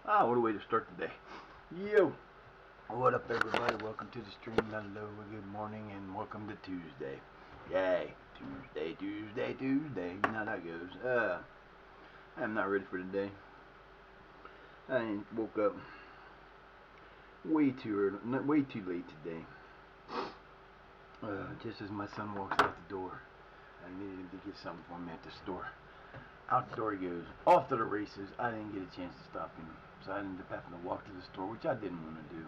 What a way to start the day. Yo, what up, everybody? Welcome to the stream. Hello, good morning, and welcome to Tuesday. Yay, Tuesday. You know how that goes. I'm not ready for today. I woke up way too early, way too late today. Just as my son walks out the door, I needed him to get something for me at the store. Out the door he goes, off to the races. I didn't get a chance to stop him, so I ended up having to walk to the store, which I didn't want to do.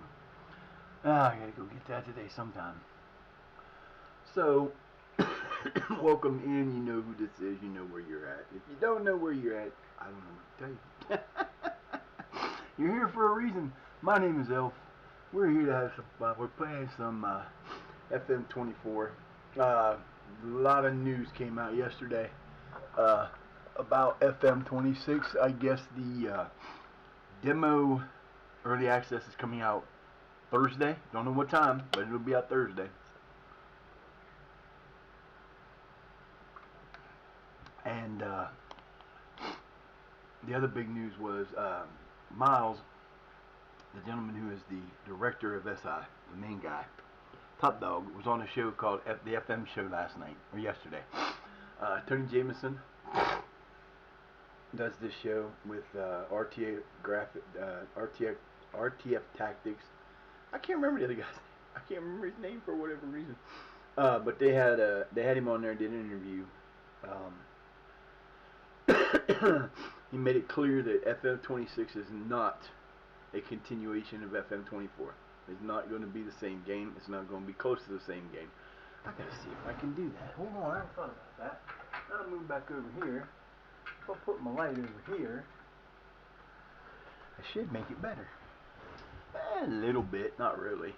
I gotta go get that today sometime. So, welcome in. You know who this is. You know where you're at. If you don't know where you're at, I don't know what to tell you. You're here for a reason. My name is Elf. We're here to have some fun. We're playing some FM24. A lot of news came out yesterday about FM26. I guess the demo early access is coming out Thursday. Don't know what time, but it'll be out Thursday. And the other big news was Miles, the gentleman who is the director of SI, the main guy, Top Dog, was on a show called the FM Show last night, or yesterday. Tony Jameson does this show with RTF Tactics. I can't remember the other guy's name. I can't remember his name for whatever reason. But they had him on there, did an interview. He made it clear that FM26 is not a continuation of FM24. It's not going to be the same game. It's not going to be close to the same game. I gotta see if I can do that. Hold on, I haven't thought about that. I'll move back over here. If I put my light over here, I should make it better. A little bit, not really.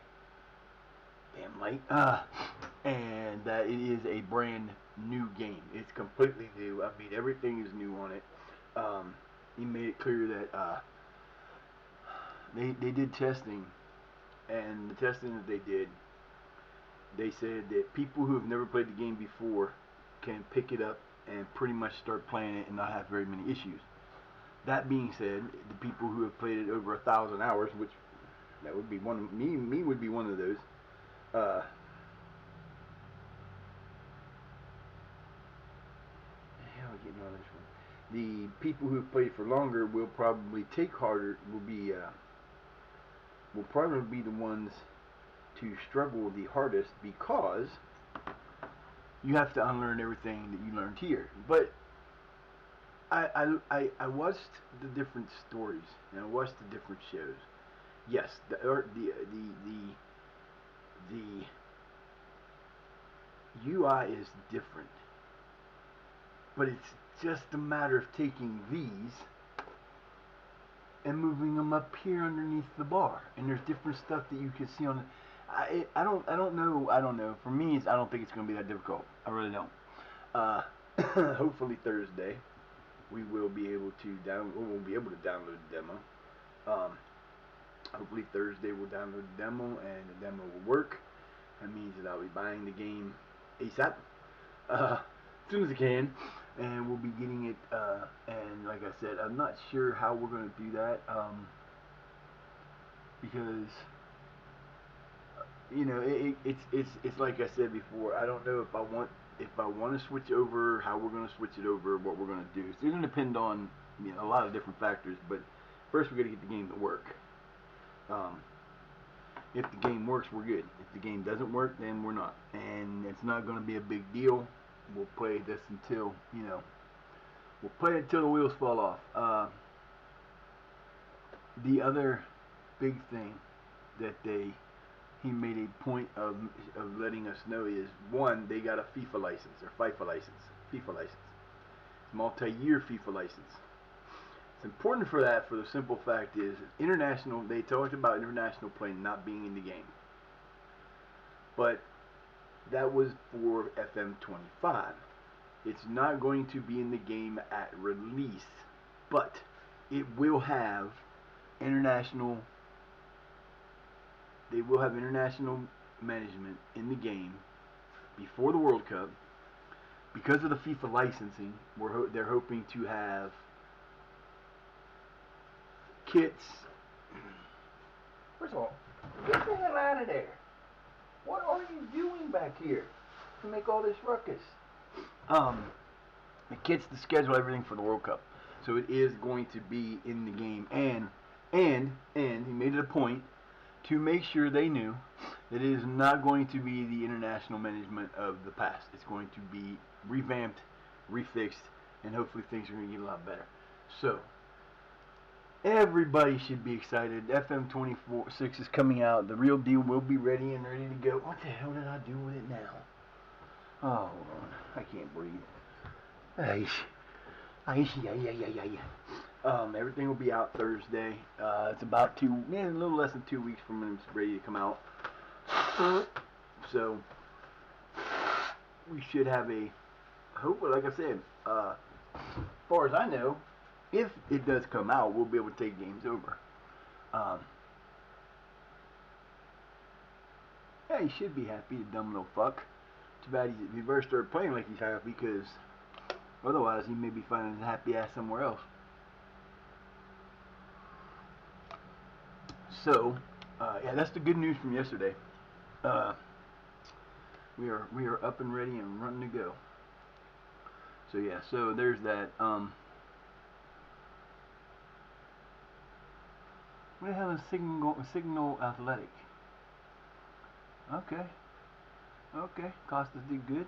Damn light. And that it is a brand new game. It's completely new. I mean, everything is new on it. He made it clear that they did testing, and the testing that they did, they said that people who have never played the game before can pick it up and pretty much start playing it and not have very many issues. That being said, the people who have played it over 1,000 hours, which that would be one of me would be one of those. Hell, getting all this one. The people who have played for longer will probably take harder. Will probably be the ones to struggle the hardest because you have to unlearn everything that you learned here. But I watched the different stories and I watched the different shows. Yes, the UI is different, but it's just a matter of taking these and moving them up here underneath the bar, and there's different stuff that you can see on it. I don't know. For me, I don't think it's going to be that difficult. I really don't. Hopefully Thursday we will be able to download the demo. Hopefully Thursday we'll download the demo and the demo will work. That means that I'll be buying the game ASAP, as soon as I can, and we'll be getting it. And like I said, I'm not sure how we're going to do that, because you know it's like I said before. I don't know if I want to switch over, how we're going to switch it over, what we're going to do. It's going to depend on a lot of different factors. But first, we got to get the game to work. If the game works, we're good. If the game doesn't work, then we're not. And it's not going to be a big deal. We'll play this until, we'll play it until the wheels fall off. The other big thing that he made a point of letting us know is, one, they got a FIFA license, or FIFA license. Multi-year FIFA license. It's important for that, for the simple fact is, international, they talked about international play not being in the game. But that was for FM25. It's not going to be in the game at release, but it will have international, they will have international management in the game before the World Cup. Because of the FIFA licensing, they're hoping to have kits. First of all, get the hell out of there. What are you doing back here to make all this ruckus? The kits to schedule everything for the World Cup. So it is going to be in the game, and he made it a point to make sure they knew that it is not going to be the international management of the past. It's going to be revamped, refixed, and hopefully things are going to get a lot better. So everybody should be excited. FM24/6 is coming out. The real deal will be ready and ready to go. What the hell did I do with it now? Oh, hold on. I can't breathe. Everything will be out Thursday. It's about a little less than 2 weeks from when it's ready to come out. So we should have hopefully, like I said, as far as I know, if it does come out, we'll be able to take games over. Yeah, he should be happy, the dumb little fuck. Too bad he better start playing like he's happy, because otherwise he may be finding his happy ass somewhere else. So, yeah, that's the good news from yesterday. We are up and ready and running to go. So yeah, so there's that. What the hell is Signal Athletic? Okay, Costas did good.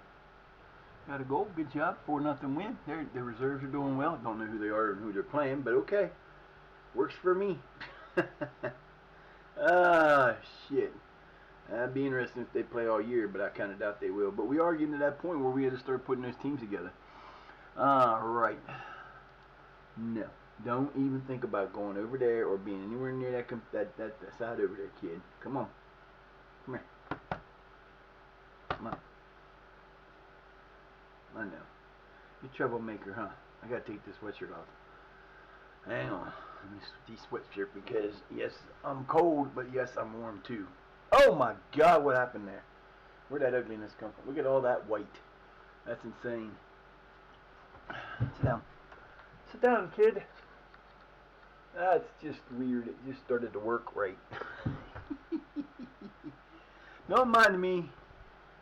Got a goal, good job, 4-0 win. Their reserves are doing well. Don't know who they are and who they're playing, but okay, works for me. Shit. That'd be interesting if they play all year, but I kind of doubt they will. But we are getting to that point where we had to start putting those teams together. Alright. No. Don't even think about going over there or being anywhere near that side over there, kid. Come on. Come here. Come on. I know. You're a troublemaker, huh? I gotta take this sweatshirt off. Hang on. Let me de-sweatshirt because, yes, I'm cold, but yes, I'm warm too. Oh my God, what happened there? Where'd that ugliness come from? Look at all that white. That's insane. Sit down. Sit down, kid. That's just weird. It just started to work right. Don't mind me.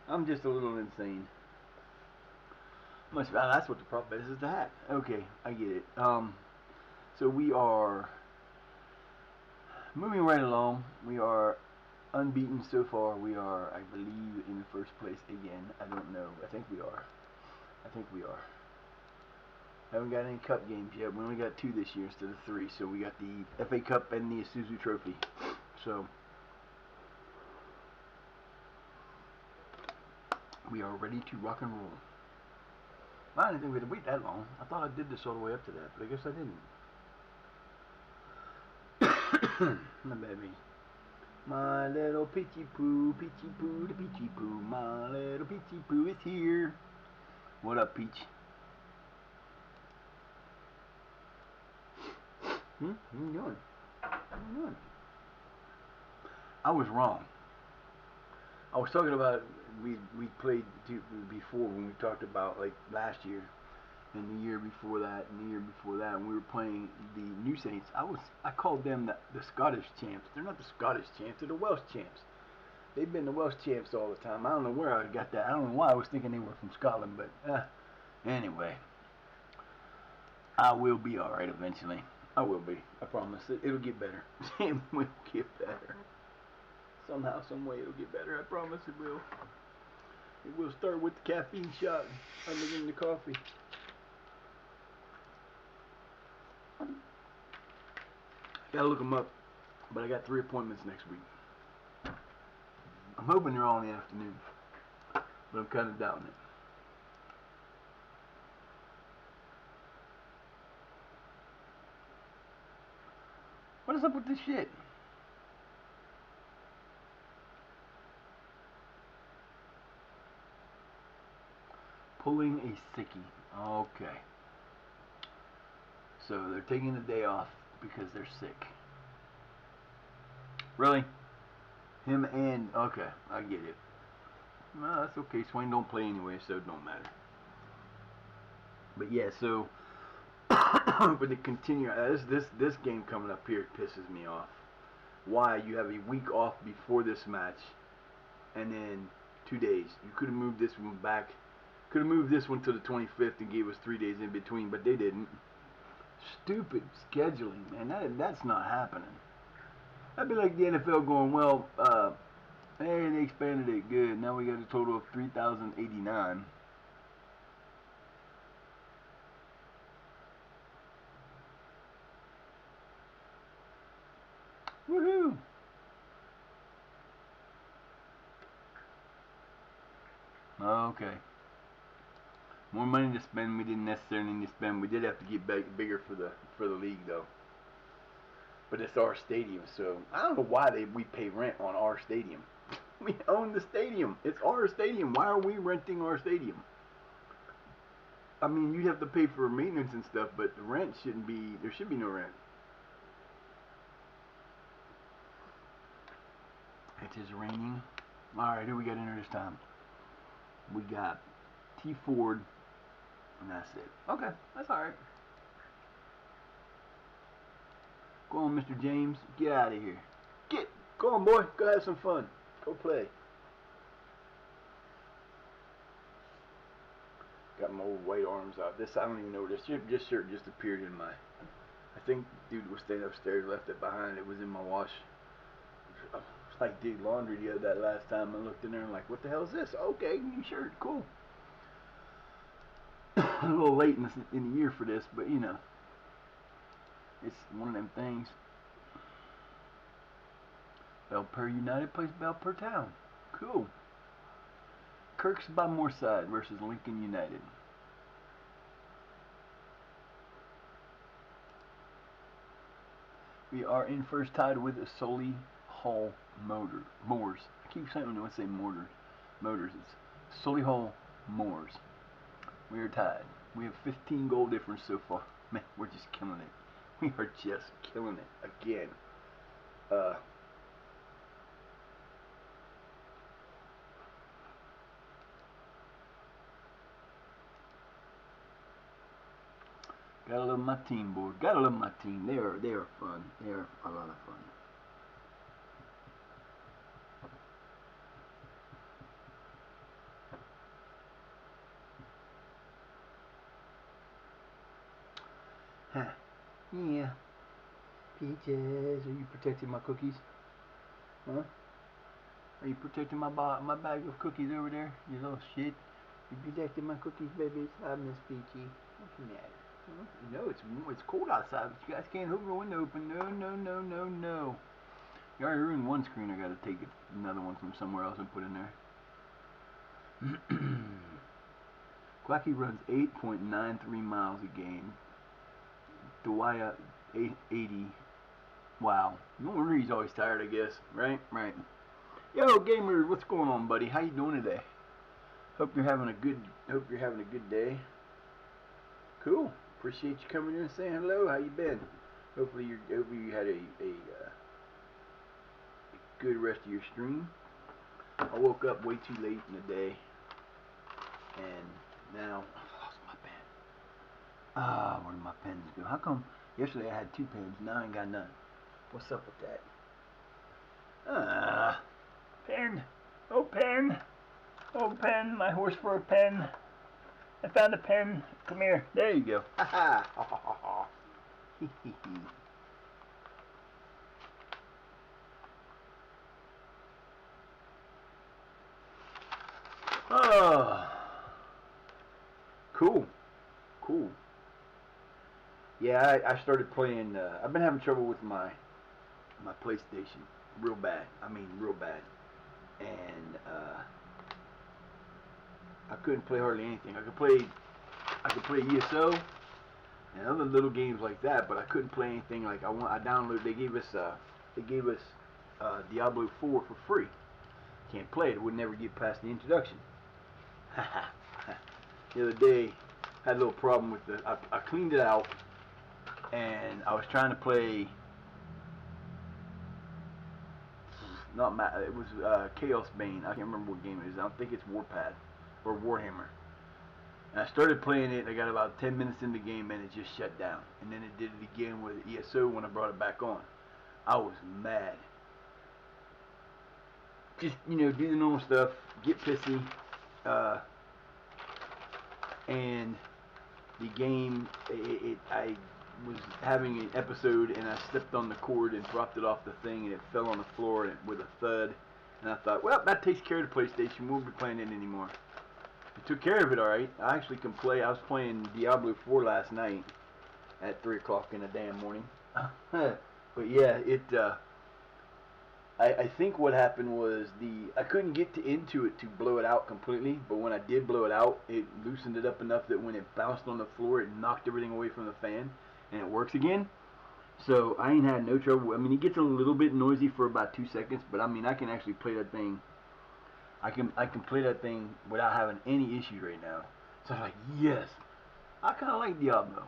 I'm just a little insane. That's what the problem is the hat. Okay, I get it. So we are moving right along. We are unbeaten so far. We are, I believe, in the first place again. I don't know. I think we are. Haven't got any cup games yet. We only got 2 this year instead of 3. So we got the FA Cup and the Isuzu Trophy. So we are ready to rock and roll. I didn't think we had to wait that long. I thought I did this all the way up to that, but I guess I didn't. My baby. My little peachy poo, the peachy poo. My little peachy poo is here. What up, Peach? What are you doing? I was wrong. I was talking about we played before when we talked about like last year and the year before that and the year before that, and we were playing the New Saints. I called them the Scottish champs. They're not the Scottish champs, they're the Welsh champs. They've been the Welsh champs all the time. I don't know where I got that. I don't know why I was thinking they were from Scotland, but anyway, I will be all right eventually. I will be. I promise. It'll get better. It will get better. Somehow, some way, it'll get better. I promise it will. It will start with the caffeine shot other than the coffee. Gotta look them up, but I got 3 appointments next week. I'm hoping they're all in the afternoon, but I'm kind of doubting it. What is up with this shit? Pulling a sickie. Okay. So they're taking the day off because they're sick. Really? Him and... Okay, I get it. No, that's okay. Swain don't play anyway, so it don't matter. But yeah, so... But to continue, this game coming up here pisses me off. Why you have a week off before this match, and then 2 days? You could have moved this one back. Could have moved this one to the 25th and gave us 3 days in between, but they didn't. Stupid scheduling, man. That's not happening. That'd be like the NFL going, well, hey, they expanded it, good. Now we got a total of 3,089. Woohoo! Okay. More money to spend. We didn't necessarily need to spend. We did have to get bigger for the league, though. But it's our stadium, so I don't know why we pay rent on our stadium. We own the stadium. It's our stadium. Why are we renting our stadium? I mean, you'd have to pay for maintenance and stuff, but the rent shouldn't be. There should be no rent. It is raining. All right, who we got in here this time? We got T Ford, and that's it. Okay, that's all right. Go on, Mr. James. Get out of here. Go on, boy. Go have some fun. Go play. Got my old white arms out. This, I don't even know where this shirt just appeared in my. I think dude was staying upstairs, left it behind. It was in my wash. I was like, did laundry that last time. I looked in there and like, what the hell is this? Okay, new shirt. Cool. A little late in the year for this, but you know. It's one of them things. Belper United plays Belper Town. Cool. Kirks by Moorside versus Lincoln United. We are in first tied with Solihull Moors. I keep saying I want to say Motors. It's Solihull Moors. We are tied. We have 15 goal difference so far. Man, we're just killing it. We are just killing it again. Gotta love my team, boy. Gotta love my team. They are fun. They are a lot of fun. Huh. Yeah. Peaches, are you protecting my cookies? Huh? Are you protecting my bag of cookies over there? You little shit. You protecting my cookies, babies? I miss Peachy. What's the matter? Huh? You know it's cold outside, but you guys can't hold the window open. No. You already ruined one screen. I gotta take another one from somewhere else and put in there. Quacky runs 8.93 miles a game. Dwyer 880. Wow. No wonder he's always tired, I guess. Right. Yo, gamer, what's going on, buddy? How you doing today? Hope you're having a good day. Cool. Appreciate you coming in and saying hello. How you been? Hopefully you had a good rest of your stream. I woke up way too late in the day, and now I've lost my pen. Where did my pens go? How come yesterday I had 2 pens, now I ain't got none? What's up with that? Pen. Oh, pen. Oh, pen. My horse for a pen. I found a pen. Come here. There you go. Ha ha. Oh. Cool. Yeah, I started playing. I've been having trouble with my PlayStation, real bad. I mean, real bad. And I couldn't play hardly anything. I could play ESO and other little games like that, but I couldn't play anything like I downloaded. They gave us Diablo 4 for free. Can't play it. It would never get past the introduction. The other day, I had a little problem with I cleaned it out, and I was trying to play. It was Chaos Bane. I can't remember what game it is. I don't think it's Warpad or Warhammer. And I started playing it, and I got about 10 minutes in the game, and it just shut down. And then it did it again with ESO when I brought it back on. I was mad. Just, do the normal stuff, get pissy, and the game, I was having an episode, and I stepped on the cord and dropped it off the thing, and it fell on the floor with a thud. And I thought, well, that takes care of the PlayStation. We won't be playing it anymore. It took care of it all right. I actually can play. I was playing Diablo 4 last night at 3 o'clock in the damn morning. But yeah, I think what happened was I couldn't get into it to blow it out completely, but when I did blow it out, it loosened it up enough that when it bounced on the floor, it knocked everything away from the fan, and it works again. So I ain't had no trouble. I mean, it gets a little bit noisy for about 2 seconds, but I mean, I can actually play that thing. I can play that thing without having any issues right now. So I'm like, yes, I kind of like Diablo.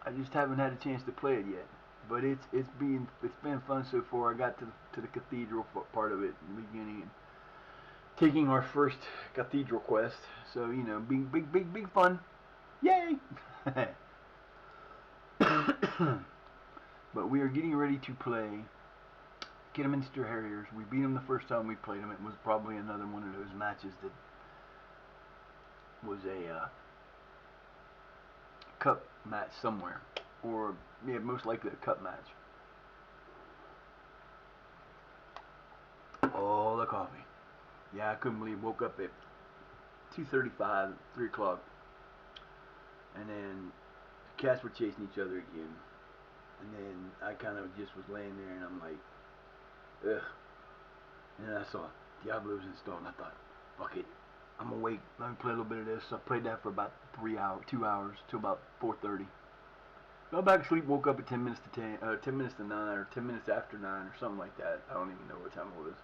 I just haven't had a chance to play it yet. But it's been fun so far. I got to the cathedral part of it in the beginning, and taking our first cathedral quest. So big fun. Yay! But we are getting ready to play Kidderminster Harriers. We beat them the first time we played them. It was probably another one of those matches that was a cup match somewhere, or yeah, most likely a cup match. Oh, the coffee. Yeah, I couldn't believe it. Woke up at 2:35, 3 o'clock, and then the cats were chasing each other again. And then I kind of just was laying there, and I'm like, ugh. And then I saw Diablo's installed, and I thought, fuck it, I'm awake. Let me play a little bit of this. So I played that for about 2 hours, till about 4:30. Fell back asleep, woke up at 10 minutes to 10 minutes to 9, or 10 minutes after 9, or something like that. I don't even know what time it was.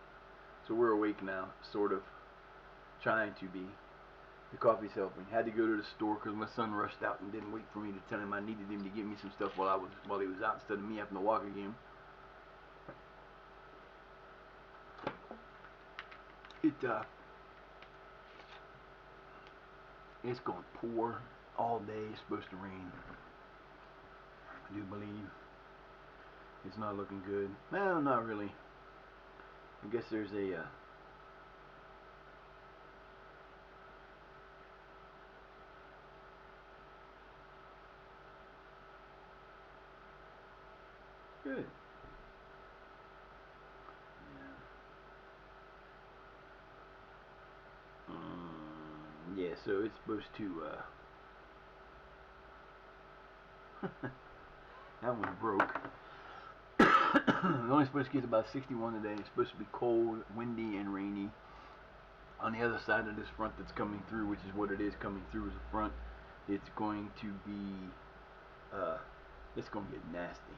So we're awake now, sort of, trying to be. The coffee's helping. Had to go to the store because my son rushed out and didn't wait for me to tell him I needed him to get me some stuff while he was out, instead of me having to walk again. It's going to pour all day. It's supposed to rain. I do believe. It's not looking good. Well, not really. I guess there's a good. Yeah. Yeah, so it's supposed to that one broke. It's only supposed to get about 61 today. It's supposed to be cold, windy, and rainy. On the other side of this front that's coming through, which is what it is coming through as a front, it's going to be it's going to get nasty.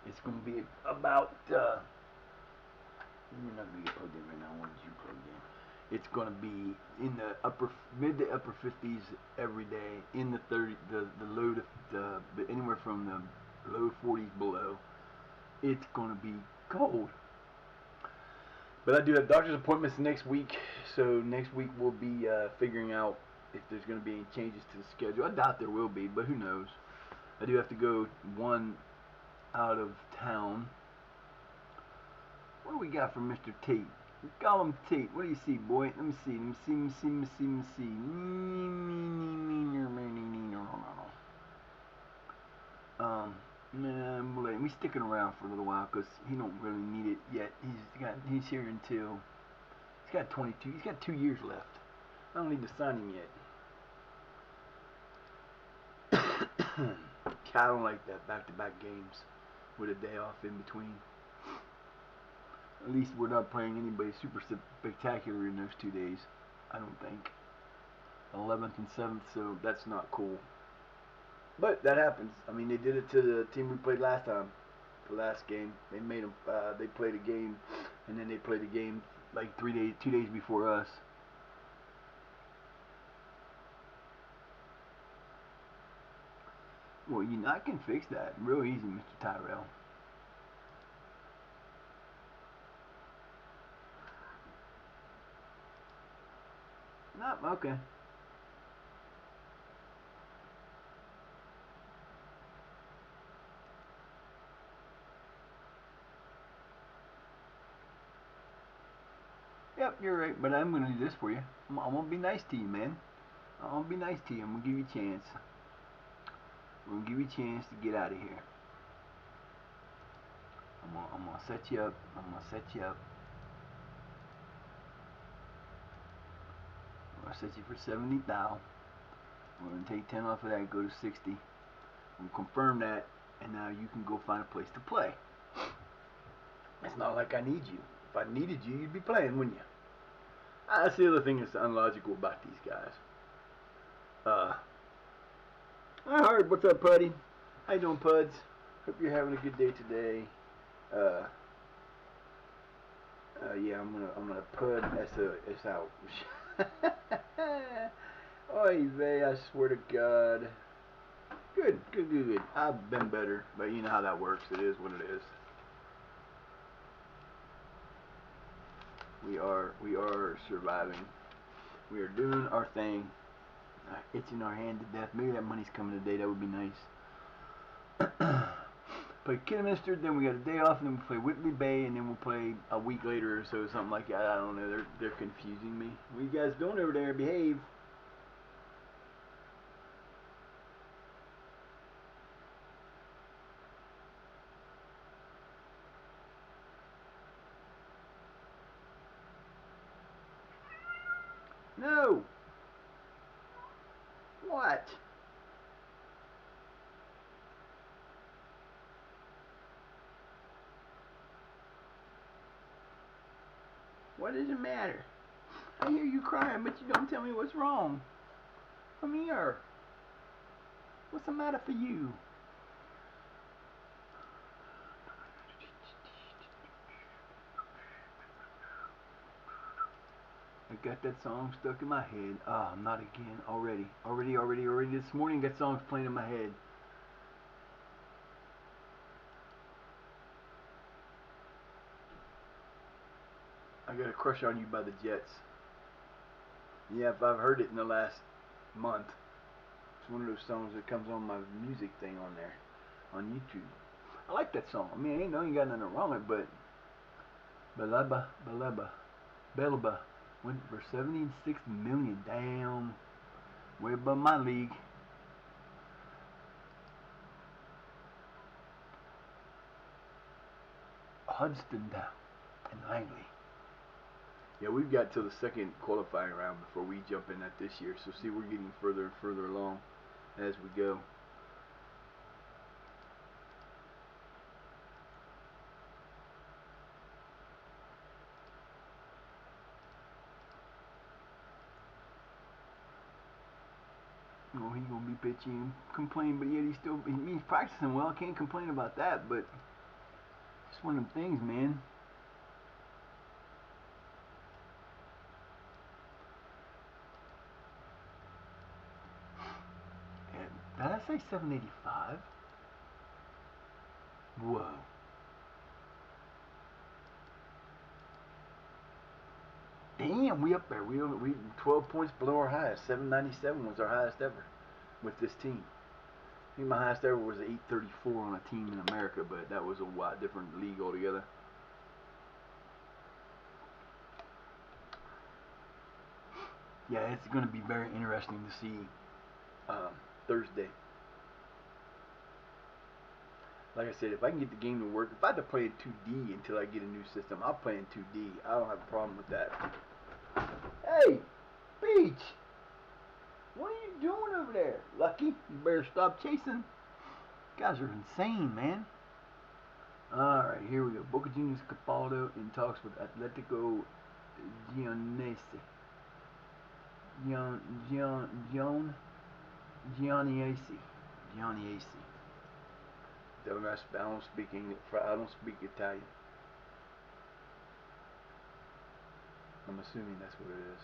It's going to be about you're not going to get plugged in right now. What did you plug in? It's going to be in the mid to upper 50s every day, in the 30, the low to anywhere from the low 40s below. It's going to be cold. But I do have doctor's appointments next week, so next week we'll be figuring out if there's going to be any changes to the schedule. I doubt there will be, but who knows. I do have to go one out of town. What do we got from Mr. Tate? Gollum Tate, what do you see, boy? Let me see. Let me sticking around for a little while because he don't really need it yet. He's here until he's got 22. He's got 2 years left. I don't need to sign him yet. I don't like that back-to-back games with a day off in between. At least we're not playing anybody super spectacular in those 2 days. I don't think. 11th and 7th, so that's not cool. But that happens. I mean, they did it to the team we played last time. The last game, they made them. They played a game, and then they played a game like 2 days before us. Well, I can fix that real easy, Mr. Tyrell. Nope, okay. Yep, you're right, but I'm gonna do this for you. I'm gonna be nice to you, man. I'm gonna be nice to you. I'm gonna give you a chance. I'm gonna give you a chance to get out of here. I'm gonna set you up. I'm gonna set you up. I'm gonna set you for 70,000. We're gonna take 10 off of that, go to 60. We'll confirm that, and now you can go find a place to play. It's not like I need you. If I needed you, you'd be playing, wouldn't you? That's the other thing that's unlogical about these guys. I heard. What's up, Puddy? How you doing, Puds? Hope you're having a good day today. Yeah, I'm gonna Pud S out. Oy vey, I swear to God. Good. I've been better, but you know how that works. It is what it is. We are surviving. We are doing our thing. Itching our hand to death. Maybe that money's coming today. That would be nice. Play Kidderminster, then we got a day off, and then we play Whitley Bay, and then we'll play a week later or so, something like that. I don't know. They're confusing me. What are you guys doing over there? Behave. No. What? What does it matter? I hear you crying, but you don't tell me what's wrong. Come here. What's the matter for you? I got that song stuck in my head. Ah, not again. Already. This morning that song's playing in my head. I got a crush on you by the Jets. Yeah, if I've heard it in the last month. It's one of those songs that comes on my music thing on there, on YouTube. I like that song. I mean, I ain't know you got nothing wrong with it, but Belaba went for 76 million. Damn, way above my league. Hudson and Langley. Yeah, we've got till the second qualifying round before we jump in that this year. So see, we're getting further and further along as we go. Oh, he gonna be pitching, complain, but yet he's practicing well. I can't complain about that, but it's one of them things, man. Did I say 785? Whoa. Damn, we up there. We 12 points below our highest. 797 was our highest ever with this team. I think my highest ever was 834 on a team in America, but that was a wide different league altogether. Yeah, it's going to be very interesting to see Thursday. Like I said, if I can get the game to work, if I have to play in 2D until I get a new system, I'll play in 2D. I don't have a problem with that. Hey, Peach! What are you doing over there? Lucky, you better stop chasing. You guys are insane, man. Alright, here we go. Boca Juniors Capaldo in talks with Atletico Gianese. Gianniesi. I don't speak Italian. I'm assuming that's what it is.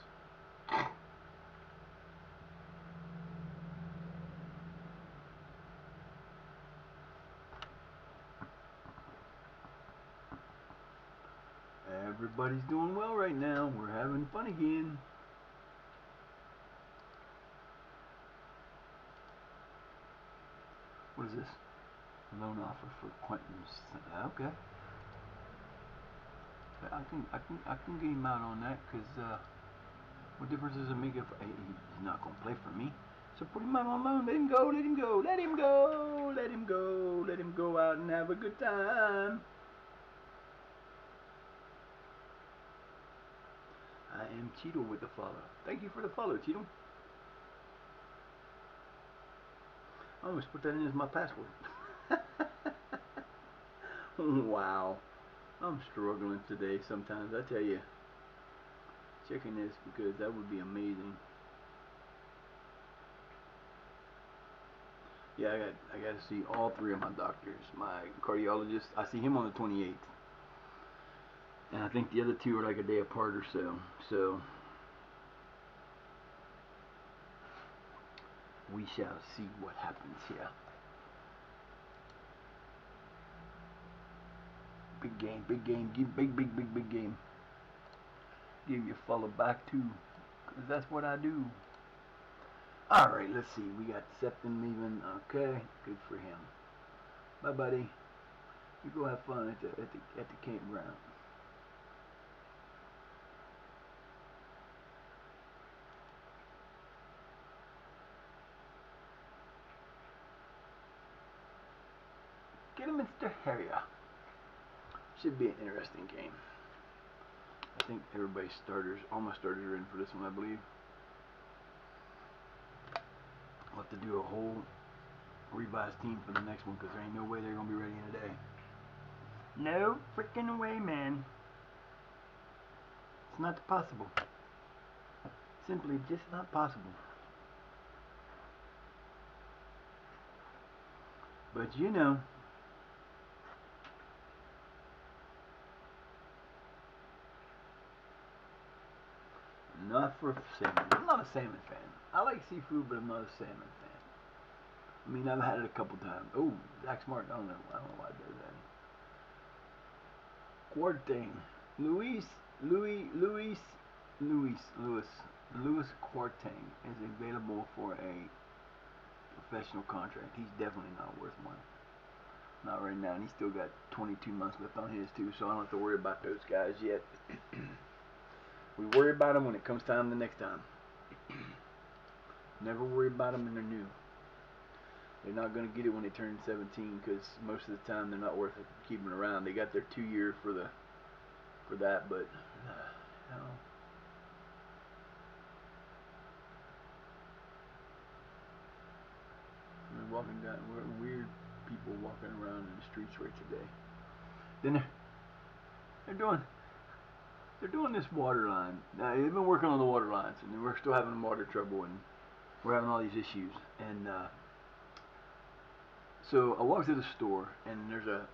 Everybody's doing well right now. We're having fun again. What is this? Loan offer for Quentin. Okay. But I can get him out on that because what difference does it make if he's not gonna play for me? So put him out on loan. Let him go. Let him go. Let him go. Let him go. Let him go out and have a good time. I am Cheeto with the follow. Thank you for the follow, Cheeto. I almost put that in as my password. Wow. I'm struggling today sometimes, I tell you. Checking this because that would be amazing. Yeah, I got to see all three of my doctors. My cardiologist, I see him on the 28th. And I think the other two are like a day apart or so. So we shall see what happens here. Big game, big game, big game. Give you a follow back too, because that's what I do. Alright, let's see. We got Septon leaving. Okay, good for him. Bye, buddy. You go have fun at the campground. Get him, Mr. Harrier. Should be an interesting game. I think everybody's starters, all my starters are in for this one, I believe. I'll have to do a whole revised team for the next one because there ain't no way they're going to be ready in a day. No freaking way, man. It's not possible. Simply just not possible. But you know, not for salmon. I'm not a salmon fan. I like seafood, but I'm not a salmon fan. I mean, I've had it a couple times. Oh, Zach Smart. I don't know why I did that. Quarting. Louis Quarting is available for a professional contract. He's definitely not worth one. Not right now. And he's still got 22 months left on his too, so I don't have to worry about those guys yet. We worry about them when it comes time the next time. Never worry about them when they're new. They're not going to get it when they turn 17 because most of the time they're not worth it keeping around. They got their 2 year for that, but you know. We're weird people walking around in the streets right today. Then they're doing this water line. Now, they've been working on the water lines, and we're still having water trouble, and we're having all these issues. And so I walked to the store, and there's a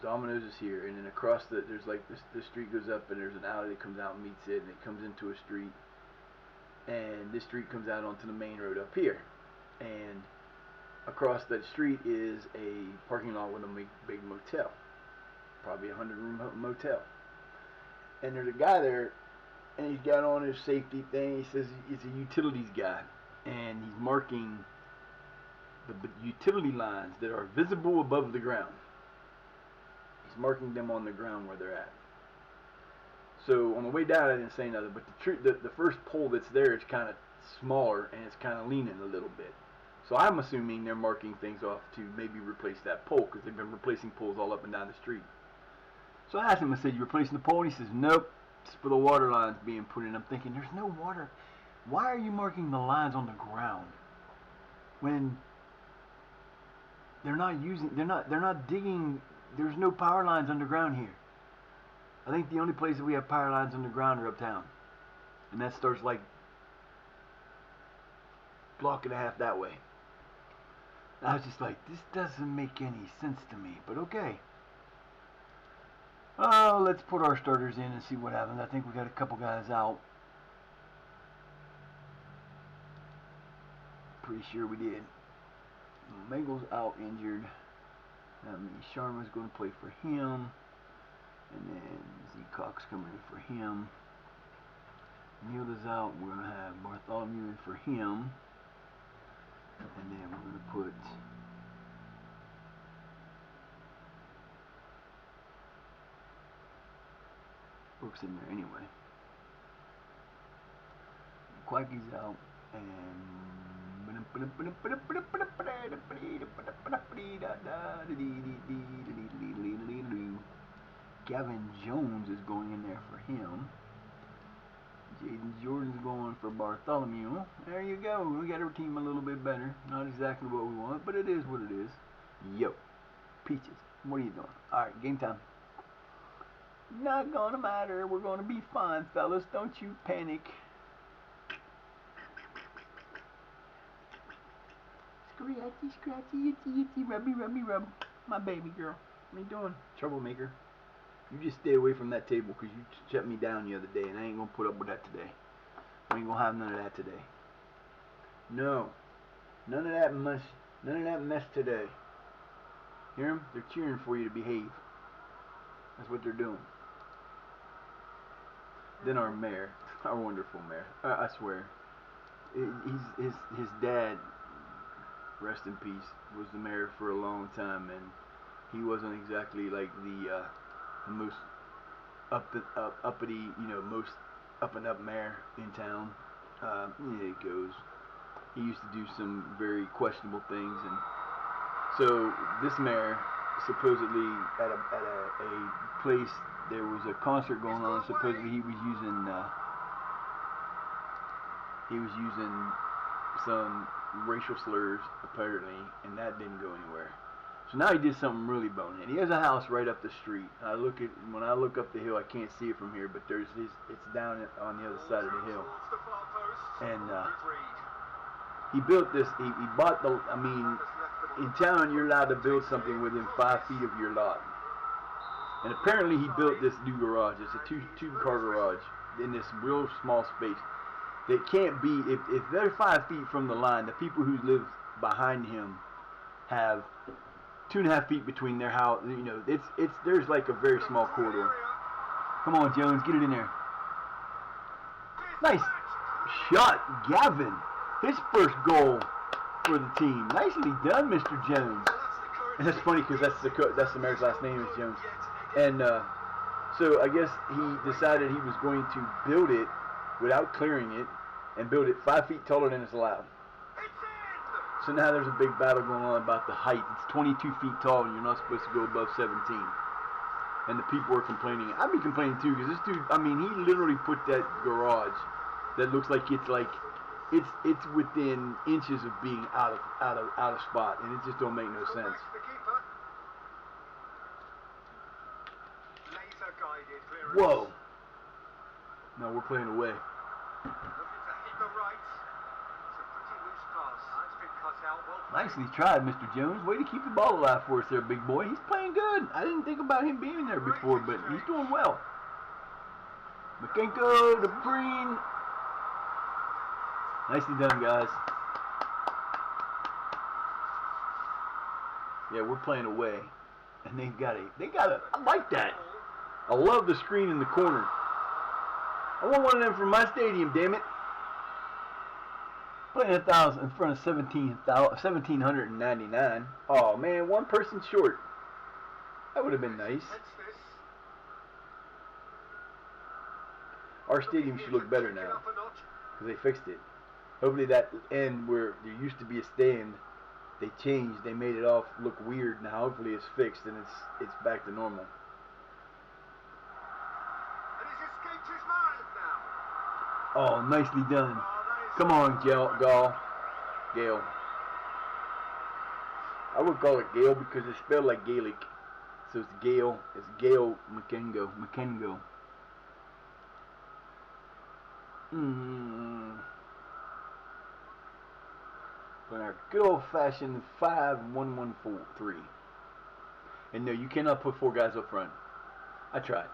Domino's is here, and then across there's like this street goes up, and there's an alley that comes out and meets it, and it comes into a street, and this street comes out onto the main road up here, and across that street is a parking lot with a big motel, probably a 100-room motel. And there's a guy there, and he's got on his safety thing. He says he's a utilities guy, and he's marking the utility lines that are visible above the ground. He's marking them on the ground where they're at. So on the way down, I didn't say nothing, but the first pole that's there is kind of smaller, and it's kind of leaning a little bit. So I'm assuming they're marking things off to maybe replace that pole, because they've been replacing poles all up and down the street. So I asked him, I said, you replacing the pole? And he says, nope, it's for the water lines being put in. I'm thinking, there's no water. Why are you marking the lines on the ground when they're not digging, there's no power lines underground here? I think the only place that we have power lines underground are uptown. And that starts like a block and a half that way. I was just like, this doesn't make any sense to me, but okay. Oh, let's put our starters in and see what happens. I think we got a couple guys out. Pretty sure we did. Mengel's out injured. That means Sharma's going to play for him. And then Z Cox coming in for him. Neil is out. We're going to have Bartholomew in for him. And then we're going to put Crook's in there anyway. Quacky's out, and Gavin Jones is going in there for him. Jaden Jordan's going for Bartholomew. There you go. We got our team a little bit better. Not exactly what we want, but it is what it is. Yo, Peaches, what are you doing? Alright, game time. Not gonna matter. We're gonna be fine, fellas. Don't you panic. Scratchy, scratchy, itchy, itchy, rubby, rubby, rub. My baby girl. What are you doing? Troublemaker. You just stay away from that table because you shut me down the other day, and I ain't gonna put up with that today. I ain't gonna have none of that today. No. None of that mess. None of that mess today. Hear them? They're cheering for you to behave. That's what they're doing. Then our mayor, our wonderful mayor, I swear, his dad, rest in peace, was the mayor for a long time, and he wasn't exactly like the most uppity, most up and up mayor in town. Yeah, it goes. He used to do some very questionable things, and so this mayor supposedly at a place there was a concert going on. Supposedly he was using some racial slurs apparently, and that didn't go anywhere. So now he did something really bonehead. He has a house right up the street. When I look up the hill, I can't see it from here, but it's down on the other side of the hill. And he built this. He bought the. I mean, in town you're allowed to build something within 5 feet of your lot. And apparently he built this new garage. It's a two-car garage in this real small space. That can't be if they're 5 feet from the line. The people who live behind him have 2.5 feet between their house. There's like a very small corridor. Come on, Jones, get it in there. Nice shot, Gavin. His first goal for the team. Nicely done, Mr. Jones. And that's funny because that's the mayor's last name is Jones. And so I guess he decided he was going to build it without clearing it and build it 5 feet taller than is allowed. So now there's a big battle going on about the height. It's 22 feet tall and you're not supposed to go above 17. And the people are complaining. I'd be complaining too because this dude, I mean, he literally put that garage that looks like it's within inches of being out of spot, and it just don't make no sense. Whoa! No, we're playing away. Nicely tried, Mr. Jones. Way to keep the ball alive for us there, big boy. He's playing good. I didn't think about him being there before, but he's doing well. McKenko, De Bruyne. Nicely done, guys. Yeah, we're playing away. And they got a, I like that. I love the screen in the corner. I want one of them for my stadium, damn it. Playing 1,000 in front of 1,799. Oh man, one person short. That would have been nice. Our stadium should look better now because they fixed it. Hopefully that end where there used to be a stand, they changed. They made it all look weird. Now hopefully it's fixed and it's back to normal. Oh, nicely done. Come on, Gale. I would call it Gale because it's spelled like Gaelic. So it's Gale. It's Gale McKengo. But our good old-fashioned 5-1-1-4-3. And no, you cannot put 4 guys up front. I tried.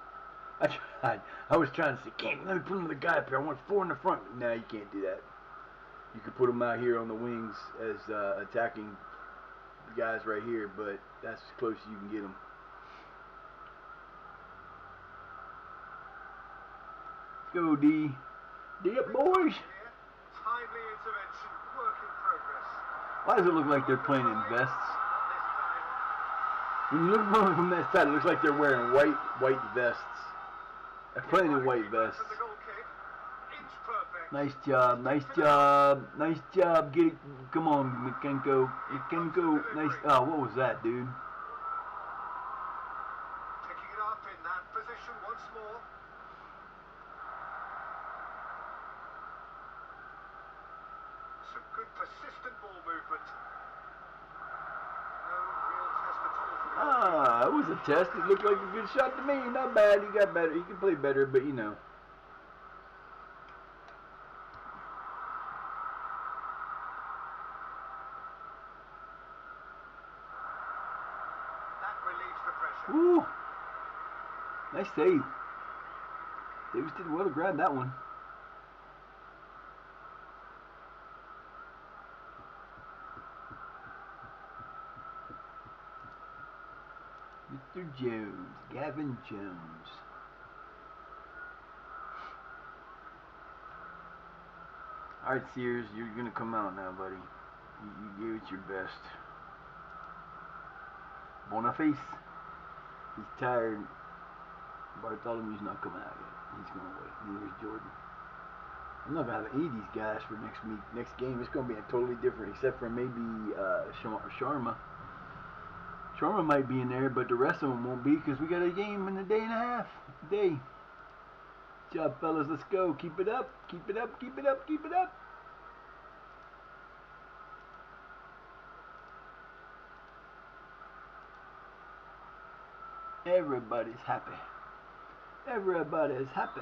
I was trying to say, can't let me put another guy up here. I want 4 in the front. No, you can't do that. You could put them out here on the wings as attacking guys right here, but that's as close as you can get them. Let's go, D. D up, boys. Timely intervention, work in progress. Why does it look like they're playing in vests? When you look from that side, it looks like they're wearing white vests. Playing in white vests. And the goal kick. Inch perfect. Nice job, nice job, nice job. Get it. Come on, Mikenko. Mikenko. Nice. Oh, what was that, dude? Picking it up in that position once more. Some good persistent ball movement. No real test at all for the Ah, it was a test. It looked like a good shot to me. Not bad. He got better. He can play better, but you know. That relieves the pressure. Woo! Nice save. Davis did well to grab that one. Mr. Jones, Gavin Jones. All right, Sears, you're gonna come out now, buddy. You gave it your best. Boniface, he's tired. Bartholomew's not coming out yet. He's gonna wait. Neither is Jordan. I'm not gonna have any of these guys for next week. Next game, it's gonna be a totally different, except for maybe Sharma. Sharma might be in there, but the rest of them won't be because we got a game in a day and a half. Day. Good job, fellas. Let's go. Keep it up. Keep it up. Keep it up. Keep it up. Everybody's happy. Everybody's happy.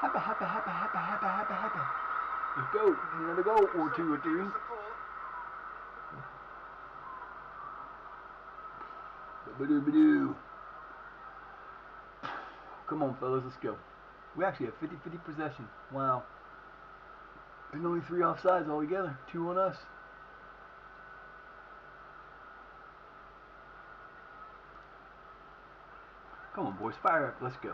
Happy, happy, happy, happy, happy, happy, happy. Let's go. Another goal or two or three. Ba-ba-doo-ba-doo. Come on, fellas, let's go. We actually have 50-50 possession. Wow. And only 3 offsides altogether. 2 on us. Come on, boys, fire up. Let's go.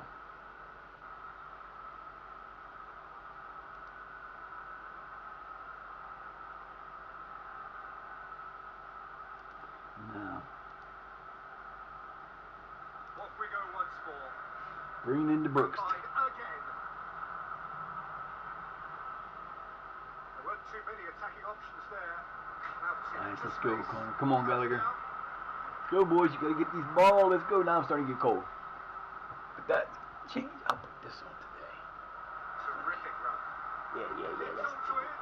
Now, Off we go once more. bringing in the Brooks. Again. There weren't too many attacking options there. Nice, let's go, Connor. Come on, Gallagher. Let's go, boys. You gotta get these balls. Let's go. Now I'm starting to get cold. But that change. I'll put this on today. Terrific run. Yeah. It's That's onto it.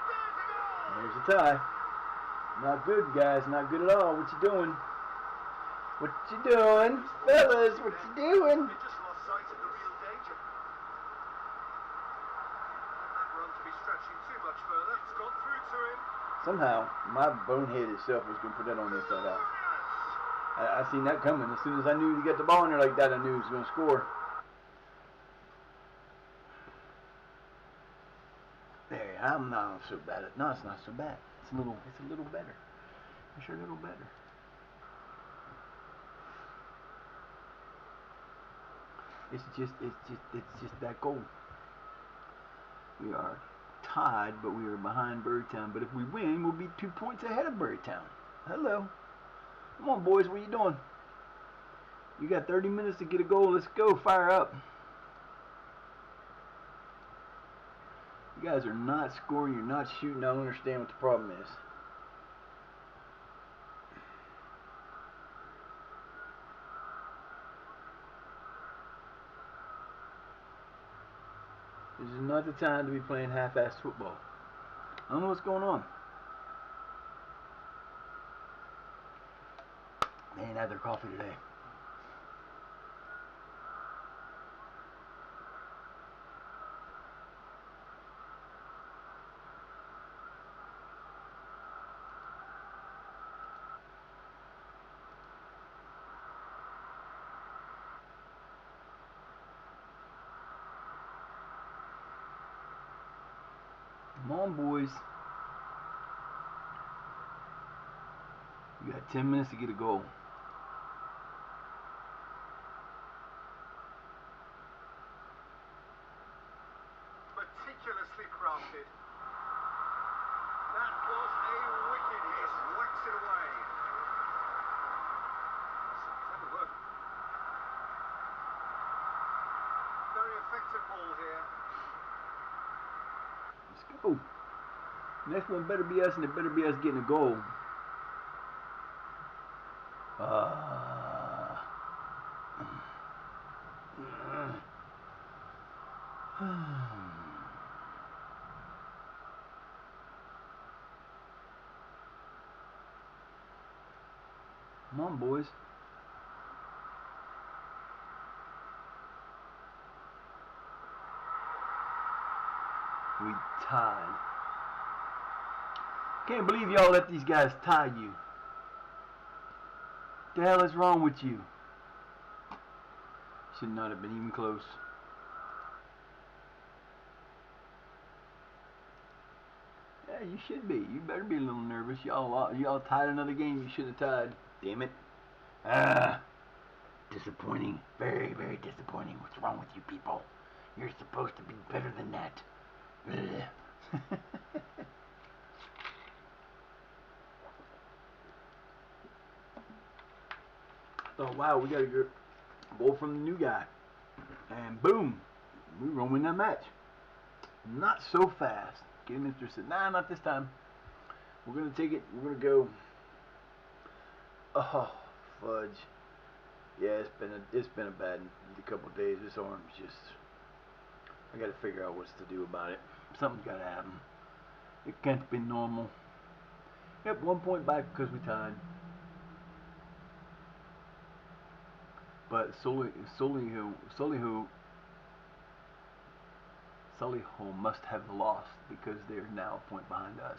There's a goal! There's a tie. Not good, guys. Not good at all. What you doing? What you doing? Fellas, what you doing? They just lost sight of the real danger. That run to be stretching too much further. It's gone through to him. Somehow, my boneheaded self was going to put that on the inside out. I seen that coming. As soon as I knew he got the ball in there like that, I knew he was going to score. There, I'm not so bad at. No, it's not so bad. It's a little better. It's sure a little better. It's just that goal. We are tied, but we are behind Birdtown. But if we win, we'll be 2 points ahead of Birdtown. Hello. Come on, boys. What are you doing? You got 30 minutes to get a goal. Let's go. Fire up. You guys are not scoring. You're not shooting. I don't understand what the problem is. This is not the time to be playing half-assed football. I don't know what's going on. They ain't had their coffee today. Come on, boys. You got 10 minutes to get a goal. Meticulously crafted. That was a wicket. He just whacks it away. Some clever work. very effective ball here. Let's go. Next one better be us, and it better be us getting a goal. Come on, boys. We tied. Can't believe y'all let these guys tie you. What the hell is wrong with you? Should not have been even close. Yeah, you should be. You better be a little nervous. Y'all tied another game you shouldn't have tied. Damn it. Disappointing. Very, very disappointing. What's wrong with you people? You're supposed to be better than that. Oh wow, we got a goal from the new guy. And boom, we're gonna win that match. Not so fast. Getting interested. Nah, not this time. We're gonna take it. We're gonna go. Oh, fudge. Yeah, it's been a bad couple of days. This arm's just. I gotta figure out what to do about it. Something's gotta happen. It can't be normal. Yep, 1 point back because we tied. But Solihull must have lost because they're now a point behind us.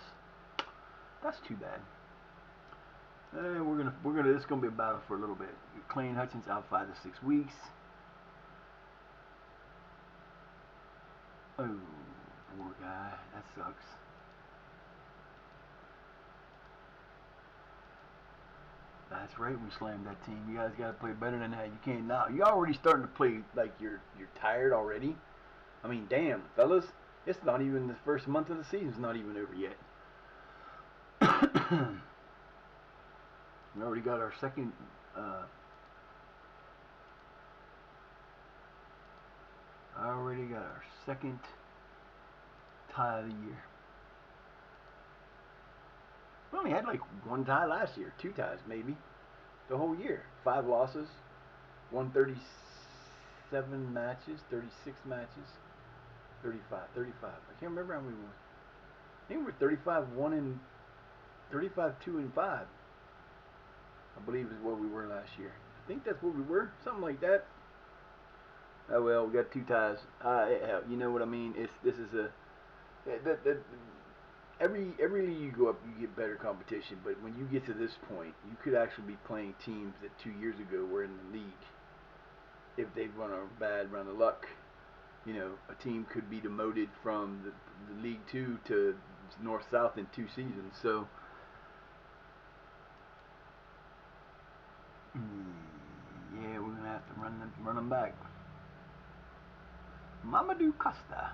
That's too bad. This is gonna be a battle for a little bit. Clayton Hutchins out 5 to 6 weeks. Oh, poor guy. That sucks. That's right, we slammed that team. You guys gotta play better than that. You can't now. You're already starting to play like you're tired already. I mean, damn, fellas. It's not even the first month of the season's not even over yet. We already got our second tie of the year. We only had like 1 tie last year, 2 ties maybe. The whole year. 5 losses, won 37 matches, 36 matches, 35. I can't remember how many we won. I think we were 35, 1 and 35, 2 and 5. I believe is what we were last year. I think that's what we were, something like that. Oh well, we got 2 ties. You know what I mean? This is a every league you go up, you get better competition. But when you get to this point, you could actually be playing teams that 2 years ago were in the league. If they run a bad run of luck, you know, a team could be demoted from the League 2 to North-South in 2 seasons. So. Yeah, we're gonna have to run them back. Mamadou Costa,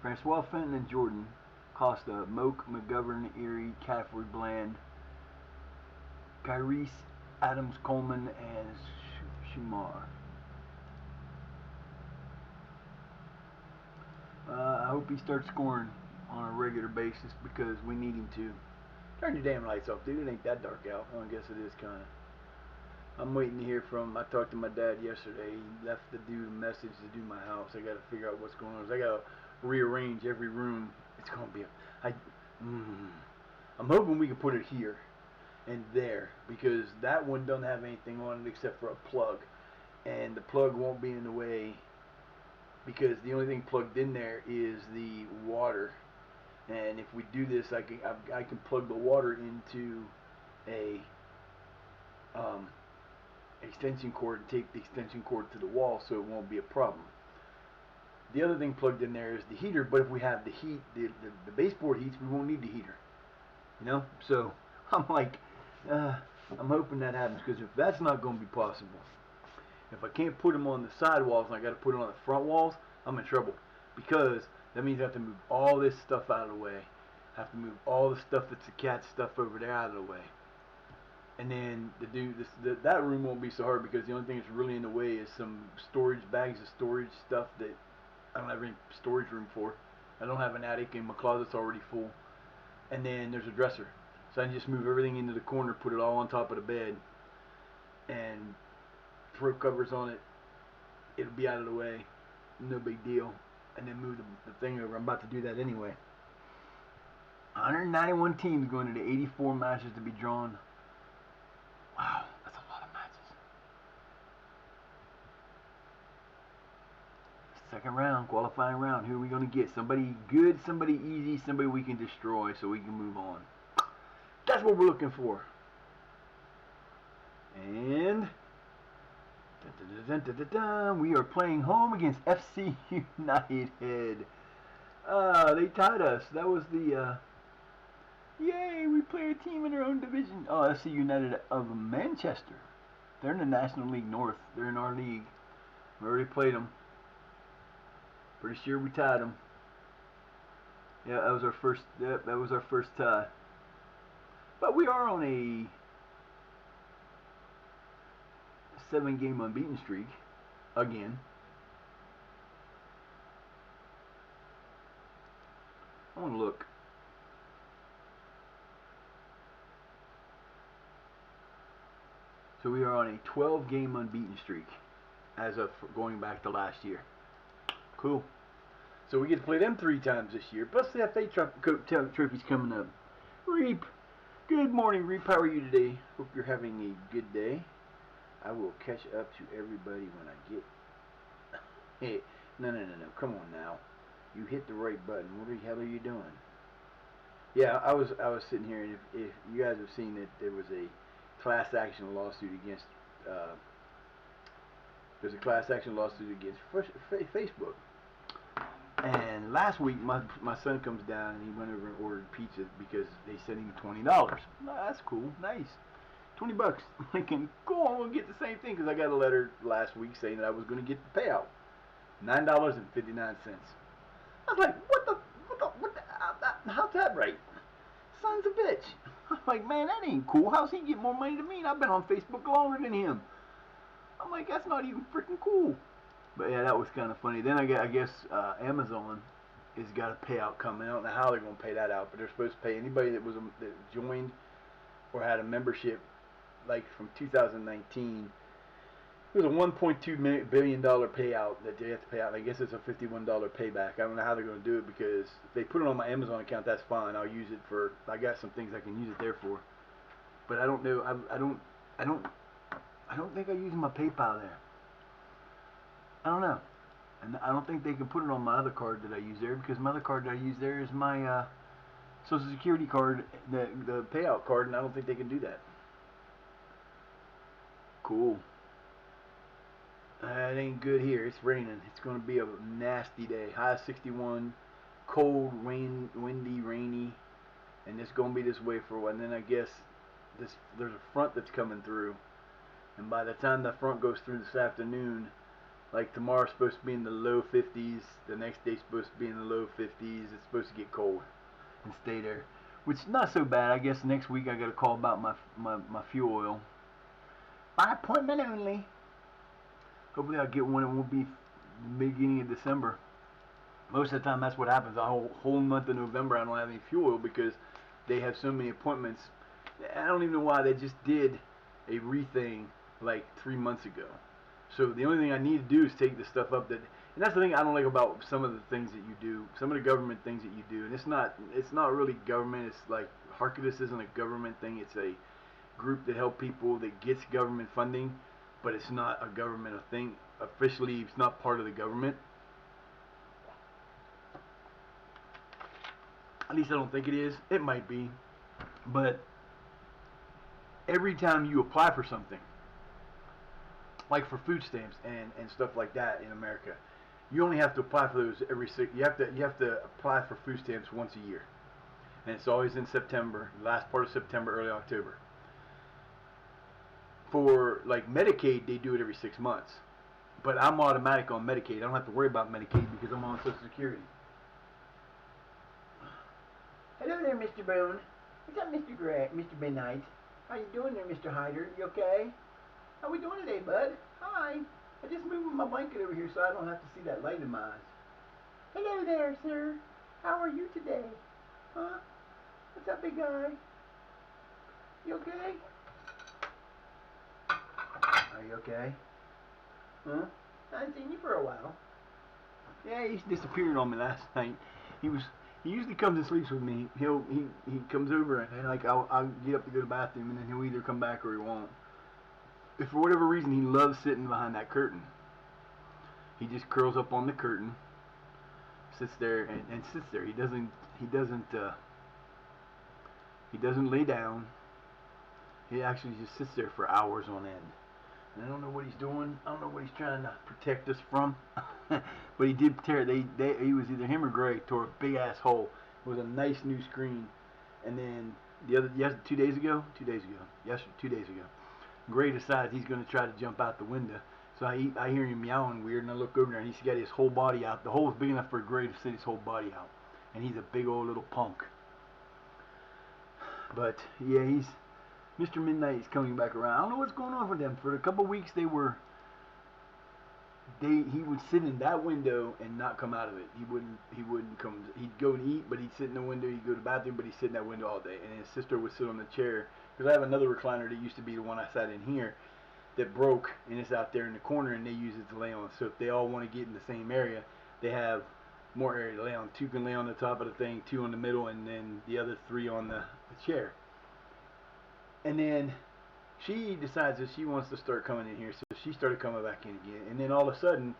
Francois Fenton and Jordan Costa, Moak, McGovern, Erie, Caffrey, Bland, Kyrese, Adams, Coleman, and Shumar. I hope he starts scoring on a regular basis because we need him to. Turn your damn lights off, dude. It ain't that dark out. Well, I guess it is kind of. I'm waiting to hear from. I talked to my dad yesterday. He left the dude a message to do my house. I got to figure out what's going on. I got to rearrange every room. It's gonna be. I'm hoping we can put it here and there because that one doesn't have anything on it except for a plug, and the plug won't be in the way because the only thing plugged in there is the water. And if we do this, I can plug the water into a extension cord and take the extension cord to the wall so it won't be a problem. The other thing plugged in there is the heater, but if we have the heat, the baseboard heats, we won't need the heater. You know? So I'm like, I'm hoping that happens because if that's not going to be possible, if I can't put them on the side walls and I got to put them on the front walls, I'm in trouble because that means I have to move all this stuff out of the way. I have to move all the stuff that's the cat stuff over there out of the way. And then that room won't be so hard because the only thing that's really in the way is some storage bags of storage stuff that I don't have any storage room for. I don't have an attic and my closet's already full. And then there's a dresser. So I can just move everything into the corner, put it all on top of the bed, and throw covers on it. It'll be out of the way. No big deal. And then move the thing over. I'm about to do that anyway. 191 teams going into 84 matches to be drawn. Wow, that's a lot of matches. Second round, qualifying round. Who are we going to get? Somebody good, somebody easy, somebody we can destroy so we can move on. That's what we're looking for. And we are playing home against FC United. They tied us. That was the yay, we play a team in our own division. Oh, FC United of Manchester. They're in the National League North. They're in our league. We already played them. Pretty sure we tied them. Yeah, that was our first. Yep, that was our first tie. But we are on a 7-game unbeaten streak again. I want to look. So we are on a 12-game unbeaten streak as of going back to last year. Cool. So we get to play them 3 times this year. Plus the FA trophy's coming up. Reap. Good morning, Reap. How are you today? Hope you're having a good day. I will catch up to everybody when I get... Hey, no. Come on now. You hit the right button. What the hell are you doing? Yeah, I was sitting here, and if you guys have seen it, there was a class action lawsuit against Facebook. And last week my son comes down and he went over and ordered pizza because they sent him $20. That's cool, nice. $20. I'm thinking, cool, I'm gonna get the same thing because I got a letter last week saying that I was gonna get the payout. $9.59. I was like, what the how's that right? Son's a bitch. I'm like, man, that ain't cool. How's he get more money than me? And I've been on Facebook longer than him. I'm like, that's not even freaking cool. But yeah, that was kind of funny. Then I guess Amazon has got a payout coming. I don't know how they're going to pay that out, but they're supposed to pay anybody that joined or had a membership like from 2019. It was a $1.2 billion payout that they have to pay out. I guess it's a $51 payback. I don't know how they're going to do it because if they put it on my Amazon account, that's fine. I'll use it for. I got some things I can use it there for. But I don't know. I don't think I use my PayPal there. I don't know. And I don't think they can put it on my other card that I use there because my other card that I use there is my Social Security card, the payout card, and I don't think they can do that. Cool. It ain't good here. It's raining. It's going to be a nasty day. High 61, cold, windy, rainy, and it's going to be this way for a while. And then I guess there's a front that's coming through, and by the time the front goes through this afternoon, like tomorrow's supposed to be in the low 50s, the next day's supposed to be in the low 50s. It's supposed to get cold and stay there, which is not so bad. I guess next week I got to call about my fuel oil. By appointment only. Hopefully I'll get one. It won't be the beginning of December. Most of the time that's what happens. The whole month of November I don't have any fuel oil because they have so many appointments. I don't even know why. They just did a re-thing like 3 months ago. So the only thing I need to do is take the stuff up that, and that's the thing I don't like about some of the things that you do, some of the government things that you do, and it's not really government. It's like Harkidus isn't a government thing. It's a group that help people that gets government funding, but it's not a government thing. Officially, it's not part of the government. At least I don't think it is. It might be, but every time you apply for something, like for food stamps and stuff like that in America, you only have to apply for those you have to apply for food stamps once a year, and it's always in September, last part of September, early October. For like Medicaid, they do it every 6 months, but I'm automatic on Medicaid. I don't have to worry about Medicaid because I'm on Social Security. Hello there, Mr. Bone. What's up, Mr. Benight? How you doing there, Mr. Hyder? You okay? How we doing today, bud? Hi. I just moved my blanket over here so I don't have to see that light in my eyes. Hello there, sir. How are you today? Huh? What's up, big guy? You okay? Are you okay? Huh? I haven't seen you for a while. Yeah, he's disappeared on me last night. He usually comes and sleeps with me. He comes over and like I'll get up to go to the bathroom and then he'll either come back or he won't. If for whatever reason he loves sitting behind that curtain. He just curls up on the curtain, sits there and sits there. He doesn't lay down. He actually just sits there for hours on end. And I don't know what he's doing. I don't know what he's trying to protect us from. But he did tear. He was either him or Gray tore a big ass hole. It was a nice new screen. And then 2 days ago, Gray decides he's going to try to jump out the window. So I hear him meowing weird, and I look over there, and he's got his whole body out. The hole is big enough for Gray to sit his whole body out. And he's a big old little punk. But yeah, Mr. Midnight is coming back around. I don't know what's going on with them. For a couple of weeks, he would sit in that window and not come out of it. He wouldn't come. He'd go and eat, but he'd sit in the window. He'd go to the bathroom, but he'd sit in that window all day. And his sister would sit on the chair, because I have another recliner that used to be the one I sat in here that broke, and it's out there in the corner, and they use it to lay on. So if they all want to get in the same area, they have more area to lay on. 2 can lay on the top of the thing, 2 on the middle, and then the other 3 on the chair. And then she decides that she wants to start coming in here, so she started coming back in again. And then all of a sudden,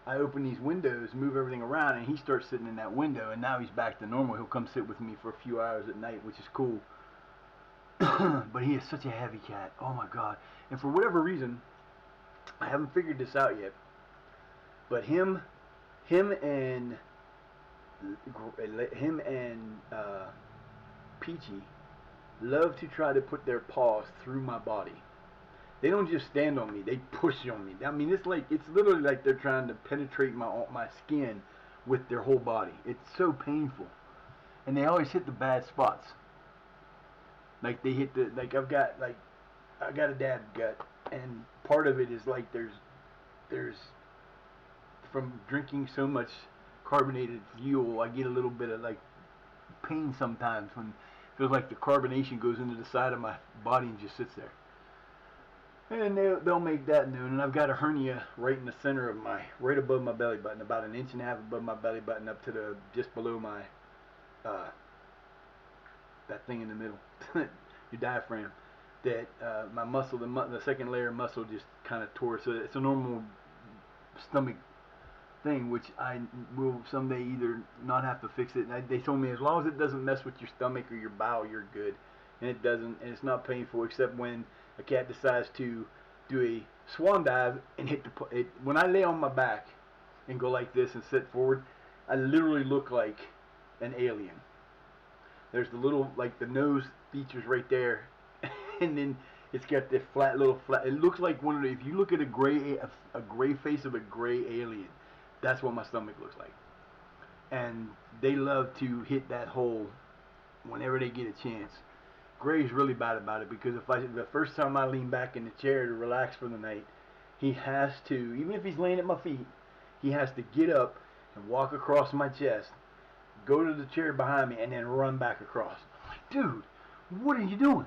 I open these windows, move everything around, and he starts sitting in that window, and now he's back to normal. He'll come sit with me for a few hours at night, which is cool. But he is such a heavy cat. Oh my god. And for whatever reason, I haven't figured this out yet, but him and Peachy love to try to put their paws through my body. They don't just stand on me, they push on me. I mean, it's literally like they're trying to penetrate my skin with their whole body. It's so painful. And they always hit the bad spots. Like they hit I got a dad gut, and part of it is like there's from drinking so much carbonated fuel, I get a little bit of like pain sometimes when it feels like the carbonation goes into the side of my body and just sits there. And they'll make that known. And I've got a hernia right in the center of right above my belly button, about 1.5 inches above my belly button, up to just below my that thing in the middle, your diaphragm. That my muscle, the second layer of muscle, just kind of tore. So it's a normal stomach thing, which I will someday either not have to fix it. And they told me as long as it doesn't mess with your stomach or your bowel, you're good. And it doesn't, and it's not painful, except when a cat decides to do a swan dive and hit when I lay on my back and go like this and sit forward, I literally look like an alien. There's the little, like the nose features right there, and then it's got this flat. It looks like one of the, if you look at a gray face of a gray alien, that's what my stomach looks like. And they love to hit that hole whenever they get a chance. Gray's really bad about it, because the first time I lean back in the chair to relax for the night, he has to, even if he's laying at my feet, he has to get up and walk across my chest, go to the chair behind me, and then run back across. I'm like, dude, what are you doing?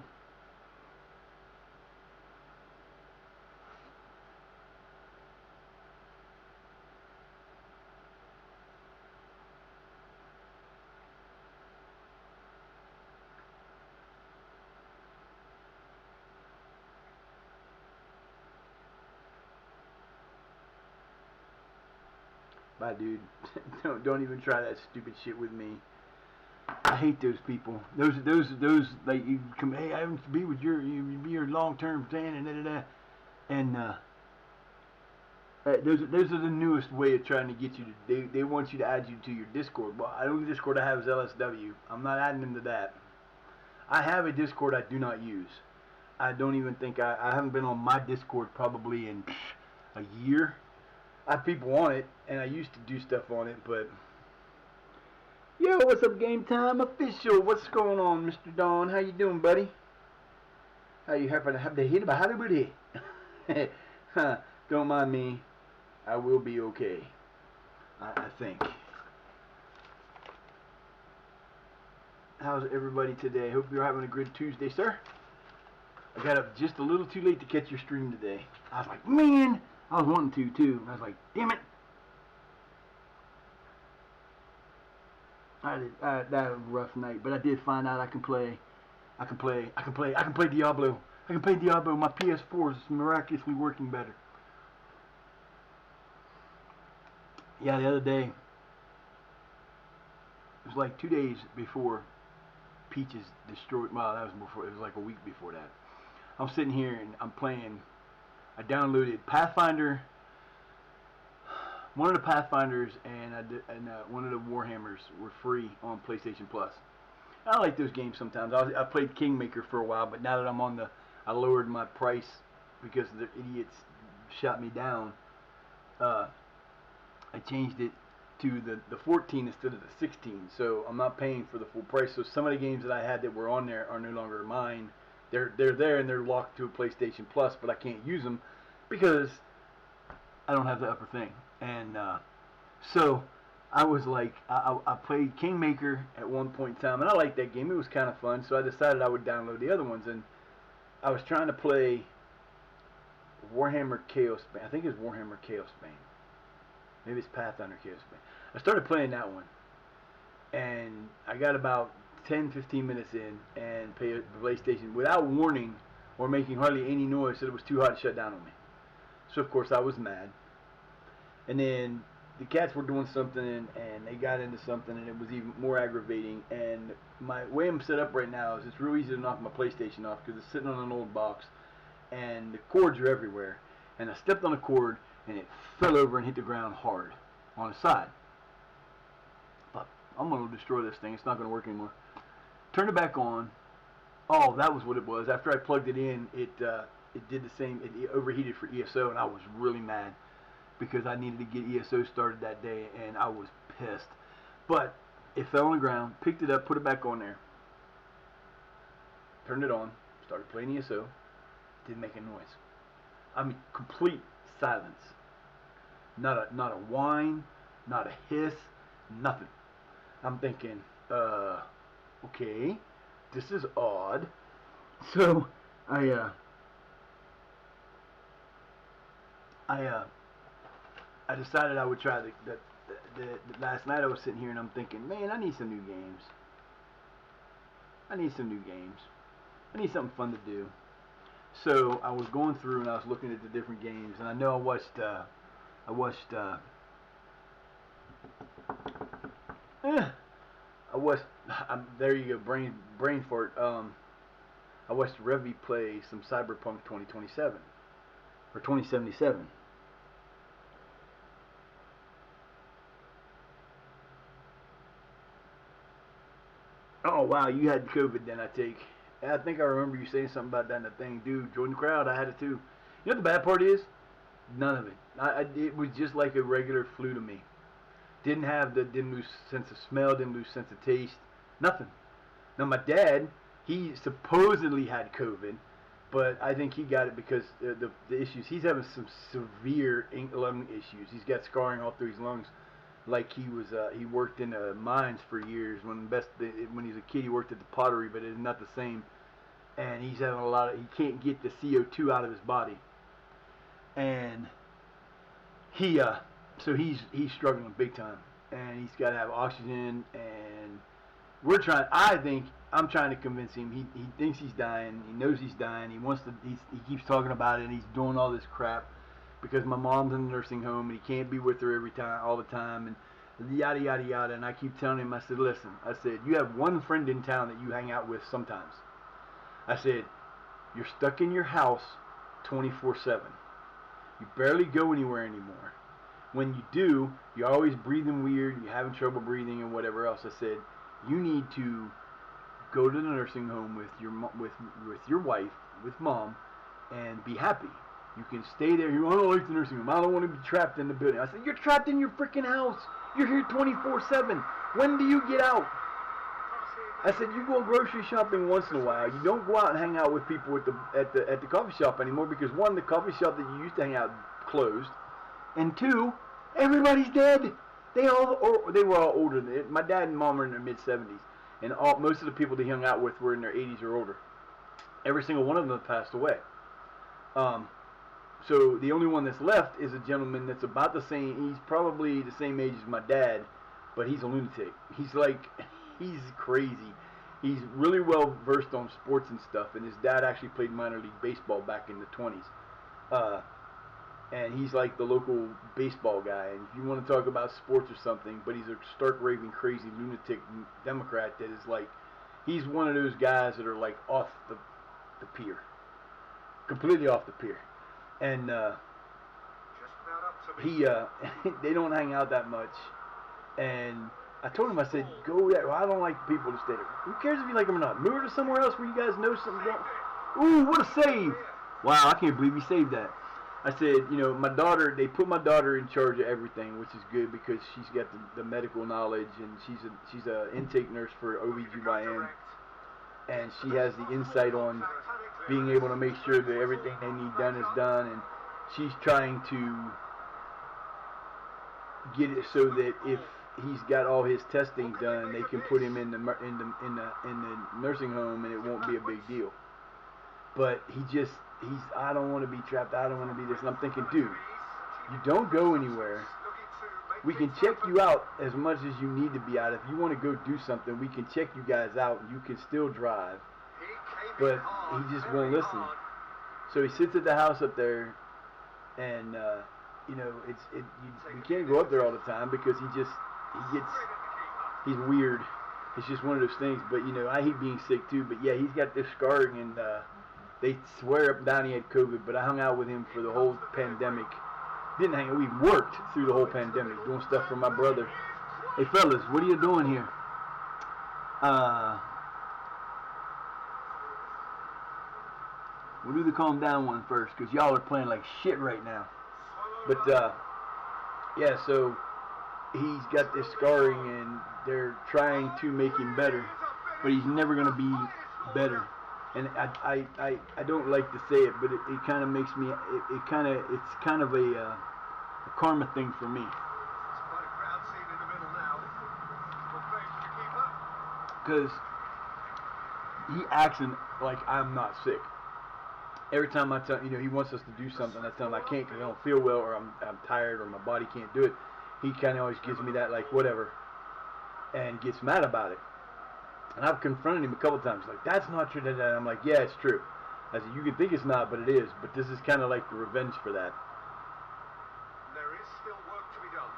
Bye, dude. Don't even try that stupid shit with me. I hate those people. Those like, you come, hey, I want to be with you be your long-term plan, and and those are the newest way of trying to get you to. They want you to add you to your Discord. Well, the only Discord I have is LSW. I'm not adding them to that. I have a Discord I do not use. I don't even think I haven't been on my Discord probably in a year. I have people on it, and I used to do stuff on it, but... Yo, what's up, Game Time Official? What's going on, Mr. Don? How you doing, buddy? you happen to have the hit about Hollywood? Don't mind me. I will be okay. I think. How's everybody today? Hope you're having a good Tuesday, sir. I got up just a little too late to catch your stream today. I was like, man, I was wanting to too. I was like, damn it. That was a rough night, but I did find out I can play Diablo. I can play Diablo. My PS4 is miraculously working better. Yeah, the other day, it was like 2 days before Peaches destroyed. Well, that was before. It was like a week before that. I'm sitting here and I'm playing. I downloaded Pathfinder, one of the Pathfinders, and one of the Warhammers were free on PlayStation Plus. I like those games sometimes. I played Kingmaker for a while, but now that I lowered my price because the idiots shot me down. I changed it to the 14 instead of the 16, so I'm not paying for the full price. So some of the games that I had that were on there are no longer mine. They're there and they're locked to a PlayStation Plus, but I can't use them because I don't have the upper thing. And so I was like, I played Kingmaker at one point in time, and I liked that game. It was kind of fun, so I decided I would download the other ones. And I was trying to play Warhammer Chaos Bane. I think it was Warhammer Chaos Bane. Maybe it's Pathfinder Chaos Bane. I started playing that one, and I got about 10-15 minutes in, and the PlayStation, without warning or making hardly any noise, said it was too hot to shut down on me. So of course I was mad. And then the cats were doing something, and they got into something, and it was even more aggravating. And my way I'm set up right now is it's real easy to knock my PlayStation off because it's sitting on an old box, and the cords are everywhere. And I stepped on a cord, and it fell over and hit the ground hard on its side. But I'm going to destroy this thing. It's not going to work anymore. Turned it back on. Oh, that was what it was. After I plugged it in, it did the same. It overheated for ESO, and I was really mad because I needed to get ESO started that day, and I was pissed. But it fell on the ground, picked it up, put it back on there, turned it on, started playing ESO, didn't make a noise. I mean, complete silence. Not a whine, not a hiss, nothing. I'm thinking, okay, this is odd. So I decided I would try the last night I was sitting here and I'm thinking, man, I need some new games. I need something fun to do. So I was going through and I was looking at the different games, and I know I watched there you go, brain fart. I watched Revy play some Cyberpunk 2027 or 2077. Oh wow, you had COVID then, I take. I think I remember you saying something about that in the thing. Dude, join the crowd, I had it too. You know what the bad part is? None of it. It was just like a regular flu to me. Didn't lose sense of smell, didn't lose sense of taste, nothing. Now my dad, he supposedly had COVID, but I think he got it because the issues. He's having some severe lung issues. He's got scarring all through his lungs. Like he worked in mines for years. When he was a kid, he worked at the pottery, but it's not the same. And he's having he can't get the CO2 out of his body. And so he's struggling big time, and he's got to have oxygen. And I'm trying to convince him. He thinks he's dying. He knows he's dying. He keeps talking about it, and he's doing all this crap. Because my mom's in the nursing home and he can't be with her all the time, and yada yada yada. And I keep telling him, I said, listen, you have one friend in town that you hang out with sometimes. I said, you're stuck in your house 24/7. You barely go anywhere anymore. When you do, you're always breathing weird, you're having trouble breathing and whatever else. I said, you need to go to the nursing home with your wife, with mom, and be happy. You can stay there. I don't like the nursing home. I don't want to be trapped in the building. I said, you're trapped in your freaking house. You're here 24/7. When do you get out? Crossing I said, you go grocery shopping once in a while. You don't go out and hang out with people at the coffee shop anymore because one, the coffee shop that you used to hang out closed, and two, everybody's dead. They were all older than it. My dad and mom are in their mid-70s, and most of the people they hung out with were in their 80s or older. Every single one of them have passed away. So the only one that's left is a gentleman that's about the same. He's probably the same age as my dad, but he's a lunatic. He's crazy. He's really well versed on sports and stuff, and his dad actually played minor league baseball back in the 20s. And he's like the local baseball guy. And if you want to talk about sports or something, but he's a stark raving crazy lunatic Democrat that is like, he's one of those guys that are like off the pier, completely off the pier. And Just about up to me. they don't hang out that much. And I told him, I said, go there. Well, I don't like people to stay there. Who cares if you like them or not? Move to somewhere else where you guys know something going. Ooh, what a save! Wow, I can't believe he saved that. I said, you know, my daughter, they put my daughter in charge of everything, which is good because she's got the medical knowledge, and she's a intake nurse for OBGYN, and she has the insight on being able to make sure that everything they need done is done, and she's trying to get it so that if he's got all his testing done, they can put him in the nursing home, and it won't be a big deal. But I don't want to be trapped. I don't want to be this. And I'm thinking, dude, you don't go anywhere. We can check you out as much as you need to be out. If you want to go do something, we can check you guys out, and you can still drive. But he just won't listen. So he sits at the house up there, and you know, we can't go up there all the time because he's weird. It's just one of those things. But you know, I hate being sick too. But yeah, he's got this scarring, and they swear up and down he had COVID. But I hung out with him for the whole pandemic. Didn't hang out. We worked through the whole pandemic doing stuff for my brother. Hey fellas, what are you doing here? We'll do the calm down one first because y'all are playing like shit right now. But yeah, so he's got this scarring, and they're trying to make him better, but he's never gonna be better. And I don't like to say it, but it kind of makes me it's kind of a karma thing for me. Because he acts like I'm not sick. Every time I tell, you know, he wants us to do something, I tell him I can't because I don't feel well, or I'm tired, or my body can't do it. He kind of always gives me that like whatever, and gets mad about it. And I've confronted him a couple times, like, that's not true. And I'm like, yeah, it's true. I said, you can think it's not, but it is. But this is kind of like the revenge for that. There is still work to be done.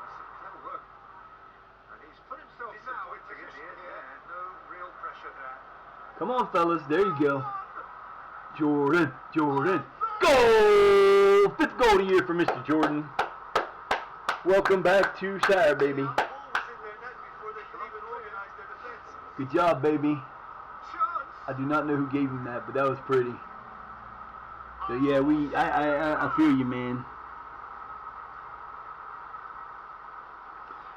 That's clever work. And he's put himself now in position here. No real pressure there. Come on, fellas. There you go. Jordan. Goal! Fifth goal of the year for Mr. Jordan. Welcome back to Shire, baby. Good job, baby. I do not know who gave him that, but that was pretty. So yeah, I feel you, man.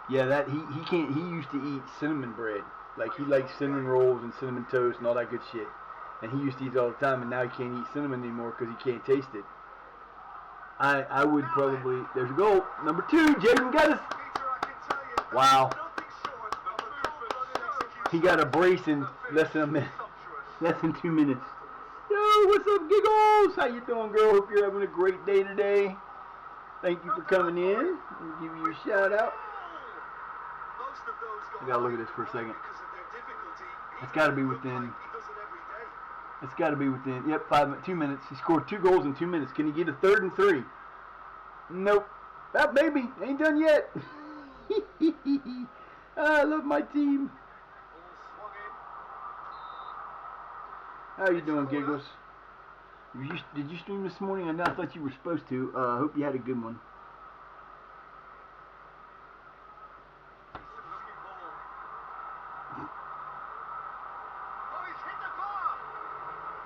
Yeah, that he can't. He used to eat cinnamon bread, like he likes cinnamon rolls and cinnamon toast and all that good shit. And he used to eat it all the time, and now he can't eat cinnamon anymore because he can't taste it. I would probably. There's a goal. Number 2, Jaden got us. Wow. He got a brace in less than 2 minutes. Yo, what's up, Giggles? How you doing, girl? Hope you're having a great day today. Thank you for coming in. I'll give you a shout out. I gotta look at this for a second. It's gotta be within. Yep, 2 minutes. He scored 2 goals in 2 minutes. Can he get a 3rd and 3? Nope. That baby ain't done yet. I love my team. How you doing, Giggles? Did you stream this morning? I thought you were supposed to. I hope you had a good one.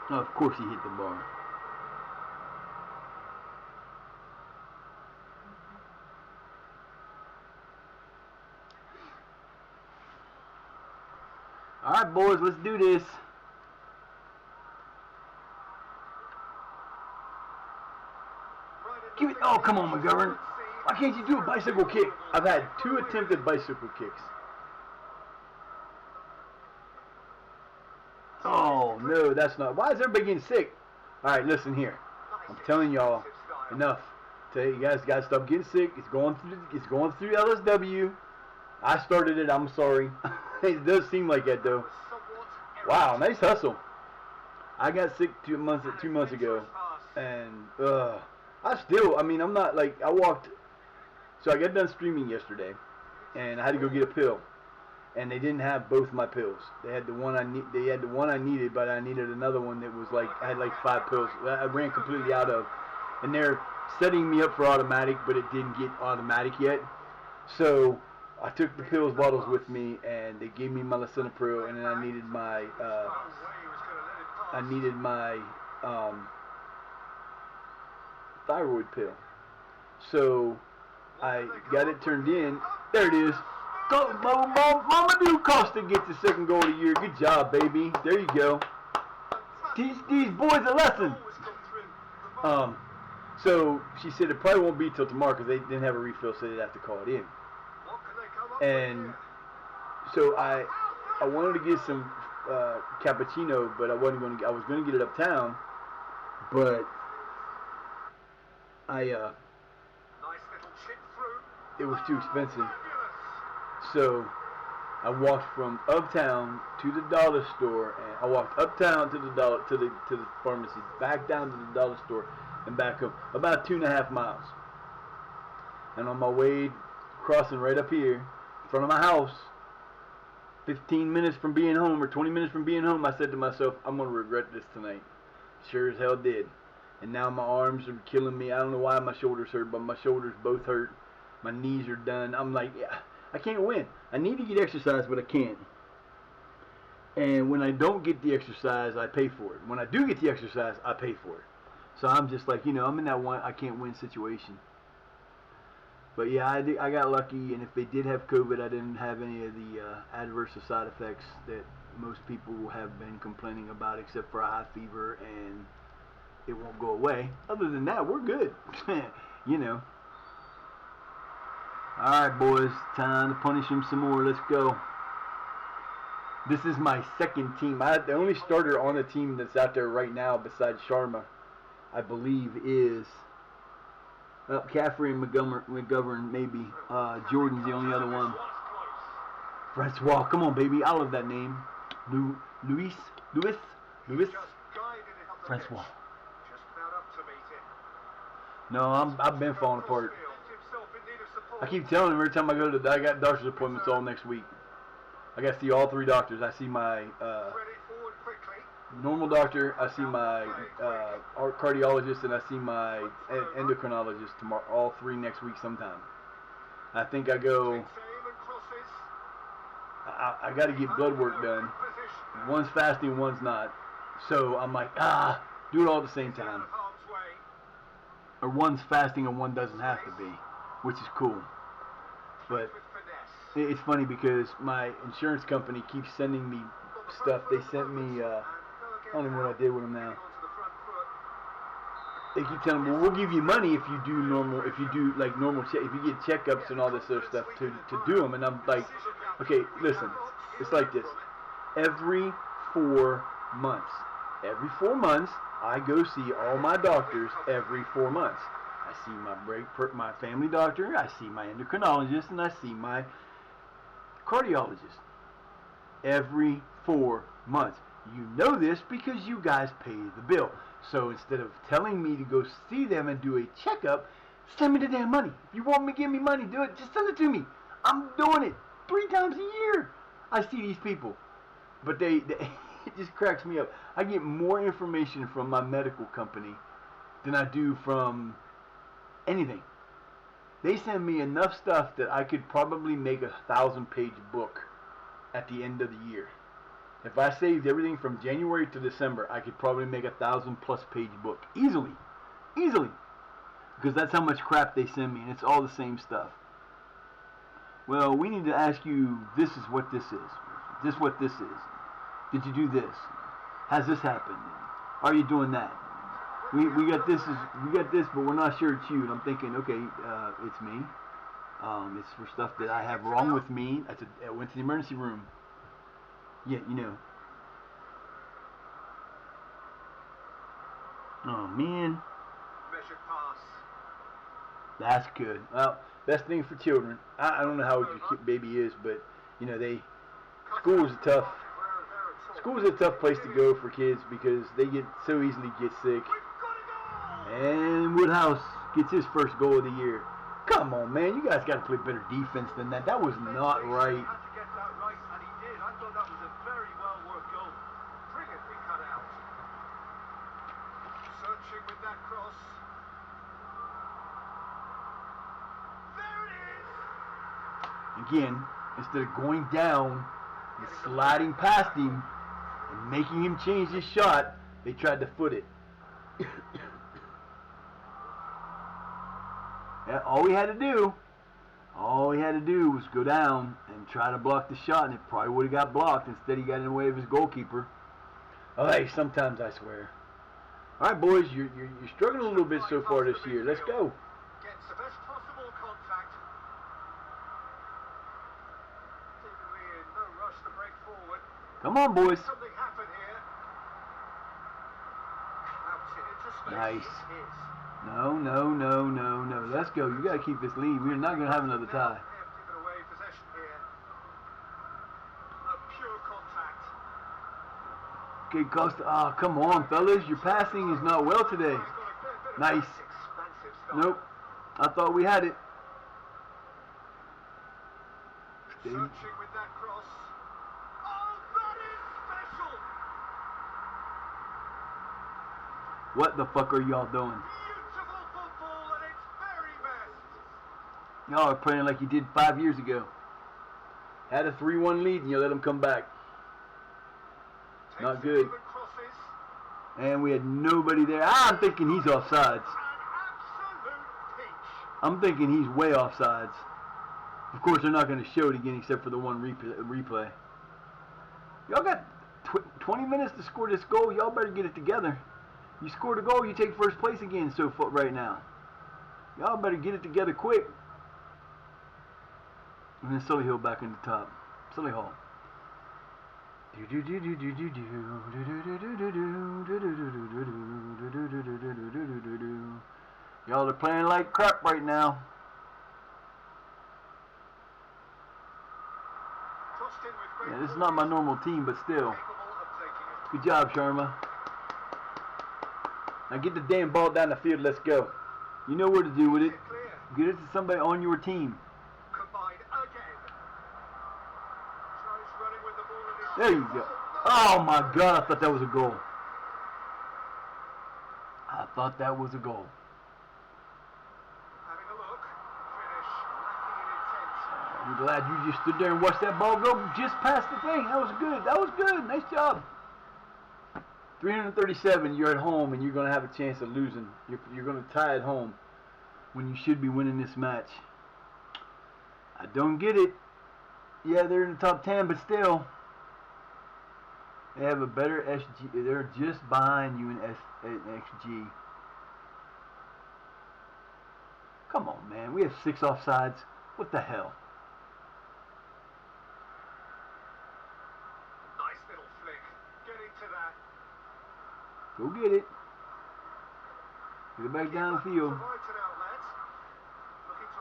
Oh, of course he hit the bar. Alright, boys, let's do this. Give me, oh, come on, McGovern. Why can't you do a bicycle kick? I've had 2 attempted bicycle kicks. Oh, no, that's not. Why is everybody getting sick? Alright, listen here. I'm telling y'all, enough. Tell you guys gotta stop getting sick. It's going through LSW. I started it, I'm sorry. It does seem like that though. Wow, nice hustle. I got sick 2 months ago, and I'm not like, I walked. So I got done streaming yesterday, and I had to go get a pill, and they didn't have both my pills. They had the one I needed, but I needed another one that was like, I had like 5 pills. I ran completely out of, and they're setting me up for automatic, but it didn't get automatic yet. So I took the pills bottles with me, and they gave me my lisinopril, and then I needed my thyroid pill. So I got it turned in. There it is. Go, Mamadou Costa gets the 2nd goal of the year. Good job, baby. There you go. Teach these boys a lesson. So she said it probably won't be till tomorrow because they didn't have a refill, so they'd have to call it in. And so I wanted to get some cappuccino, but I was going to get it uptown, but it was too expensive. So I walked from uptown to the dollar store, and I walked uptown to the pharmacy, back down to the dollar store, and back up about 2.5 miles. And on my way crossing right up here in front of my house, 15 minutes from being home or 20 minutes from being home, I said to myself, I'm going to regret this tonight. Sure as hell did. And now my arms are killing me. I don't know why my shoulders hurt, but my shoulders both hurt. My knees are done. I'm like, yeah, I can't win. I need to get exercise, but I can't. And when I don't get the exercise, I pay for it. When I do get the exercise, I pay for it. So I'm just like, I'm in that one I can't win situation. But yeah, I got lucky, and if they did have COVID, I didn't have any of the adverse side effects that most people have been complaining about, except for a high fever, and it won't go away. Other than that, we're good. Alright, boys, time to punish him some more. Let's go. This is my 2nd team. The only starter on the team that's out there right now besides Sharma, I believe, is Caffrey and McGovern, maybe. Jordan's the only other one. Francois, come on, baby. I love that name. Luis? Francois. No, I've been falling apart. I keep telling him every time I got doctor's appointments all next week. I got to see all 3 doctors. I see my normal doctor, I see my cardiologist, and I see my endocrinologist tomorrow. All 3 next week sometime. I think I go. I got to get blood work done. One's fasting, one's not. So I'm like, do it all at the same time. Or one's fasting and one doesn't have to be, which is cool. But it's funny because my insurance company keeps sending me stuff. They sent me, I don't even know what I did with them now. They keep telling me, well, we'll give you money if you do normal, if you get checkups and all this other stuff to do them. And I'm like, okay, listen, it's like this. Every 4 months, I go see all my doctors every 4 months. I see my family doctor, I see my endocrinologist, and I see my cardiologist. Every 4 months. You know this because you guys pay the bill. So instead of telling me to go see them and do a checkup, send me the damn money. If you want me to give me money, do it. Just send it to me. I'm doing it 3 times a year. I see these people. But they it just cracks me up. I get more information from my medical company than I do from anything. They send me enough stuff that I could probably make a 1,000-page book at the end of the year. If I saved everything from January to December, I could probably make a 1,000-plus page book. Easily. Because that's how much crap they send me, and it's all the same stuff. Well, we need to ask you, this is what this is. This is what this is. Did you do this? Has this happened? Are you doing that? We got this, but we're not sure it's you. And I'm thinking, okay, it's me. It's for stuff that I have wrong with me. I went to the emergency room. Yeah, you know. Oh man. Measured pass. That's good. Well, best thing for children. I don't know how old your baby is, but you know school's a tough place to go for kids because they so easily get sick. And Woodhouse gets his first goal of the year. Come on, man, you guys got to play better defense than that. That was not right. Had to get that right, and he did. I thought that was a very well worked goal. Brilliantly cut out. Searching with that cross. There it is. Again, instead of going down and sliding past him and making him change his shot, they tried to foot it. Yeah, all he had to do was go down and try to block the shot, and it probably would have got blocked. Instead, he got in the way of his goalkeeper. Oh, hey, sometimes I swear. All right, boys, you're struggling a little bit so far this year. Let's go. Gets the best possible contact. Seemingly in no rush to break forward. Come on, boys. Something happened here. Out into space. Nice. It is. No. Let's go. You got to keep this lead. We're not going to have another tie. They have given away possession here. A pure contact. Okay, Costa. Oh, come on, fellas. Your passing is not well today. Nice. Expansive style. Nope. I thought we had it. Searching with that cross. Oh, that is special. What the fuck are y'all doing? Beautiful football at its very best. Y'all are playing like you did 5 years ago. Had a 3-1 lead and you let them come back. Not good. Takes crosses. And we had nobody there. I'm thinking he's offsides. An absolute peach. I'm thinking he's way offsides. Of course, they're not going to show it again except for the one replay. Y'all got 20 minutes to score this goal. Y'all better get it together. You scored a goal, you take first place again so far right now. Y'all better get it together quick. And then Sully Hill back in the top. Sully Hall. Y'all are playing like crap right now. Yeah, this is not my normal team, but still. Good job, Sharma. Now get the damn ball down the field. Let's go. You know what to do with it. Get it to somebody on your team. There you go. Oh my God, I thought that was a goal. I thought that was a goal. Having a look. Finish. Lacking in intent. I'm glad you just stood there and watched that ball go just past the thing. That was good. That was good. Nice job. 337, you're at home and you're going to have a chance of losing. You're going to tie at home when you should be winning this match. I don't get it. Yeah, they're in the top 10, but still. They have a better SG. They're just behind you in XG. Come on, man. We have 6 offsides. What the hell? Nice little flick. Get into that. Go get it. Get it back down the field.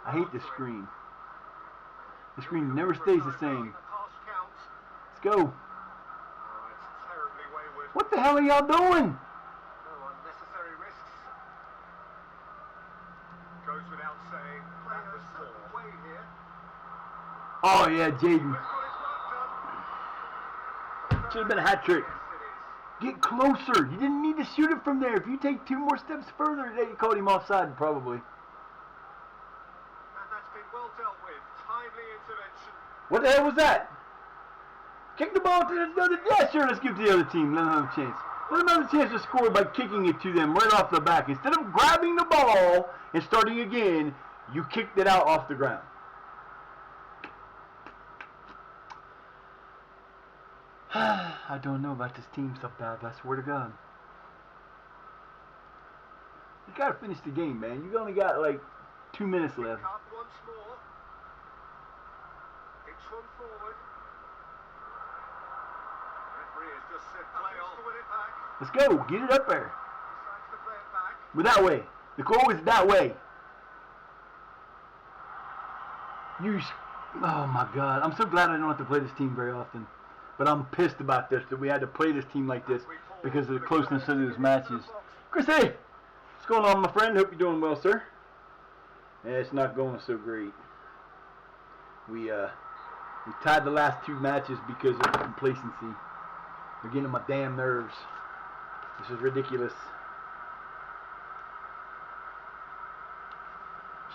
I hate this screen. The screen never stays the same. Let's go. What the hell are y'all doing? No unnecessary risks. Goes without saying. That was certain way here. Oh yeah, Jaden. He's got his work done. Should have been a hat trick. Yes, it is. Get closer. You didn't need to shoot it from there. If you take 2 more steps further, they called him offside probably. And that's been well dealt with. Timely intervention. What the hell was that? Kick the ball to the other. Yeah, sure. Let's give it to the other team. Let them have a chance. Let them have a chance to score by kicking it to them right off the back. Instead of grabbing the ball and starting again, you kicked it out off the ground. I don't know about this team stuff, Dad, but I swear to God. You gotta finish the game, man. You only got like 2 minutes left. Up once more. It's one forward. Referee has just said play on to win it back. Let's go. Get it up there. Decides to play it back. But that way. The goal is that way. Oh my God. I'm so glad I don't have to play this team very often. But I'm pissed about this, that we had to play this team like this because of the closeness of those matches. Chris, hey! What's going on, my friend? Hope you're doing well, sir. Yeah, it's not going so great. We tied the last 2 matches because of complacency. They're getting on my damn nerves. This is ridiculous.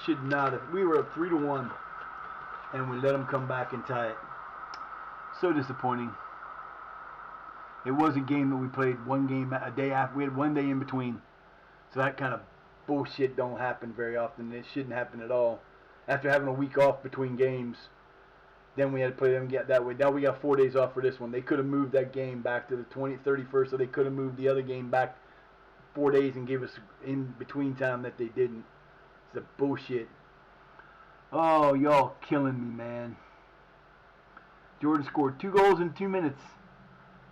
Should not have. We were up 3-1, and we let them come back and tie it. So disappointing. It was a game that we played one game a day after. We had 1 day in between. So that kind of bullshit don't happen very often. It shouldn't happen at all. After having a week off between games, then we had to play them that way. Now we got 4 days off for this one. They could have moved that game back to the 31st, so they could have moved the other game back 4 days and give us in between time that they didn't. It's a bullshit. Oh, y'all killing me, man. Jordan scored 2 goals in 2 minutes.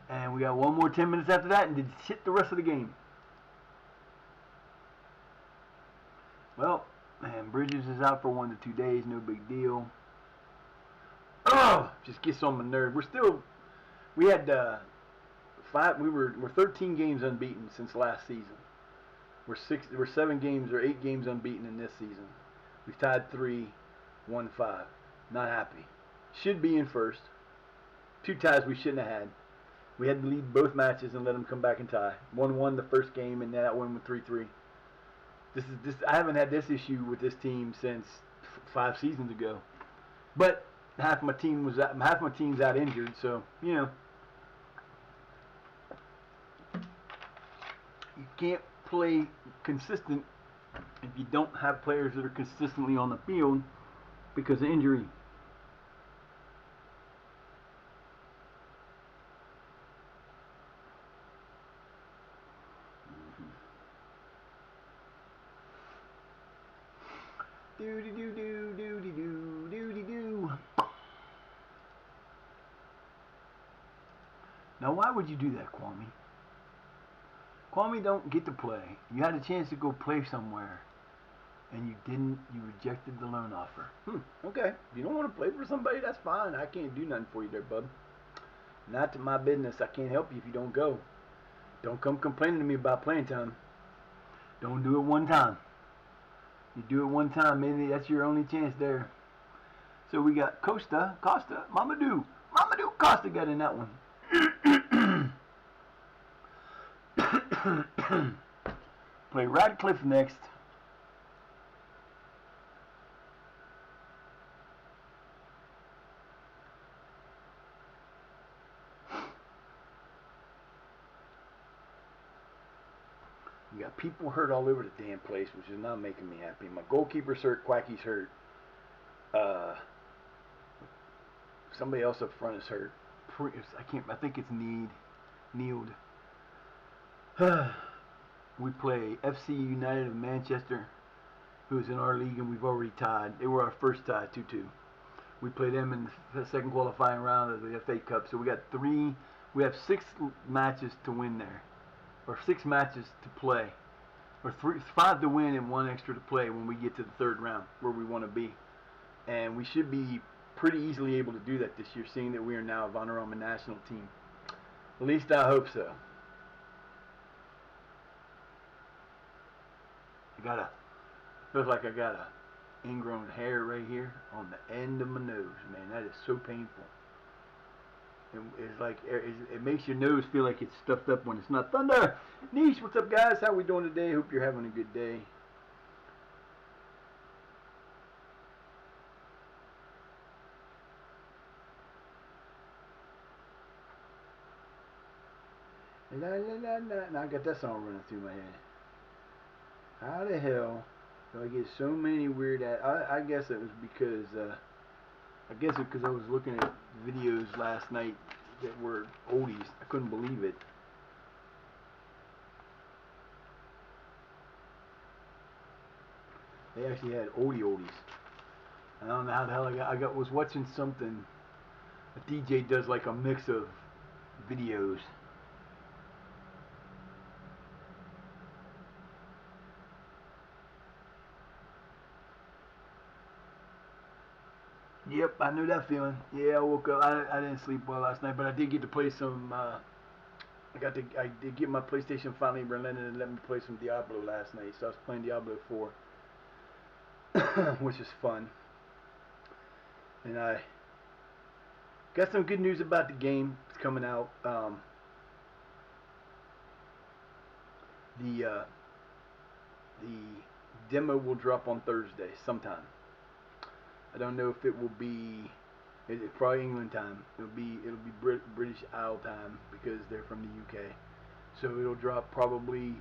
And we got 1 more 10 minutes after that and did shit the rest of the game. Well, man, Bridges is out for 1 to 2 days. No big deal. Ugh! Just gets on my nerve. We had we're 13 games unbeaten since last season. We're 7 games or 8 games unbeaten in this season. We've tied 3, won 5. Not happy. Should be in first. 2 ties we shouldn't have had. We had to lead both matches and let them come back and tie. 1-1 the first game, and that one with 3-3. I haven't had this issue with this team since 5 seasons ago. But half my team's out injured, so you know. You can't play consistent if you don't have players that are consistently on the field because of injury. Do-de-do-do-do-de-do. Now, why would you do that, Kwame? Kwame don't get to play. You had a chance to go play somewhere, and you didn't. You rejected the loan offer. Okay. If you don't want to play for somebody, that's fine. I can't do nothing for you there, bub. Not to my business. I can't help you if you don't go. Don't come complaining to me about playing time. Don't do it one time. You do it one time, maybe that's your only chance there. So we got Costa, Mamadou Costa got in that one. Play Radcliffe next. We got people hurt all over the damn place, which is not making me happy. My goalkeeper's hurt, Quacky's hurt. Somebody else up front is hurt. I think it's Need. We play FC United of Manchester, who's in our league, and we've already tied. They were our first tie, 2-2. We play them in the second qualifying round of the FA Cup. So we have 6 matches to win there, or 6 matches to play, or 5 to win and 1 extra to play when we get to the 3rd round where we want to be. And we should be pretty easily able to do that this year, seeing that we are now a Vanarama national team. At least I hope so. Feels like I got a ingrown hair right here on the end of my nose, man. That is so painful. It's like it makes your nose feel like it's stuffed up when it's not. Thunder! Niche, what's up, guys? How we doing today? Hope you're having a good day. La la la la. Now I got that song running through my head. How the hell do I get so many weird I guess it was because I was looking at videos last night that were oldies. I couldn't believe it. They actually had oldies. I don't know how the hell was watching something. A DJ does like a mix of videos. Yep, I knew that feeling. Yeah, I woke up. I didn't sleep well last night, but I did get to play some. I did get my PlayStation finally relented and let me play some Diablo last night. So I was playing Diablo 4, which is fun. And I got some good news about the game. It's coming out. The demo will drop on Thursday sometime. I don't know if it will be. It's probably England time. It'll be British Isle time because they're from the UK. So it'll drop probably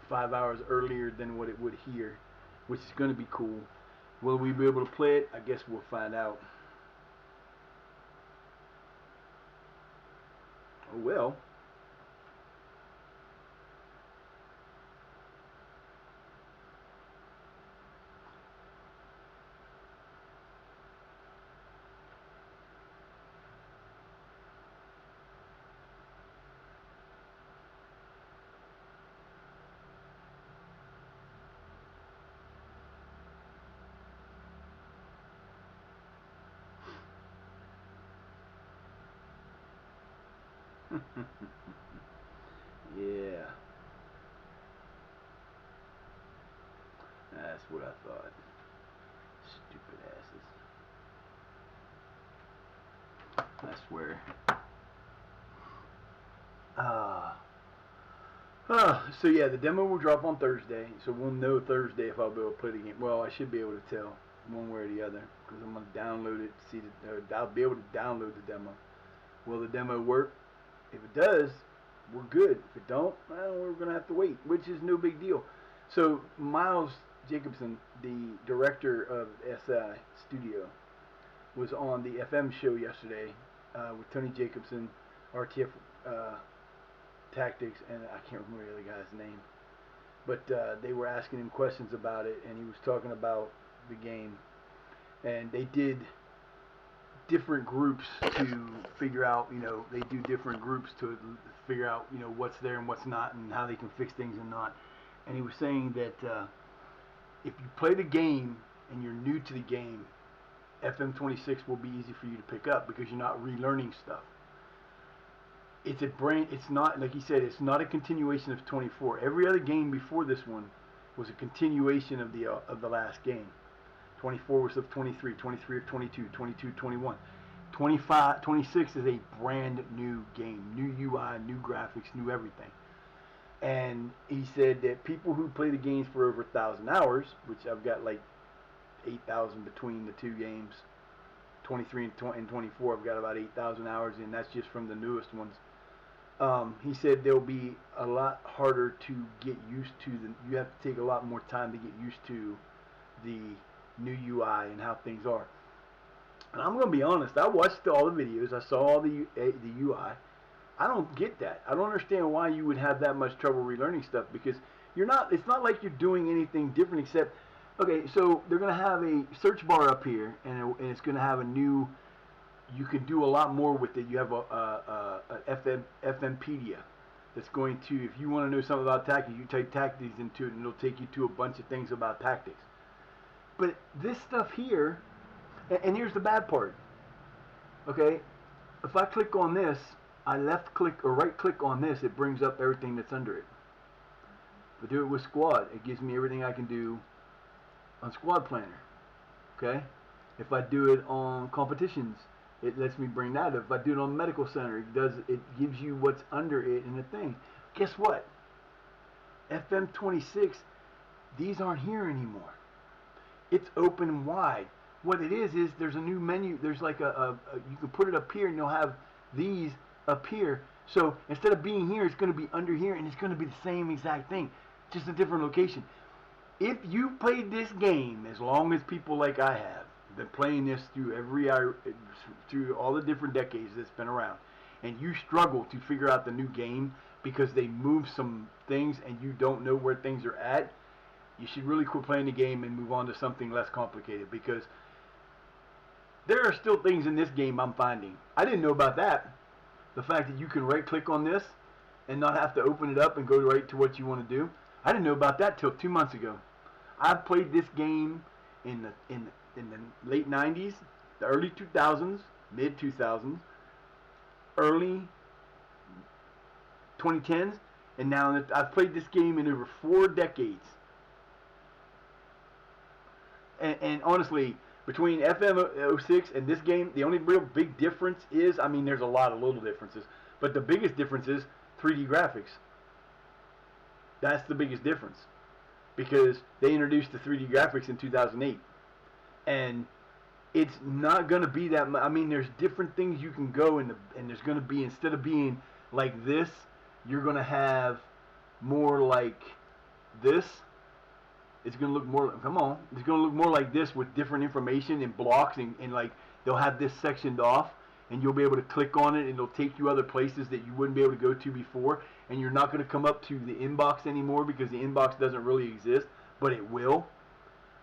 5 hours earlier than what it would here, which is going to be cool. Will we be able to play it? I guess we'll find out. Oh well. Yeah. That's what I thought. Stupid asses. I swear. So yeah, the demo will drop on Thursday, so we'll know Thursday if I'll be able to play the game. Well, I should be able to tell one way or the other because I'm gonna download it. I'll be able to download the demo. Will the demo work? If it does, we're good. If it don't, well, we're gonna have to wait, which is no big deal. So Miles Jacobson, the director of SI Studio, was on the FM show yesterday with Tony Jacobson, RTF Tactics, and I can't remember the other guy's name. But they were asking him questions about it, and he was talking about the game. And they did different groups to figure out, they do different groups to figure out, what's there and what's not, and how they can fix things and not. And he was saying that if you play the game and you're new to the game, FM26 will be easy for you to pick up because you're not relearning stuff. It's not, like he said, it's not a continuation of 24. Every other game before this one was a continuation of the last game. 24 was of 23, 23 of 22, 22, 21. 25, 26 is a brand new game. New UI, new graphics, new everything. And he said that people who play the games for over 1,000 hours, which I've got like 8,000 between the two games, 23 and 24, I've got about 8,000 hours, and that's just from the newest ones. He said they'll be a lot harder to get used to. You have to take a lot more time to get used to the new UI and how things are. And I'm going to be honest, I watched all the videos, I saw all the UI. I don't get that. I don't understand why you would have that much trouble relearning stuff because it's not like you're doing anything different except, okay, so they're going to have a search bar up here and it's going to have a new, you can do a lot more with it. You have a FMpedia that's going to, if you want to know something about tactics, you type tactics into it and it'll take you to a bunch of things about tactics. But this stuff here, and here's the bad part, okay, if I click on this, I left click or right click on this, it brings up everything that's under it. If I do it with Squad, it gives me everything I can do on Squad Planner, okay? If I do it on competitions, it lets me bring that up. If I do it on Medical Center, it gives you what's under it in the thing. Guess what? FM26, these aren't here anymore. It's open wide. What it is there's a new menu. There's like you can put it up here and you'll have these up here. So instead of being here, it's going to be under here and it's going to be the same exact thing, just a different location. If you played this game as long as people like I have been playing this through all the different decades that's been around, and you struggle to figure out the new game because they move some things and you don't know where things are at, you should really quit playing the game and move on to something less complicated, because there are still things in this game I'm finding. I didn't know about that. The fact that you can right click on this and not have to open it up and go right to what you want to do. I didn't know about that till 2 months ago. I've played this game in the late 90s, the early 2000s, mid 2000s, early 2010s, and now I've played this game in over 4 decades. And honestly, between FM06 and this game, the only real big difference is, I mean, there's a lot of little differences, but the biggest difference is 3D graphics. That's the biggest difference, because they introduced the 3D graphics in 2008, and it's not going to be that much. I mean, there's different things you can go and there's going to be, instead of being like this, you're going to have more like this. It's going to look more, come on, it's going to look more like this with different information and blocks, and like they'll have this sectioned off, and you'll be able to click on it, and it'll take you other places that you wouldn't be able to go to before, and you're not going to come up to the inbox anymore, because the inbox doesn't really exist, but it will.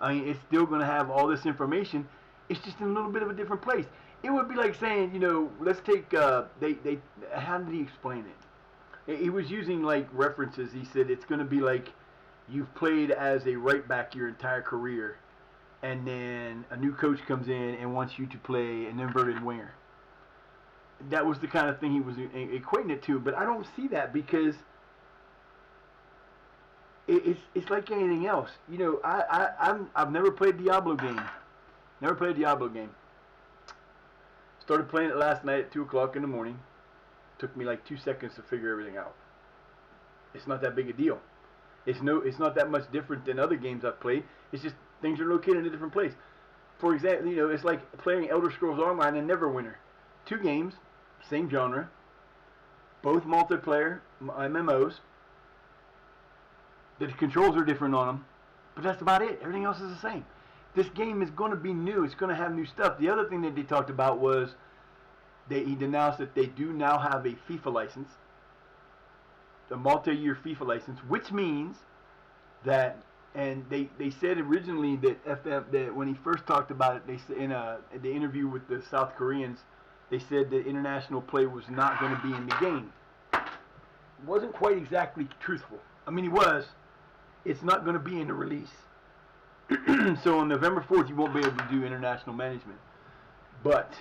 I mean, it's still going to have all this information. It's just in a little bit of a different place. It would be like saying, you know, let's take, how did he explain it? He was using like references. He said it's going to be like you've played as a right back your entire career, and then a new coach comes in and wants you to play an inverted winger. That was the kind of thing he was equating it to, but I don't see that, because it's like anything else. You know, I've never played Diablo game. Never played a Diablo game. Started playing it last night at 2 o'clock in the morning. Took me like 2 seconds to figure everything out. It's not that big a deal. It's not that much different than other games I've played. It's just things are located in a different place. For example, you know, it's like playing Elder Scrolls Online and Neverwinter. 2 games, same genre, both multiplayer MMOs. The controls are different on them, but that's about it. Everything else is the same. This game is going to be new. It's going to have new stuff. The other thing that they talked about was he announced that they do now have a FIFA license, a multi-year FIFA license, which means that, and they said originally that when he first talked about it, they said in the interview with the South Koreans, they said that international play was not going to be in the game. It wasn't quite exactly truthful. I mean, it was. It's not going to be in the release. So on November 4th, you won't be able to do international management. But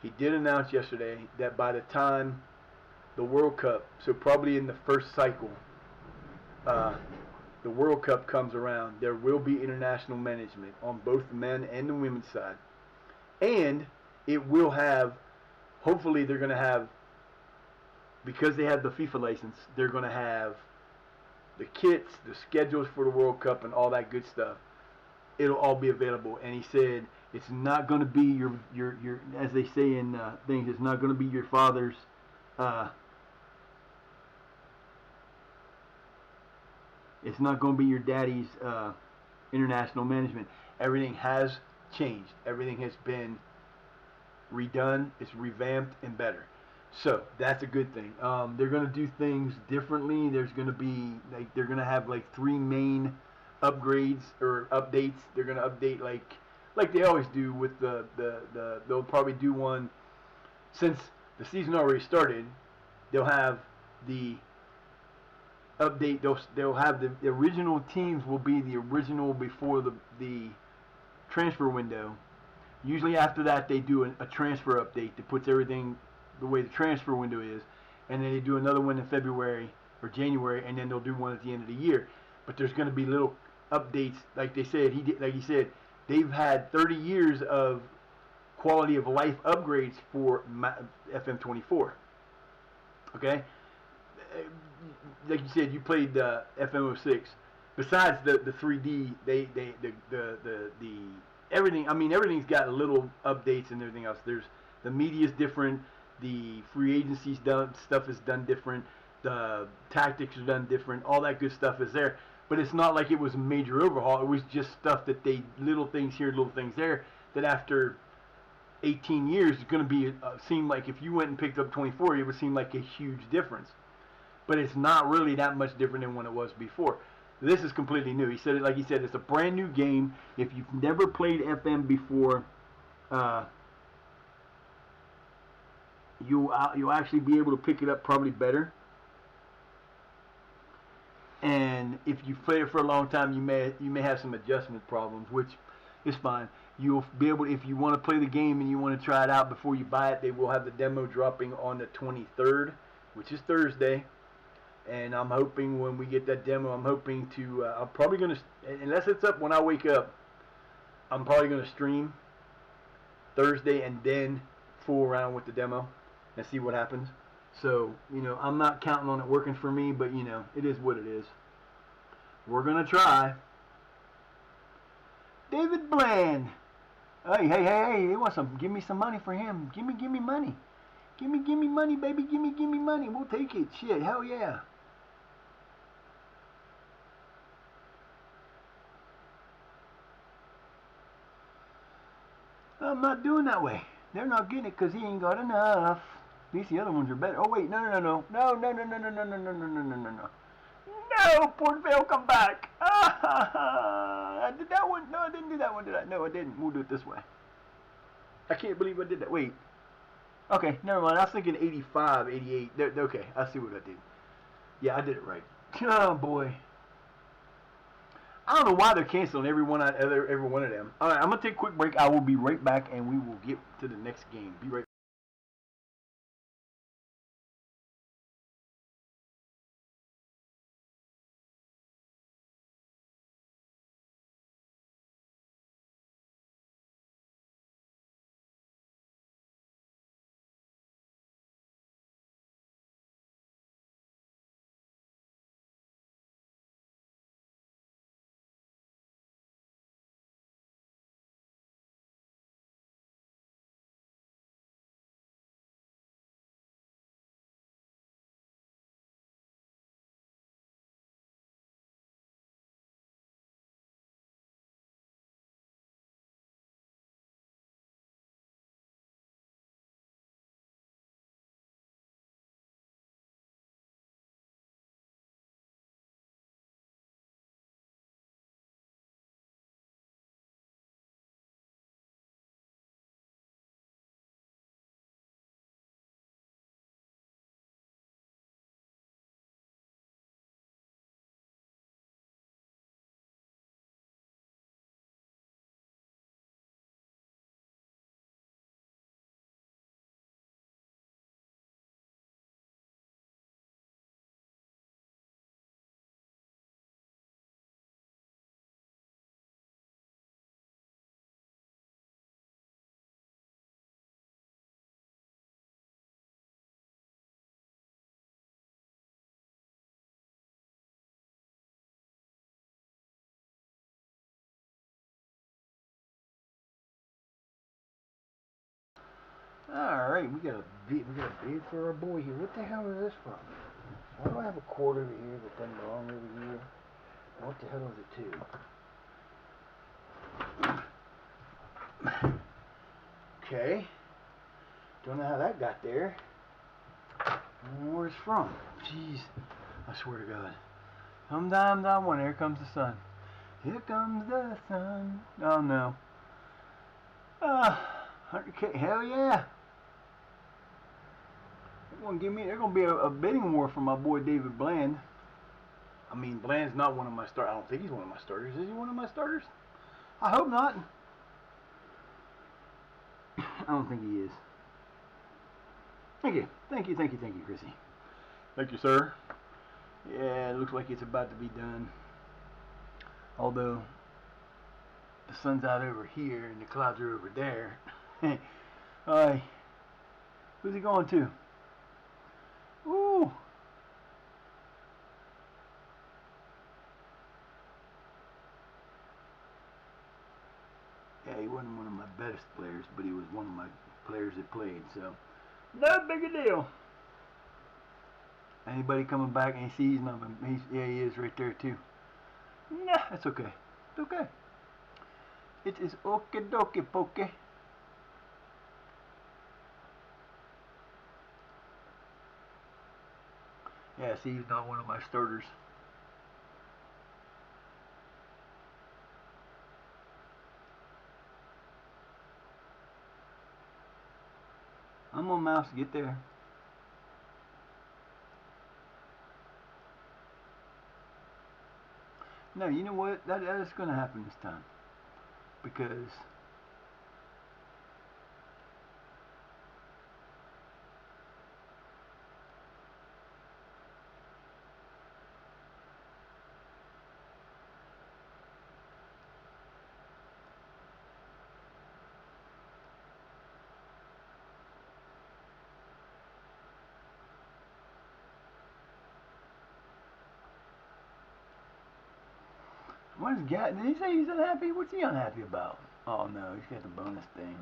he did announce yesterday that by the time the World Cup, so probably in the first cycle, the World Cup comes around, there will be international management on both the men and the women's side. And it will have, hopefully they're going to have, because they have the FIFA license, they're going to have the kits, the schedules for the World Cup, and all that good stuff. It'll all be available. And he said it's not going to be your as they say in things, it's not going to be your father's it's not going to be your daddy's international management. Everything has changed. Everything has been redone. It's revamped and better. So that's a good thing. They're going to do things differently. There's going to be they're going to have like 3 main upgrades or updates. They're going to update like they always do with they'll probably do one, since the season already started. They'll have the update. They'll have the original teams will be the original before the transfer window. Usually after that they do a transfer update that puts everything the way the transfer window is, and then they do another one in February or January, and then they'll do one at the end of the year. But there's going to be little updates, like they said. He said they've had 30 years of quality of life upgrades for FM24. Okay, like you said, you played FM06. Besides the 3D, the everything. I mean, everything's got little updates and everything else. There's the media's different. The free agency's stuff is done different. The tactics are done different. All that good stuff is there. But it's not like it was a major overhaul. It was just stuff that little things here, little things there, that after 18 years is going to be seem like if you went and picked up 24, it would seem like a huge difference. But it's not really that much different than when it was before. This is completely new. He said it like he said. It's a brand new game. If you've never played FM before, you'll actually be able to pick it up probably better. And if you've played it for a long time, you may have some adjustment problems, which is fine. You'll be able, if you want to play the game and you want to try it out before you buy it, they will have the demo dropping on the 23rd, which is Thursday. And I'm hoping when we get that demo, I'm hoping to, I'm probably going to, unless it's up when I wake up, I'm probably going to stream Thursday and then fool around with the demo and see what happens. So, you know, I'm not counting on it working for me, but, you know, it is what it is. We're going to try. David Bland. Hey, he wants some, give me some money for him. Give me money. Give me money, baby. Give me money. We'll take it. Shit, hell yeah. I'm not doing that way. They're not getting it because he ain't got enough. At least the other ones are better. Oh wait, no. No, Port Vale, come back. I did that one. No, I didn't do that one, did I? No, I didn't. We'll do it this way. I can't believe I did that. Wait. Okay, never mind. I was thinking 85, 88. Okay, I see what I did. Yeah, I did it right. Oh boy. I don't know why they're canceling every one of them. All right, I'm gonna take a quick break. I will be right back, and we will get to the next game. Be right back. All right, we got a bid for our boy here. What the hell is this from? Why do I have a quote over here that doesn't belong over here? What the hell is it to? Okay. Don't know how that got there. Where it's from? Jeez. I swear to God. Down one. Here comes the sun. Here comes the sun. Oh no. 100K. Hell yeah. They're gonna be a bidding war for my boy David Bland. I mean, Bland's not one of my starters. I don't think he's one of my starters. Is he one of my starters? I hope not. I don't think he is. Thank you, Chrissy. Thank you, sir. Yeah, it looks like it's about to be done. Although the sun's out over here and the clouds are over there. Alright. Who's he going to? Ooh. Yeah, he wasn't one of my best players, but he was one of my players that played, so not big a deal. Anybody coming back and he sees him, yeah, he is right there too. Nah, that's okay. It's okay. It is okie dokie pokey. Yeah, see, he's not one of my starters. I'm on mouse to get there. No, you know what? That is going to happen this time. Because what is Gat? Did he say he's unhappy? What's he unhappy about? Oh no, he's got the bonus thing.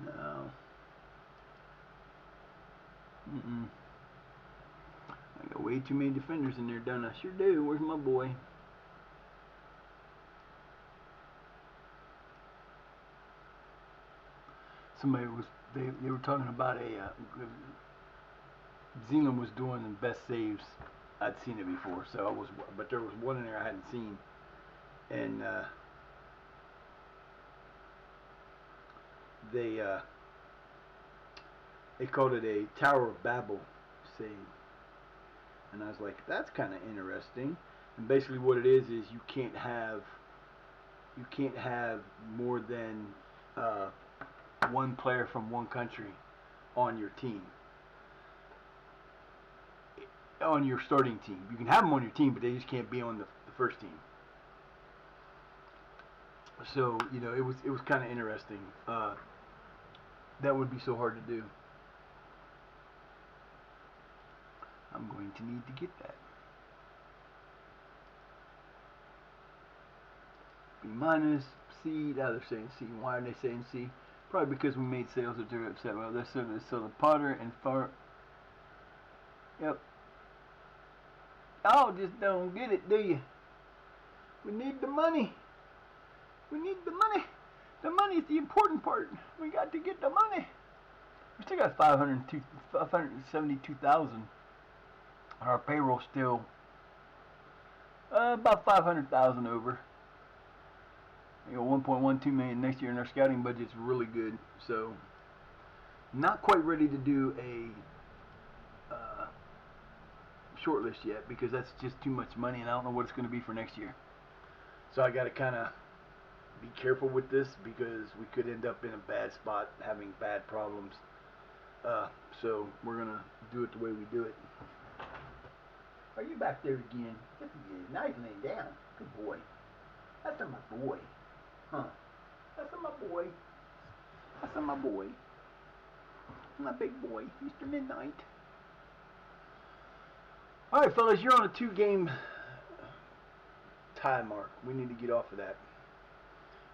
No. I got way too many defenders in there, don't I? Sure do. Where's my boy? Somebody was they were talking about a Zealand was doing the best saves. I'd seen it before, so I was, but there was one in there I hadn't seen, and they called it a Tower of Babel save, and I was like, that's kind of interesting. And basically, what it is you can't have more than one player from one country on your team, on your starting team. You can have them on your team, but they just can't be on the first team. So it was kind of interesting. That would be so hard to do. I'm going to need to get that. B minus, C. Now they're saying C. Why are they saying C? Probably because we made sales that they're upset about. They're so the Potter and Far. Yep. Oh, just don't get it, do you? We need the money. We need the money. The money is the important part. We got to get the money. We still got 572,000. Our payroll still about 500,000 over. We got 1.12 million next year, and our scouting budget's really good. So, not quite ready to do a short list yet because that's just too much money, and I don't know what it's going to be for next year. So I got to kind of be careful with this because we could end up in a bad spot, having bad problems. So we're gonna do it the way we do it. Are you back there again? Now he's laying down. Good boy. That's not my boy. Huh? That's not my boy. That's not my boy. My big boy, Mr. Midnight. All right, fellas, you're on a 2-game tie mark. We need to get off of that.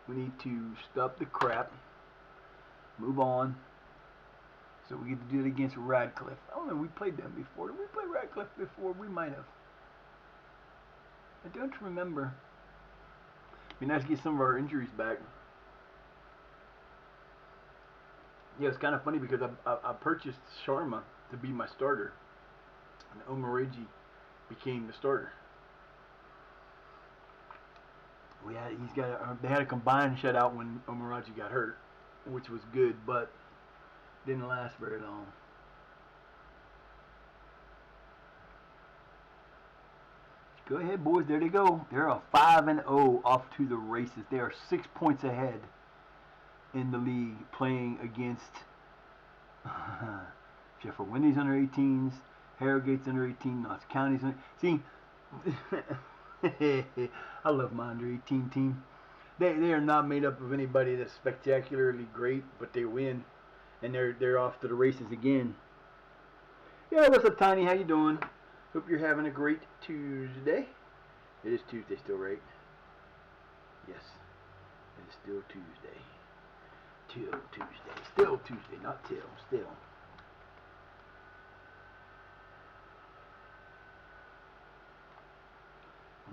We need to stop the crap, move on, so we get to do it against Radcliffe. I don't know, we played them before. Did we play Radcliffe before? We might have. I don't remember. It'd be nice to get some of our injuries back. Yeah, it's kind of funny because I purchased Sharma to be my starter, and Omarigi became the starter. They had a combined shutout when Omarigi got hurt, which was good, but didn't last very long. Go ahead, boys. There they go. They're a 5-0 off to the races. They are 6 points ahead in the league, playing against Sheffield Wednesday's under 18s, Harrogate's under 18, Notts County's under. See, I love my under 18 team. They are not made up of anybody that's spectacularly great, but they win, and they're off to the races again. Yeah, what's up, Tiny? How you doing? Hope you're having a great Tuesday. It is Tuesday still, right? Yes, it is still Tuesday. Till Tuesday. Still Tuesday, not till. Still.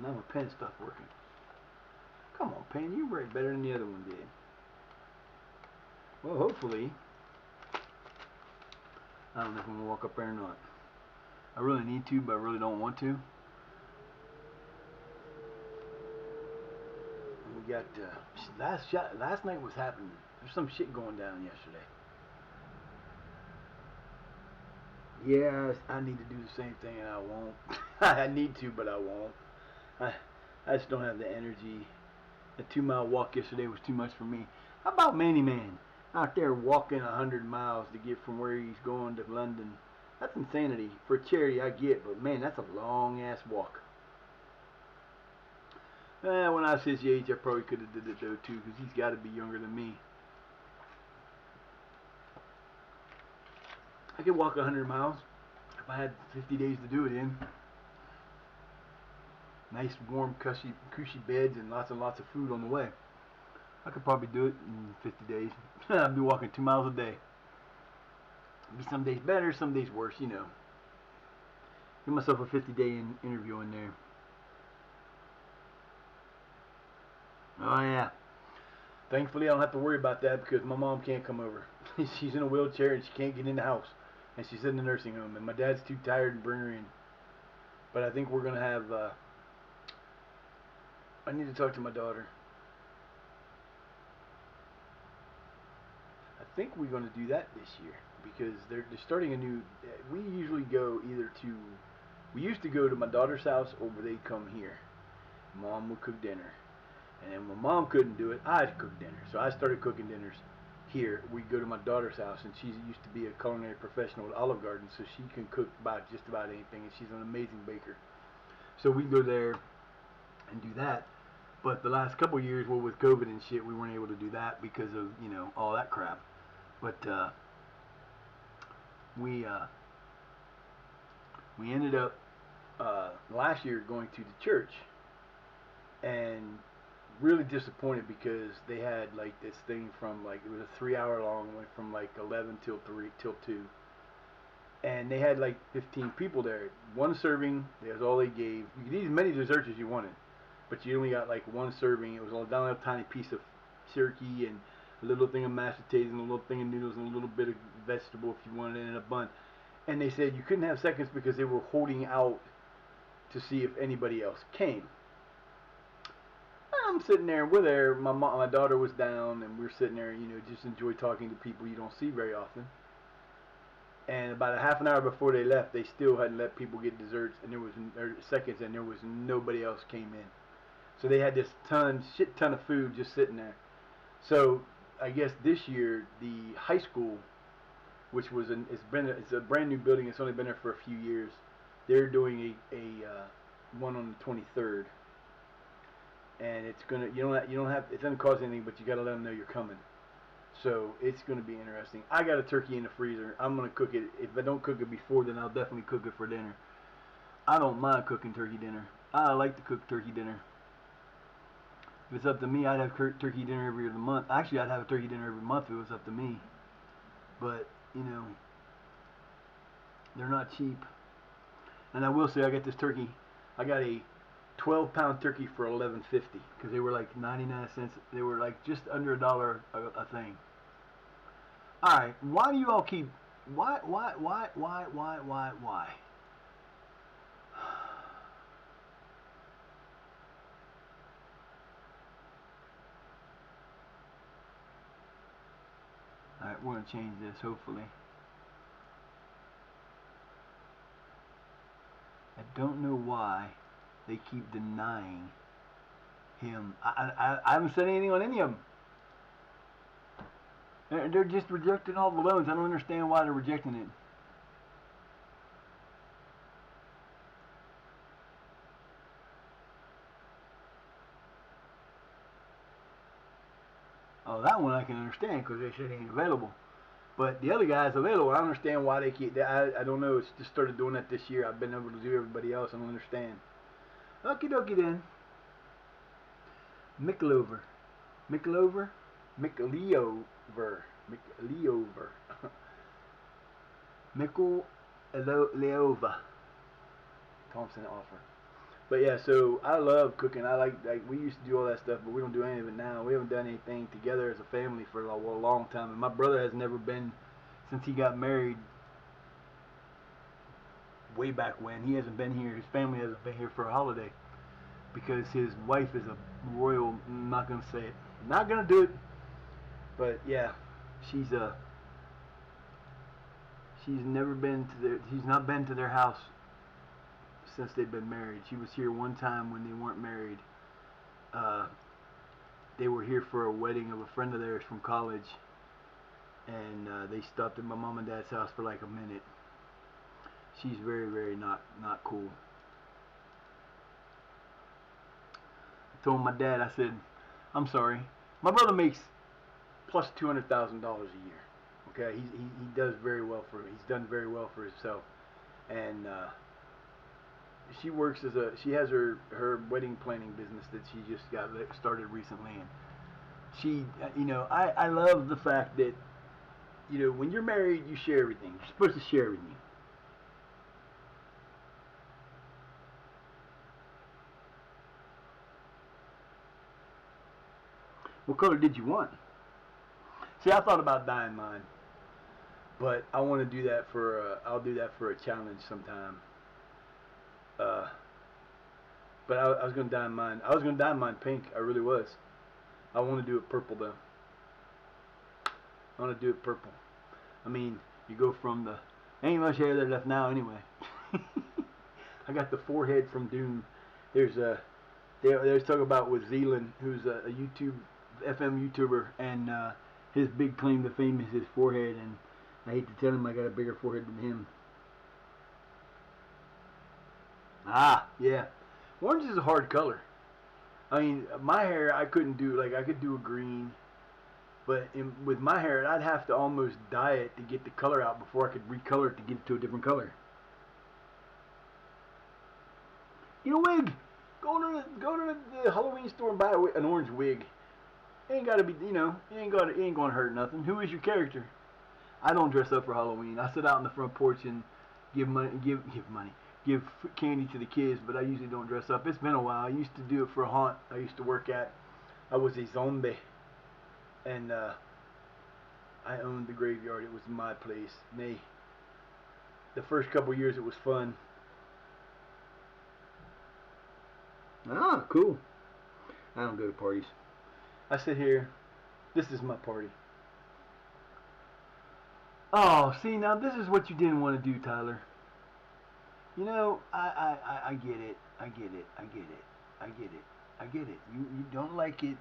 Now my pen stopped working. Come on, pen, you write better than the other one did. Well, hopefully, I don't know if I'm gonna walk up there or not. I really need to, but I really don't want to. We got last night was happening. There's some shit going down yesterday. Yes, I need to do the same thing, and I won't. I need to, but I won't. I just don't have the energy. The 2-mile walk yesterday was too much for me. How about Manny Man out there walking 100 miles to get from where he's going to London? That's insanity. For charity, I get, but man, that's a long ass walk. When I was his age, I probably could have did it though too, because he's got to be younger than me. I could walk 100 miles if I had 50 days to do it in. Nice, warm, cushy beds and lots of food on the way. I could probably do it in 50 days. I'd be walking 2 miles a day. Be some days better, some days worse, you know. Give myself a 50-day interview in there. Oh yeah. Thankfully, I don't have to worry about that because my mom can't come over. She's in a wheelchair and she can't get in the house, and she's in the nursing home, and my dad's too tired to bring her in. But I think we're gonna have. I need to talk to my daughter. I think we're gonna do that this year because they're starting a new. We usually go either to. We used to go to my daughter's house, or they'd come here. Mom would cook dinner. And then when Mom couldn't do it, I'd cook dinner. So I started cooking dinners here. We go to my daughter's house, and she used to be a culinary professional at Olive Garden, so she can cook about just about anything, and she's an amazing baker. So we go there and do that. But the last couple of years, well, with COVID and shit, we weren't able to do that because of, you know, all that crap. But we ended up last year going to the church, and really disappointed because they had like this thing from like, it was a 3 hour long, went from like 11 till 2, and they had like 15 people there. One serving, that's all they gave. You could eat as many desserts as you wanted, but you only got like one serving. It was a down a tiny piece of turkey and a little thing of mashed potatoes and a little thing of noodles and a little bit of vegetable if you wanted it in a bun. And they said you couldn't have seconds because they were holding out to see if anybody else came. I'm sitting there, we're there, my daughter was down, and we're sitting there, you know, just enjoy talking to people you don't see very often. And about a half an hour before they left, they still hadn't let people get desserts, and there was seconds, and there was nobody else came in. So they had this shit ton of food just sitting there. So I guess this year the high school, which was it's a brand new building, it's only been there for a few years. They're doing a one on the 23rd. And it's gonna, you don't have, it doesn't cost anything, but you gotta let them know you're coming. So it's gonna be interesting. I got a turkey in the freezer. I'm gonna cook it. If I don't cook it before, then I'll definitely cook it for dinner. I don't mind cooking turkey dinner. I like to cook turkey dinner. If it's up to me, I'd have turkey dinner every other month. Actually, I'd have a turkey dinner every month if it was up to me. But you know, they're not cheap. And I will say, I got this turkey. I got a 12-pound turkey for $11.50 because they were like 99 cents. They were like just under $1 a thing. All right, why do you all keep? Why? All right, we're gonna change this. Hopefully, I don't know why they keep denying him. I haven't said anything on any of them. They're just rejecting all the loans. I don't understand why they're rejecting it. Oh, that one I can understand because they said he ain't available. But the other guy's available. I don't understand why they keep. I don't know. It's just started doing that this year. I've been able to do everybody else. I don't understand. Okie dokie then. Mickleover. Mickleover? Mickleover. Mickleover. Mickleover. Thompson offer. But yeah, so I love cooking. I like we used to do all that stuff, but we don't do any of it now. We haven't done anything together as a family for a long time. And my brother has never been since he got married. Way back when he hasn't been here. His family hasn't been here for a holiday because his wife is a royal. I'm not gonna say it. Not gonna do it. But yeah, she's she's never been to their. She's not been to their house since they've been married. She was here one time when they weren't married. Uh, they were here for a wedding of a friend of theirs from college, and they stopped at my mom and dad's house for like a minute. She's very not cool. I told my dad, I said, I'm sorry. My brother makes plus $200,000 a year. Okay, he does very well for. He's done very well for himself, and she works as a. She has her wedding planning business that she just got started recently, and she, I love the fact that, when you're married, you share everything. You're supposed to share everything. What color did you want? See, I thought about dyeing mine, but I want to do that for. I'll do that for a challenge sometime. Uh, but I was gonna dye mine. I was gonna dye mine pink. I really was. I want to do it purple though. I want to do it purple. I mean, you go from the. Ain't much hair there left now anyway. I got the forehead from Dune. There's a. There's talk about with Zealand, who's a YouTube FM YouTuber, and his big claim to fame is his forehead, and I hate to tell him I got a bigger forehead than him. Ah, yeah. Orange is a hard color. I mean, my hair I couldn't do like I could do a green, but with my hair I'd have to almost dye it to get the color out before I could recolor it to get it to a different color. Get a wig. Go to the Halloween store and buy an orange wig. It ain't gotta be, it ain't gonna hurt nothing. Who is your character? I don't dress up for Halloween. I sit out on the front porch and give candy to the kids, but I usually don't dress up. It's been a while. I used to do it for a haunt I used to work at. I was a zombie, and I owned the graveyard. It was my place. Nay, the first couple years it was fun. Ah, cool. I don't go to parties. I sit here. This is my party. Oh, see, now this is what you didn't want to do, Tyler. I get it. I get it. I get it. I get it. I get it. You don't like it.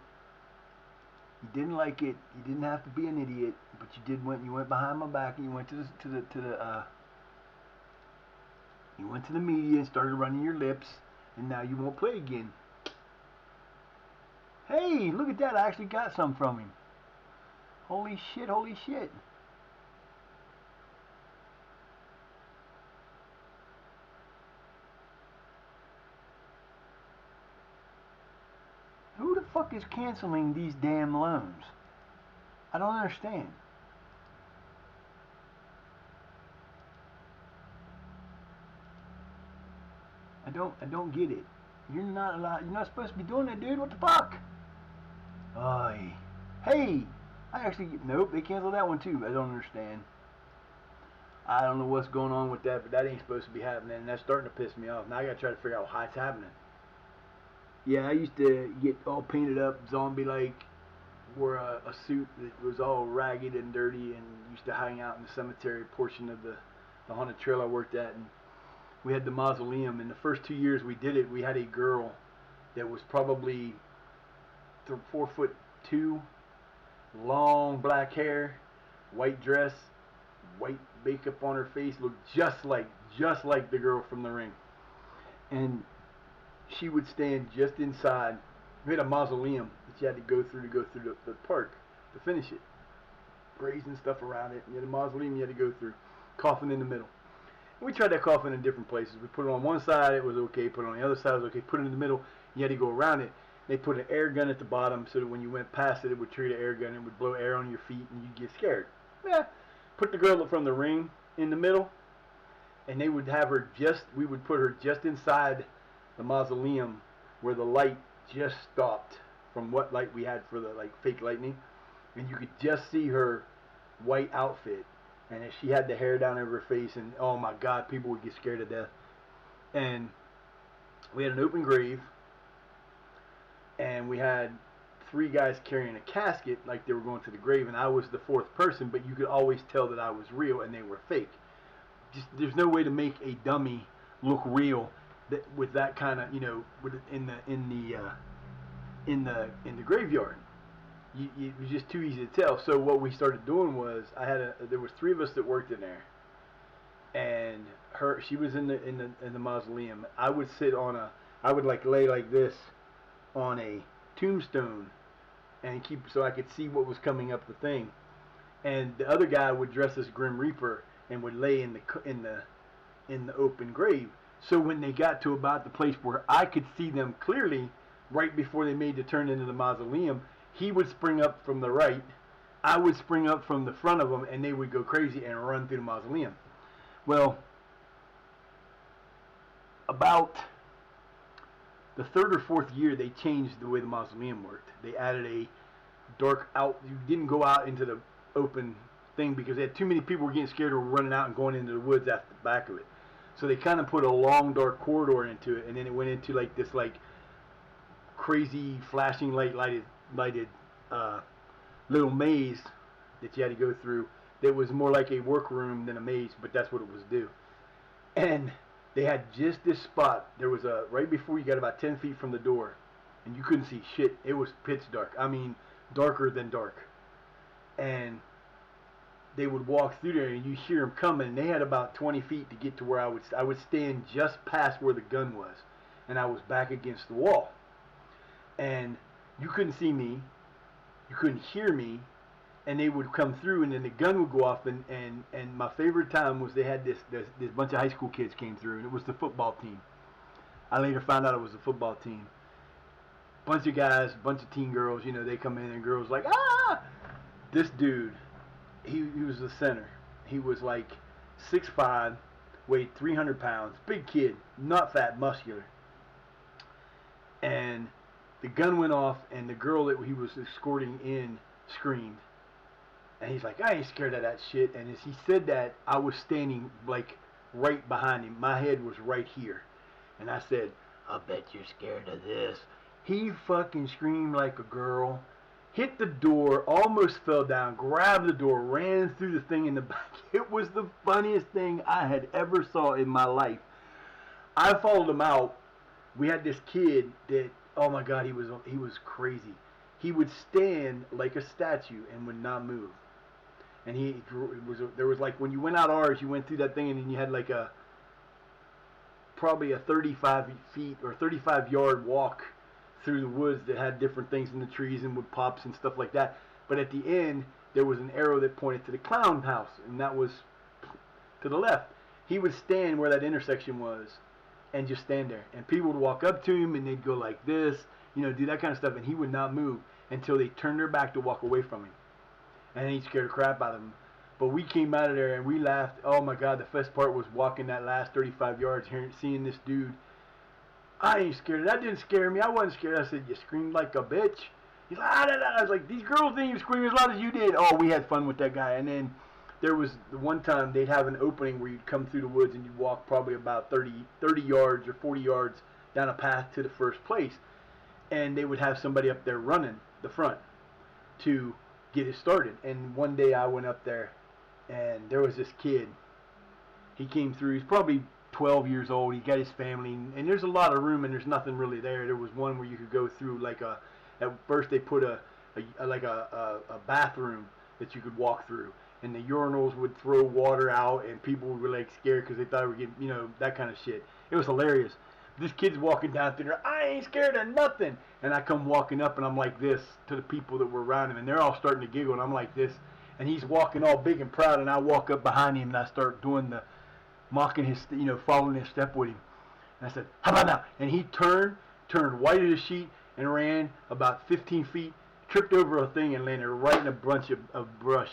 You didn't like it. You didn't have to be an idiot, but you went behind my back and you went you went to the media and started running your lips, and now you won't play again. Hey, look at that! I actually got some from him. Holy shit! Holy shit! Who the fuck is canceling these damn loans? I don't understand. I don't get it. You're not allowed. You're not supposed to be doing that, dude. What the fuck? Oy. Hey, I actually nope. They canceled that one too. I don't understand. I don't know what's going on with that, but that ain't supposed to be happening, and that's starting to piss me off. Now I gotta try to figure out how it's happening. Yeah, I used to get all painted up, zombie-like, wore a suit that was all ragged and dirty, and used to hang out in the cemetery portion of the haunted trail I worked at, and we had the mausoleum. And the first 2 years we did it, we had a girl that was probably 4'2", long black hair, white dress, white makeup on her face, looked just like the girl from The Ring. And she would stand just inside. We had a mausoleum that you had to go through the park to finish it. Graves and stuff around it. And you had a mausoleum you had to go through. Coffin in the middle. And we tried that coffin in different places. We put it on one side, it was okay. Put it on the other side, it was okay. Put it in the middle, you had to go around it. They put an air gun at the bottom so that when you went past it, it would treat an air gun. It would blow air on your feet and you'd get scared. Yeah. Put the girl from The Ring in the middle, and they would have her we would put her just inside the mausoleum where the light just stopped from what light we had for the like fake lightning, and you could just see her white outfit, and she had the hair down over her face, and oh my God, people would get scared to death. And we had an open grave, and we had 3 guys carrying a casket like they were going to the grave, and I was the 4th person, but you could always tell that I was real and they were fake. Just there's no way to make a dummy look real that, with that kind of, you know, with in the graveyard. It was just too easy to tell. So what we started doing was there was 3 of us that worked in there, and she was in the mausoleum. I would like lay like this on a tombstone and so I could see what was coming up the thing. And the other guy would dress as Grim Reaper and would lay in the open grave. So when they got to about the place where I could see them clearly, right before they made the turn into the mausoleum, he would spring up from the right, I would spring up from the front of them, and they would go crazy and run through the mausoleum. Well, about the 3rd or 4th year, they changed the way the mausoleum worked. They added a dark out. You didn't go out into the open thing because they had too many people were getting scared of running out and going into the woods after the back of it. So they kind of put a long dark corridor into it, and then it went into like this like crazy flashing lighted little maze that you had to go through. That was more like a workroom than a maze, but that's what it was do. And they had just this spot. There was right before you got about 10 feet from the door, and you couldn't see shit. It was pitch dark. I mean, darker than dark. And they would walk through there, and you hear them coming. And they had about 20 feet to get to where I would stand just past where the gun was, and I was back against the wall. And you couldn't see me, you couldn't hear me, and they would come through, and then the gun would go off, and my favorite time was they had this bunch of high school kids came through, and it was the football team. I later found out it was the football team. Bunch of guys, bunch of teen girls, you know, they come in, and girls like, ah! This dude, he was the center. He was like 6'5", weighed 300 pounds, big kid, not fat, muscular. And the gun went off, and the girl that he was escorting in screamed. And he's like, I ain't scared of that shit. And as he said that, I was standing like right behind him. My head was right here. And I said, I bet you're scared of this. He fucking screamed like a girl, hit the door, almost fell down, grabbed the door, ran through the thing in the back. It was the funniest thing I had ever saw in my life. I followed him out. We had this kid that, oh my God, he was crazy. He would stand like a statue and would not move. And there was like, when you went out ours, you went through that thing, and then you had like probably a 35 feet or 35 yard walk through the woods that had different things in the trees and wood pops and stuff like that. But at the end, there was an arrow that pointed to the clown house, and that was to the left. He would stand where that intersection was and just stand there. And people would walk up to him, and they'd go like this, you know, do that kind of stuff, and he would not move until they turned their back to walk away from him. And he scared the crap out of them. But we came out of there, and we laughed. Oh, my God, the best part was walking that last 35 yards, seeing this dude. I ain't scared. That didn't scare me. I wasn't scared. I said, you screamed like a bitch. He's like, ah, da, da. I was like, these girls didn't even scream as loud as you did. Oh, we had fun with that guy. And then there was the one time they'd have an opening where you'd come through the woods and you'd walk probably about 30 yards or 40 yards down a path to the first place. And they would have somebody up there running the front to get it started. And one day I went up there, and there was this kid. He came through. He's probably 12 years old. He got his family, and there's a lot of room, and there's nothing really there. There was one where you could go through like at first they put a bathroom that you could walk through, and the urinals would throw water out, and people were like scared because they thought we were getting, you know, that kind of shit. It was hilarious. This kid's walking down through there. I ain't scared of nothing. And I come walking up, and I'm like this to the people that were around him, and they're all starting to giggle, and I'm like this. And he's walking all big and proud, and I walk up behind him, and I start doing the mocking his, you know, following his step with him. And I said, how about now? And he turned white as a sheet, and ran about 15 feet, tripped over a thing, and landed right in a bunch of brush.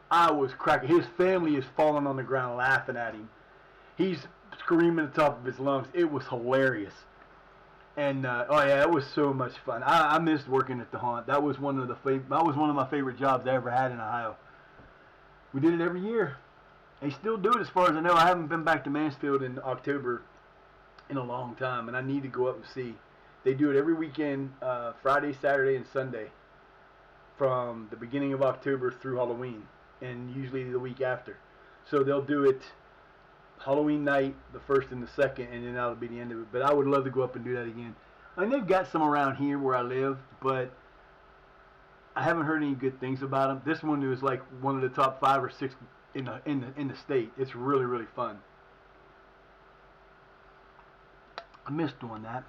I was cracking. His family is falling on the ground laughing at him. He's screaming at the top of his lungs. It was hilarious. And oh yeah, it was so much fun. I missed working at the haunt. That was one of my favorite jobs I ever had in Ohio. We did it every year. They still do it as far as I know. I haven't been back to Mansfield in October in a long time, and I need to go up and see. They do it every weekend, Friday, Saturday, and Sunday, from the beginning of October through Halloween, and usually the week after. So they'll do it Halloween night, the first and the second, and then that'll be the end of it. But I would love to go up and do that again. I mean, they've got some around here where I live, but I haven't heard any good things about them. This one is like one of the top 5 or 6 in the state. It's really, really fun. I miss doing that.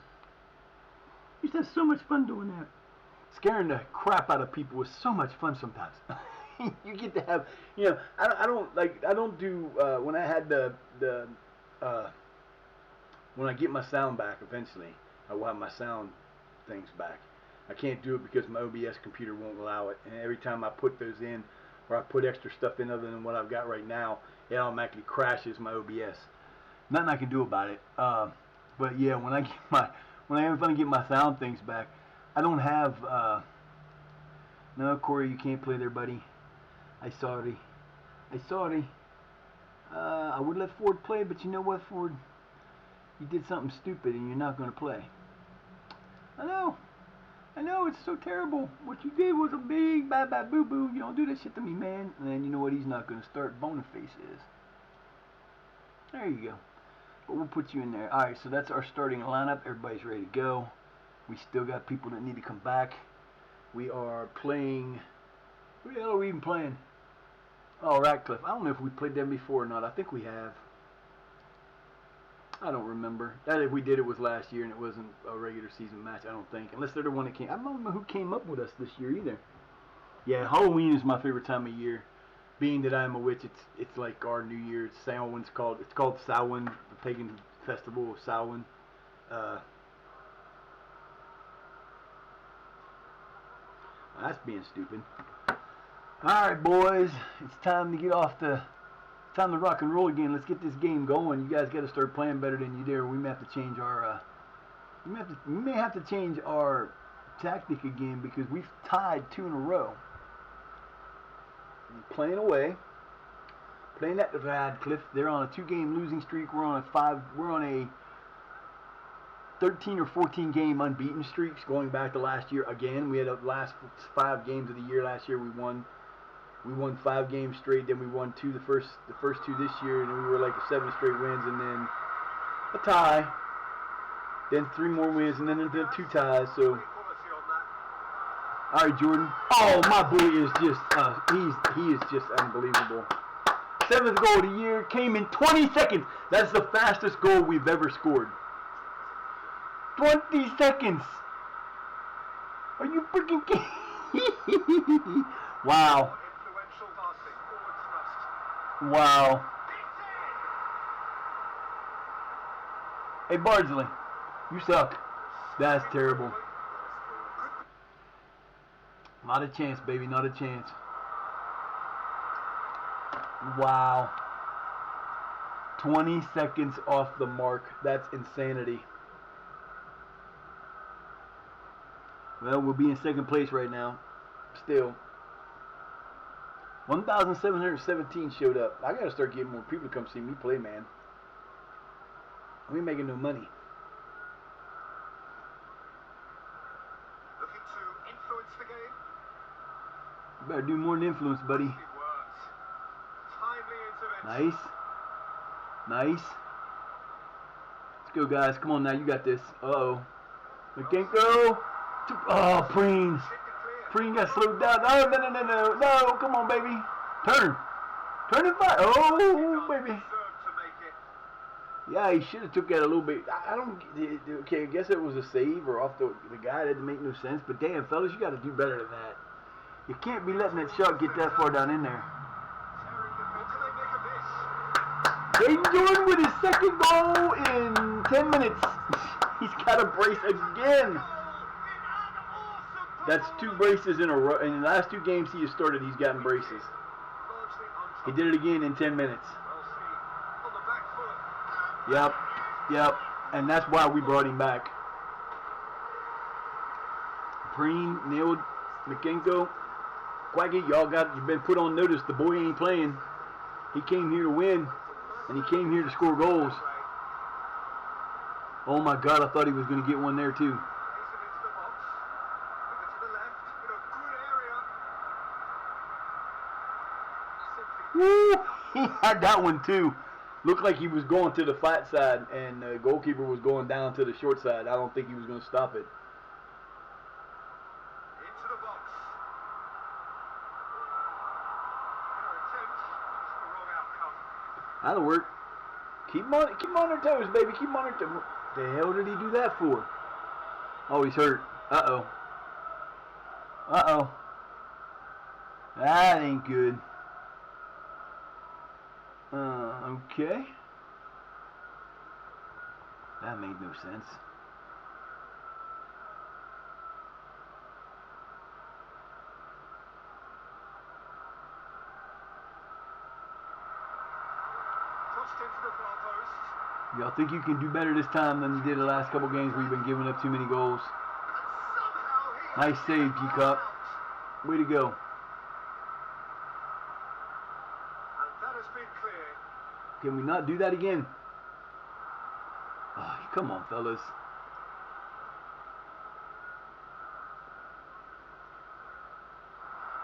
Used to have so much fun doing that. Scaring the crap out of people was so much fun sometimes. You get to have, you know, I don't do when I had when I get my sound back eventually, I will have my sound things back. I can't do it because my OBS computer won't allow it, and every time I put those in or I put extra stuff in other than what I've got right now, it automatically crashes my OBS. Nothing I can do about it. But yeah, when I finally get my sound things back, I don't have. No, Corey, you can't play there, buddy. I sorry. I would let Ford play, but you know what, Ford? You did something stupid, and you're not going to play. I know, it's so terrible. What you did was a big bad boo-boo. You don't do that shit to me, man. And then you know what he's not going to start? Boniface is. There you go. But we'll put you in there. Alright, so that's our starting lineup. Everybody's ready to go. We still got people that need to come back. We are playing... Who the hell are we even playing? Oh, Ratcliffe. I don't know if we played them before or not. I think we have. I don't remember. That if we did it was last year and it wasn't a regular season match, I don't think. Unless they're the one that came. I don't know who came up with us this year either. Yeah, Halloween is my favorite time of year. Being that I'm a witch, it's like our New Year. It's called Samhain, the pagan festival of Samhain. That's being stupid. Alright, boys. It's time to get off the... Time to rock and roll again. Let's get this game going. You guys got to start playing better than you did. We may have to change our... we may have to change our tactic again because we've tied 2 in a row. Playing away. Playing at Radcliffe. They're on a 2-game losing streak. We're on a 13 or 14 game unbeaten streaks going back to last year. Again, we had the last 5 games of the year last year. We won 5 games straight. Then we won the first 2 this year, and we were like 7 straight wins, and then a tie. Then 3 more wins, and then 2 ties. So, all right, Jordan. Oh, my boy is just he is just unbelievable. 7th goal of the year came in 20 seconds. That's the fastest goal we've ever scored. 20 seconds. Are you freaking kidding? Wow. Wow. Hey, Bardsley, you suck. That's terrible. Not a chance, baby. Not a chance. Wow. 20 seconds off the mark. That's insanity. Well, we'll be in 2nd place right now. Still. 1,717 showed up. I gotta start getting more people to come see me play, man. We ain't making no money. Looking to influence the game. You better do more than influence, buddy. Timely intervention. Nice. Let's go, guys. Come on now. You got this. Uh-oh. McKenko. Oh, Preen. Preen got slowed down. No. Come on, baby. Turn and fire. Oh, baby. Yeah, he should have took that a little bit. I don't. Okay, I guess it was a save or off the guy. That didn't make no sense. But damn, fellas, you got to do better than that. You can't be letting that shot get that far down in there. Jaden Jordan with his 2nd goal in 10 minutes. He's got a brace again. That's 2 braces in a row. In the last 2 games he has started, he's gotten braces. He did it again in 10 minutes. Yep. And that's why we brought him back. Preen nailed Makenko. Quaggy, you've been put on notice. The boy ain't playing. He came here to win, and he came here to score goals. Oh my God, I thought he was going to get one there too. Woo! He had that one too. Looked like he was going to the flat side, and the goalkeeper was going down to the short side. I don't think he was going to stop it. Into the box. Wrong outcome. That'll work. Keep them on their toes, baby. Keep them on their toes. What the hell did he do that for? Oh, he's hurt. Uh-oh. Uh-oh. That ain't good. Okay. That made no sense. Crossed into the far post. Y'all think you can do better this time than you did the last couple games where you've been giving up too many goals? Nice save, G-Cup. Way to go. And that has been clear. Can we not do that again? Oh, come on, fellas.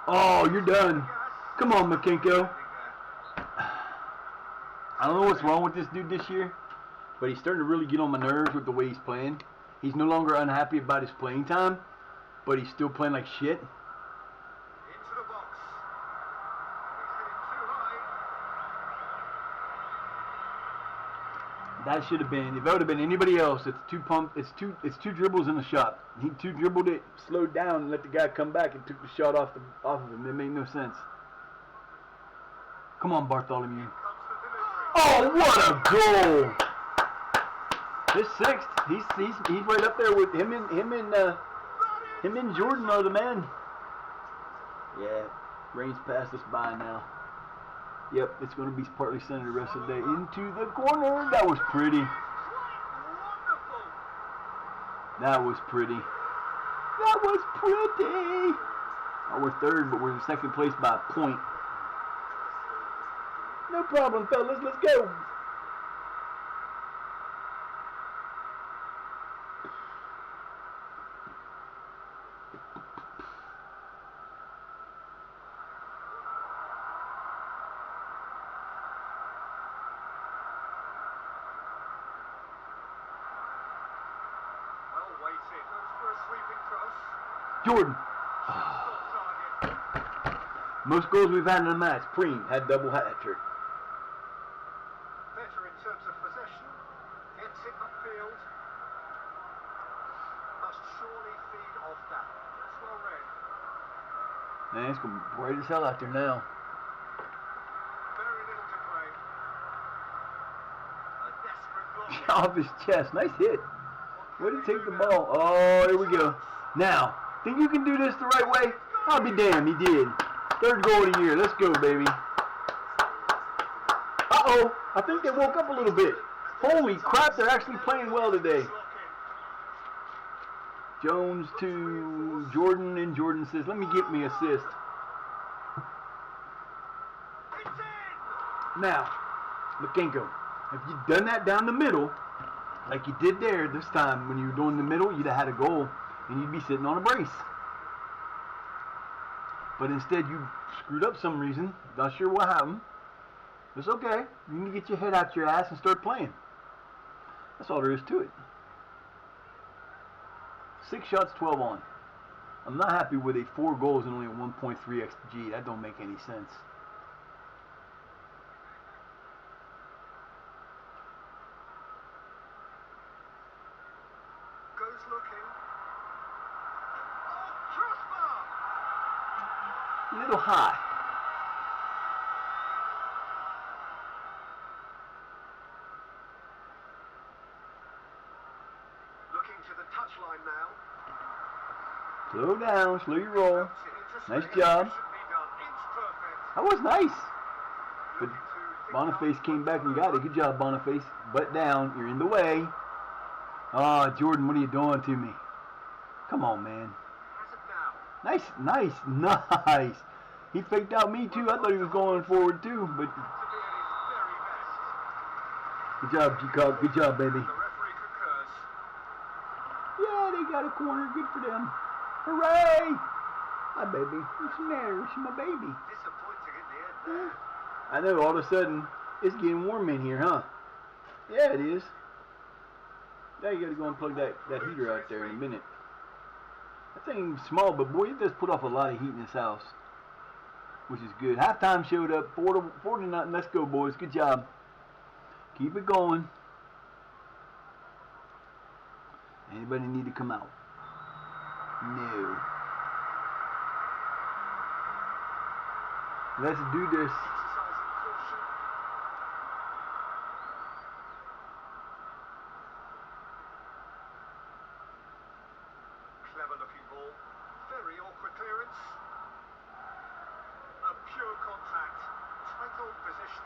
Oh, you're done. Come on, Makenko. I don't know what's wrong with this dude this year, but he's starting to really get on my nerves with the way he's playing. He's no longer unhappy about his playing time, but he's still playing like shit. Into the box. He's hitting too high. That should have been. If that would have been anybody else, it's two dribbles in the shot. He two dribbled it, slowed down, and let the guy come back and took the shot off of him. It made no sense. Come on, Bartholomew. Oh, what a goal! His sixth. He's right up there with him and Jordan are the men. Yeah, rain's passed us by now. Yep, it's going to be partly centered the rest of the day. Into the corner. That was pretty. That was pretty. That was pretty. Oh, we're third, but we're in second place by a point. No problem, fellas. Let's go. Well weighted. Goes for a sweeping cross. Jordan. Shot target. Most goals we've had in a match. Preen had double hat trick. Better in terms of possession. Gets it upfield. Must surely feed off that. That's well read. Man, it's going to be bright as hell out there now. Very little to play. A desperate block. Off his chest. Nice hit. Way to take the ball. Oh, here we go. Now, think you can do this the right way? I'll be damned, he did. Third goal of the year. Let's go, baby. Uh-oh. I think they woke up a little bit. Holy crap, they're actually playing well today. Jones to Jordan, and Jordan says, let me get me assist. Now, Makenko, if you'd done that down the middle, like you did there this time, when you were doing the middle, you'd have had a goal, and you'd be sitting on a brace. But instead, you screwed up some reason. Not sure what happened. It's okay. You need to get your head out your ass and start playing. That's all there is to it. 6 shots, 12 on. I'm not happy with 4 goals and only a 1.3 XG. That don't make any sense. Goes looking. Oh, crossbar! A little high. Looking to the touchline now. Slow down, slow your roll. Nice job. That was nice. But Boniface came back and got it. Good job, Boniface. Butt down. You're in the way. Oh, Jordan, what are you doing to me? Come on, man. Nice, nice, nice. He faked out me too. I thought he was going forward too, but To be at his very best. good job, G-Cock. Good job, baby. The referee concurs. Yeah, they got a corner. Good for them. Hooray! Hi, baby. What's the matter? What's my baby? Disappointing in the end there. I know. All of a sudden, it's getting warm in here, huh? Yeah, it is. Now you gotta go and plug that heater out there in a minute. That thing's small, but boy, it does put off a lot of heat in this house, which is good. Halftime showed up, 4-0. Let's go, boys. Good job. Keep it going. Anybody need to come out? No. Let's do this. Exercising caution. Clever looking ball. Very awkward clearance. A pure contact. Tight old position.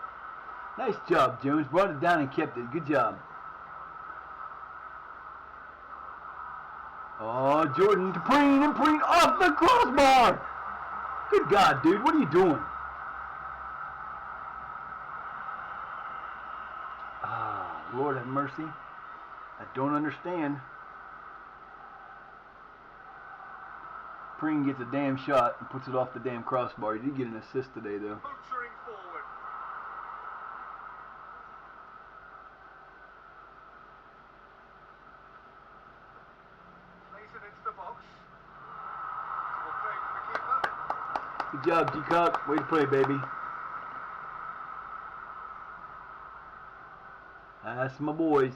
Nice job, Jones. Brought it down and kept it. Good job. Oh, Jordan, Preen and Preen off the crossbar. Good God, dude. What are you doing? Ah, Lord have mercy. I don't understand. Preen gets a damn shot and puts it off the damn crossbar. He did get an assist today, though. Motoring forward. Plays it into the box. Will play for the keeper. Good job, G-Cock. Way to play, baby. That's my boys.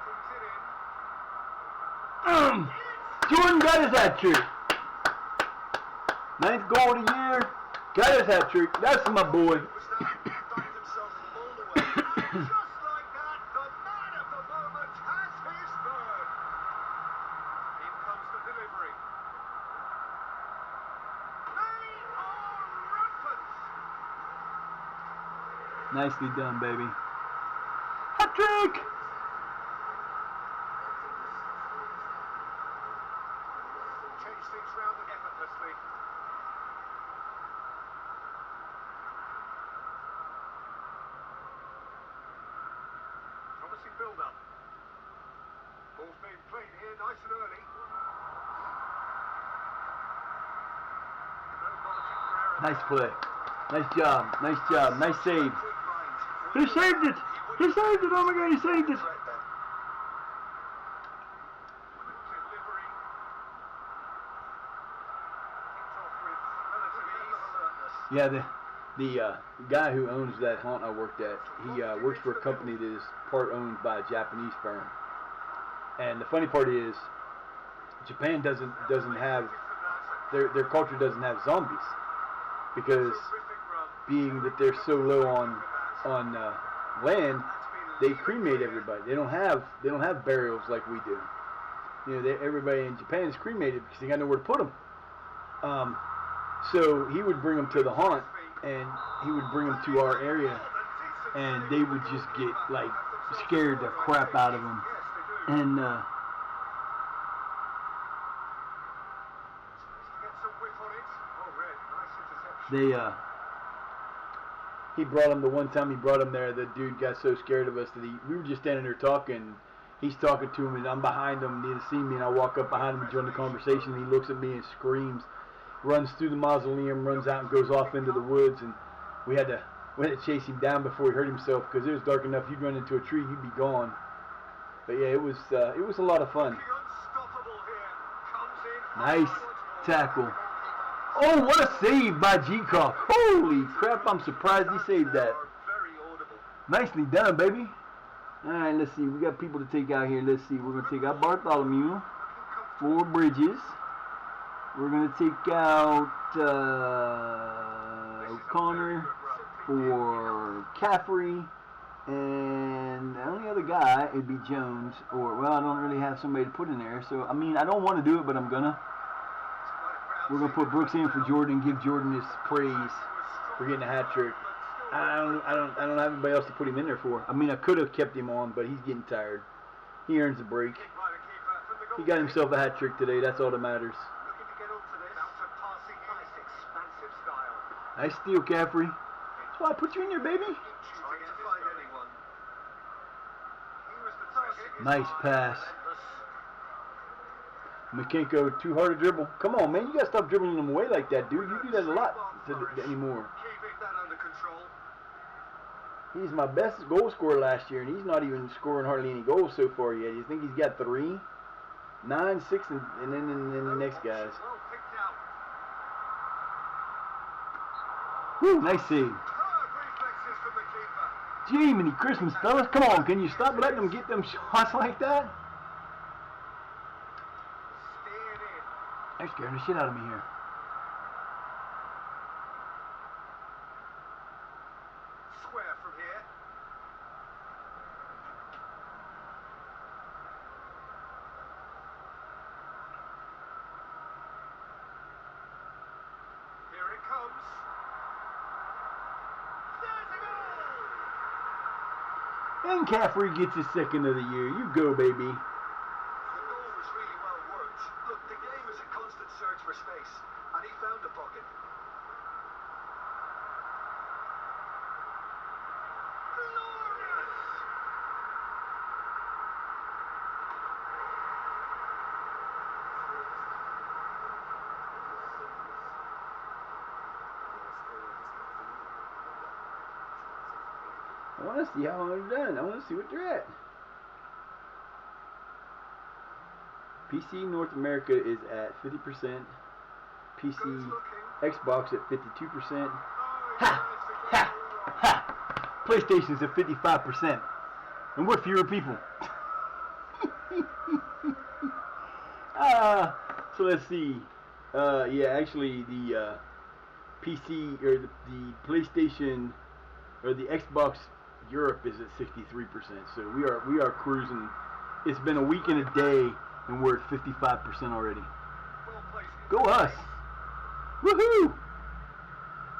Things it in. Jordan got his hat trick. 9th goal of the year. Got his hat trick. That's my boy. Backed himself all the way. And just like that, the man of the moment has his third. In comes the delivery. They are rampant. Nicely done, baby. Hat trick. Change things round effortlessly. Promising build-up. Ball's being played here nice and early. No margin for error. Nice play. Nice job. Nice job. Nice save. He saved it. He saved it. Oh my God, he saved it. Delivery. Kicked off with relative ease. Yeah, the guy who owns that haunt I worked at, he works for a company that is part owned by a Japanese firm. And the funny part is, Japan doesn't have their culture doesn't have zombies, because being that they're so low on land, they cremate everybody. They don't have burials like we do. You know, everybody in Japan is cremated because they got nowhere to put them. So he would bring them to the haunt, and he would bring them to our area, and they would just get like scared the crap out of them. And he brought him the one time he brought him there. The dude got so scared of us that we were just standing there talking. He's talking to him, and I'm behind him. He didn't see me, and I walk up behind him and join the conversation. And he looks at me and screams, runs through the mausoleum, runs out and goes off into the woods. And we had to chase him down before he hurt himself, because it was dark enough. You'd run into a tree, you'd be gone. But yeah, it was a lot of fun. Nice tackle. Oh, what a save by G-Cock. Holy crap, I'm surprised he saved that. Nicely done, baby. All right, let's see. We got people to take out here. Let's see. We're going to take out Bartholomew for Bridges. We're going to take out O'Connor for Caffrey. And the only other guy would be Jones. Or, well, I don't really have somebody to put in there. So, I mean, I don't want to do it, but I'm going to. We're going to put Brooks in for Jordan and give Jordan his praise for getting a hat trick. I don't have anybody else to put him in there for. I mean, I could have kept him on, but he's getting tired. He earns a break. He got himself a hat trick today. That's all that matters. Looking to get onto this. Out of passing in. Nice expansive style. Nice steal, Caffrey. That's why I put you in there, baby. Trying to find anyone. He was the target. Nice pass. McKinko, too hard to dribble. Come on, man. You got to stop dribbling them away like that, dude. You do that a lot anymore. Keeping that under control. He's my best goal scorer last year, and he's not even scoring hardly any goals so far yet. You think he's got 3, 9, 6, and then the next guys. Well picked out. Woo, nice save. Superb reflexes from the keeper. Jiminy Christmas, fellas. Come on, can you stop letting them get them shots like that? Steered in. They're scaring the shit out of me here. Square from here. Here it comes. There's a goal! And Caffrey gets his second of the year. You go, baby. The goal was really well worked. Look, the game is a constant search for space, and he found the pocket. Glorious! I want to see how they're done. I want to see what they're at. PC North America is at 50%. PC Good looking. Xbox at 52%. Oh, Ha! he Ha! Ha! PlayStation's at 55%. And we're fewer people. So let's see. Yeah, actually the PC or the PlayStation or the Xbox Europe is at 63%. So we are cruising. It's been a week and a day, and we're at 55% already. Well placed. Go us! Woohoo!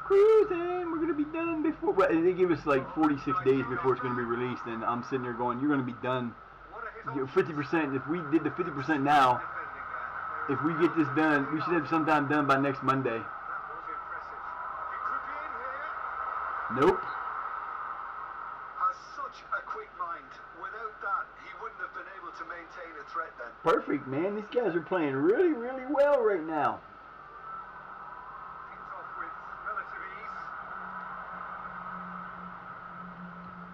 Cruising. We're gonna be done before. Well, they give us like 46 days before it's gonna be released, and I'm sitting there going, "You're gonna be done." What a hit You know, on 50%. If we did the 50% now, defending there. if we get this done, we should have sometime done by next Monday. That was impressive. It could be in here. Nope. Has such a quick mind. Without that, he wouldn't have been able to maintain a threat then. Perfect, man. These guys are playing really, really well right now. Picked off with relative ease.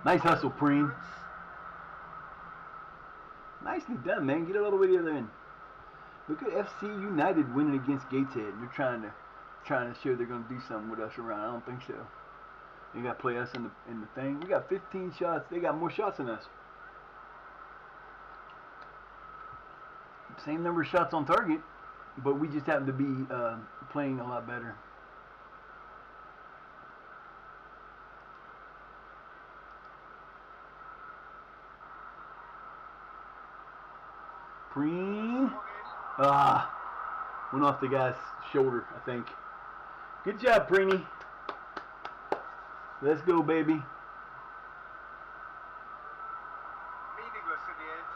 Nice hustle, Preen. Nicely done, man. Get it all the way to the other end. Look at FC United winning against Gateshead. They're trying to show they're gonna do something with us around. I don't think so. They got to play us in the thing. We got 15 shots. They got more shots than us. Same number of shots on target, but we just happen to be playing a lot better. Preen. Went off the guy's shoulder, I think. Good job, Preeny. Let's go, baby. Meaningless in the end.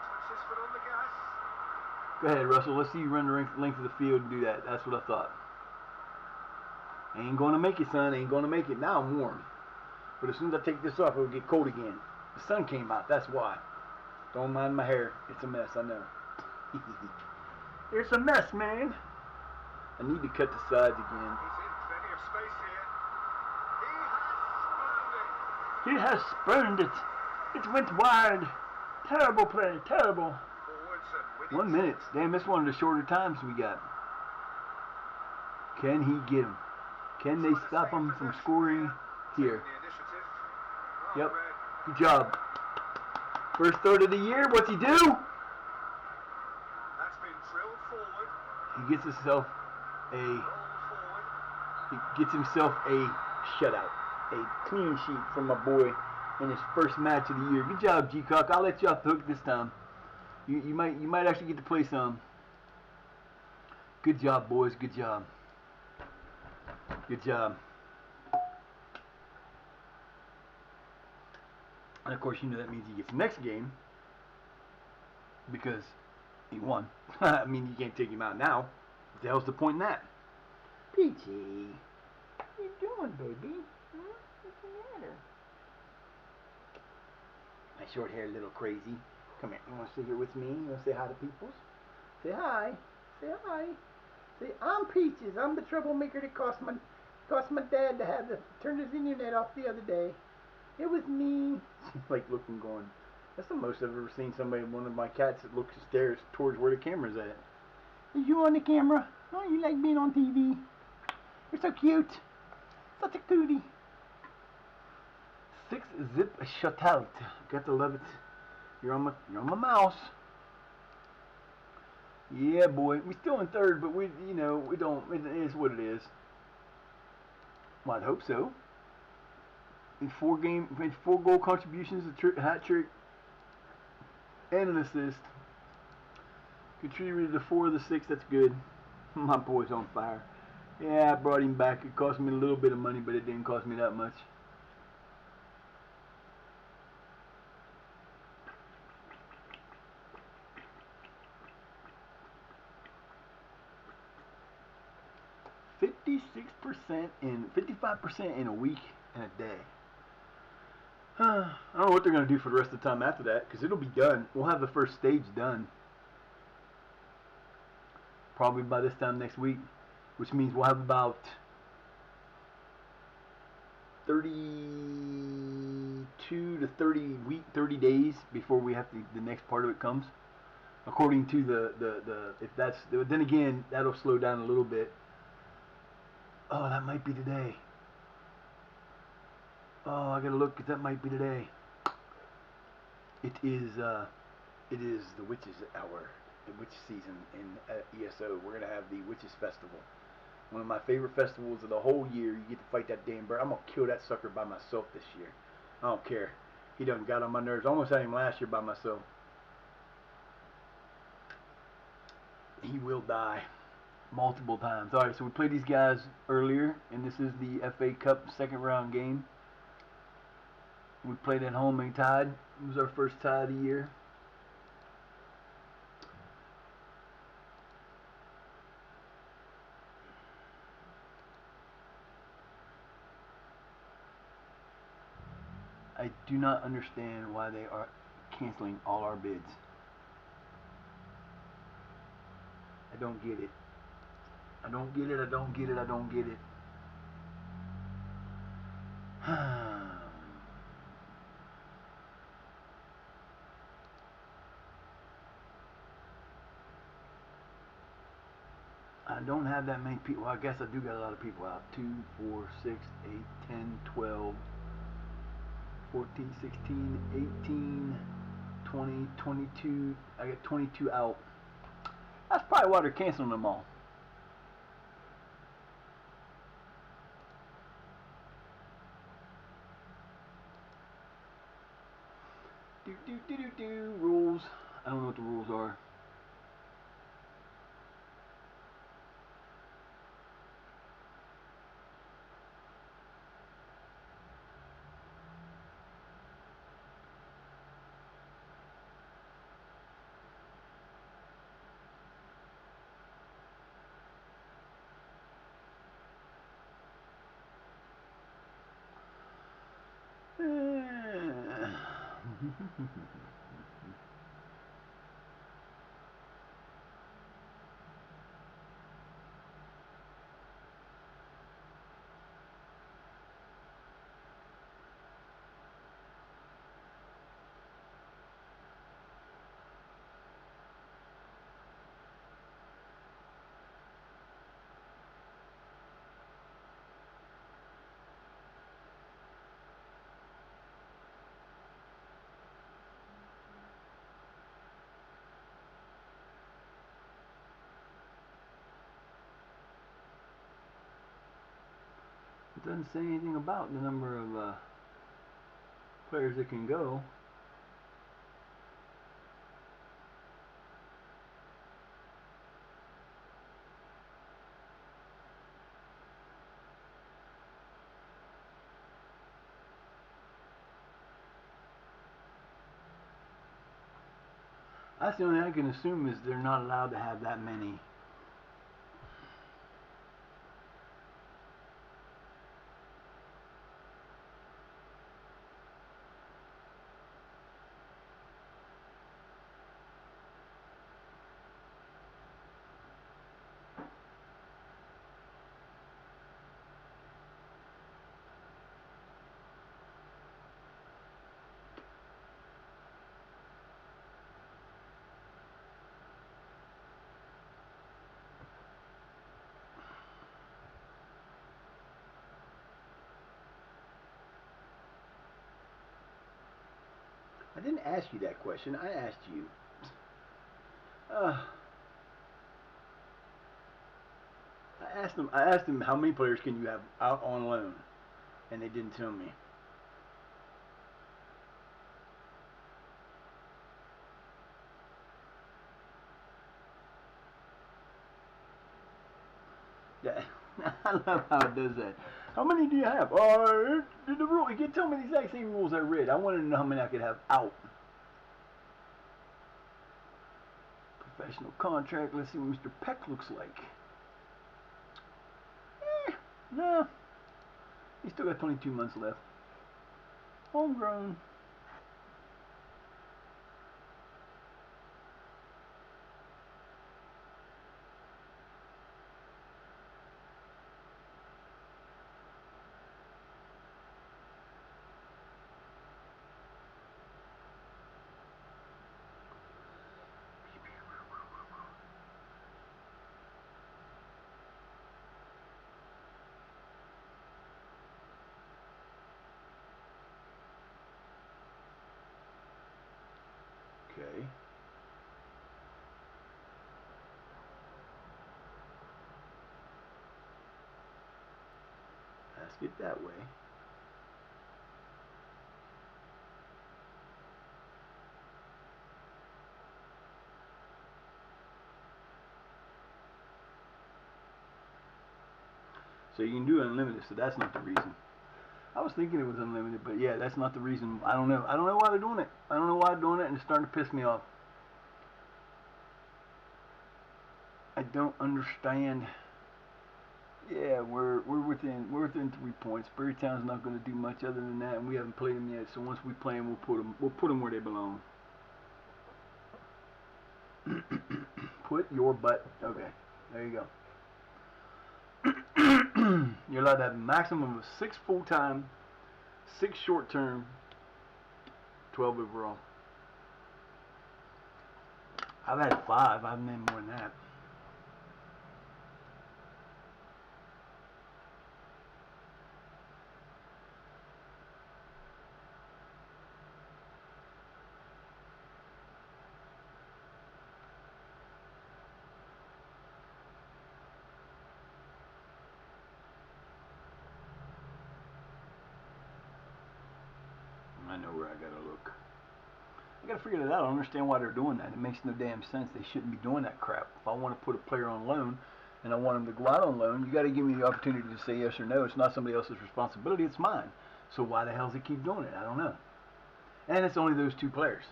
Touch his foot on the gas. Go ahead, Russell. Let's see you run the length of the field and do that. That's what I thought. Ain't gonna make it, son. Ain't gonna make it. Now I'm warm. But as soon as I take this off, it'll get cold again. The sun came out. That's why. Don't mind my hair. It's a mess, I know. It's a mess, man. I need to cut the sides again. He's in plenty of space here. He He has spurned it. has spurned it. It went wide. Terrible play. Terrible. Forwards and with 1 minute. Damn, that's one of the shorter times we got. Can he get him? Can they stop him from scoring here? The initiative. Yep. Well read. Good job. First third of the year. What's he do? That's been drilled forward. He gets himself a Rolled forward. shutout, a clean sheet from my boy in his first match of the year. Good job, G-Cock. I'll let you off the hook this time. You might actually get to play some. Good job, boys. Good job. Good job. And of course, you know that means he gets the next game because He won. I mean, you can't take him out now. What the hell's the point in that? Peachy, what you doing, baby? What's the matter? My short-haired little crazy. Come here. You want to sit here with me? You want to say hi to peoples? Say hi. Say hi. Say, I'm Peaches. I'm the troublemaker that cost my dad to have to turn his internet off the other day. It was me. Like looking, going. That's the most I've ever seen somebody. One of my cats that looks and stares towards where the camera's at. Is you on the camera? Oh, you like being on TV? You're so cute. Such a cootie. 6-zip shutout. Got to love it. You're on my mouse. Yeah, boy. We're still in third, but we don't. It is what it is. Well, I'd hope so. In 4 goal contributions, a hat trick, and an assist. Contributed to 4 of the 6. That's good. My boy's on fire. Yeah, I brought him back. It cost me a little bit of money, but it didn't cost me that much. and 55% in a week and a day. I don't know what they're going to do for the rest of the time after that, because it'll be done. We'll have the first stage done probably by this time next week, which means we'll have about 32 to 30 days before we have to, the next part of it comes. According to the if that's, then again, that'll slow down a little bit. Oh, that might be today. Oh, I gotta look, 'cause that might be today. It is the witches hour, the witch season in ESO. We're gonna have the witches festival. One of my favorite festivals of the whole year. You get to fight that damn bird. I'm gonna kill that sucker by myself this year. I don't care. He done got on my nerves. I almost had him last year by myself. He will die multiple times. Alright, so we played these guys earlier, and this is the FA Cup second round game. We played at home and tied. It was our first tie of the year. I do not understand why they are canceling all our bids. I don't get it. I don't get it. I don't get it. I don't get it. I don't have that many people. Well, I guess I do got a lot of people out. 2, 4, 6, 8, 10, 12, 14, 16, 18, 20, 22. I got 22 out. That's probably why they're canceling them all. Rules. I don't know what the rules are. It doesn't say anything about the number of players that can go. That's the only thing I can assume is they're not allowed to have that many. I didn't ask you that question. I asked you. I asked them how many players can you have out on loan, and they didn't tell me. Yeah, I love how it does that. How many do you have? The rule. You can tell me the exact same rules I read. I wanted to know how many I could have out. Professional contract. Let's see what Mr. Peck looks like. No. He's still got 22 months left. Homegrown. Okay. Ask it that way. So you can do unlimited, so that's not the reason. I was thinking it was unlimited, but yeah, that's not the reason. I don't know. I don't know why they're doing it. I don't know why they're doing it, and it's starting to piss me off. I don't understand. Yeah, we're within 3 points. Berrytown's not going to do much other than that, and we haven't played them yet. So once we play them, we'll put them where they belong. Put your butt. Okay, there you go. You're allowed to have a maximum of 6 full-time, 6 short-term, 12 overall. I've had 5. I've made more than that. I know where I gotta look. I gotta figure that out. I don't understand why they're doing that. It makes no damn sense. They shouldn't be doing that crap. If I want to put a player on loan and I want him to go out on loan, you gotta give me the opportunity to say yes or no. It's not somebody else's responsibility. It's mine. So why the hell does they keep doing it? I don't know. And it's only those 2 players.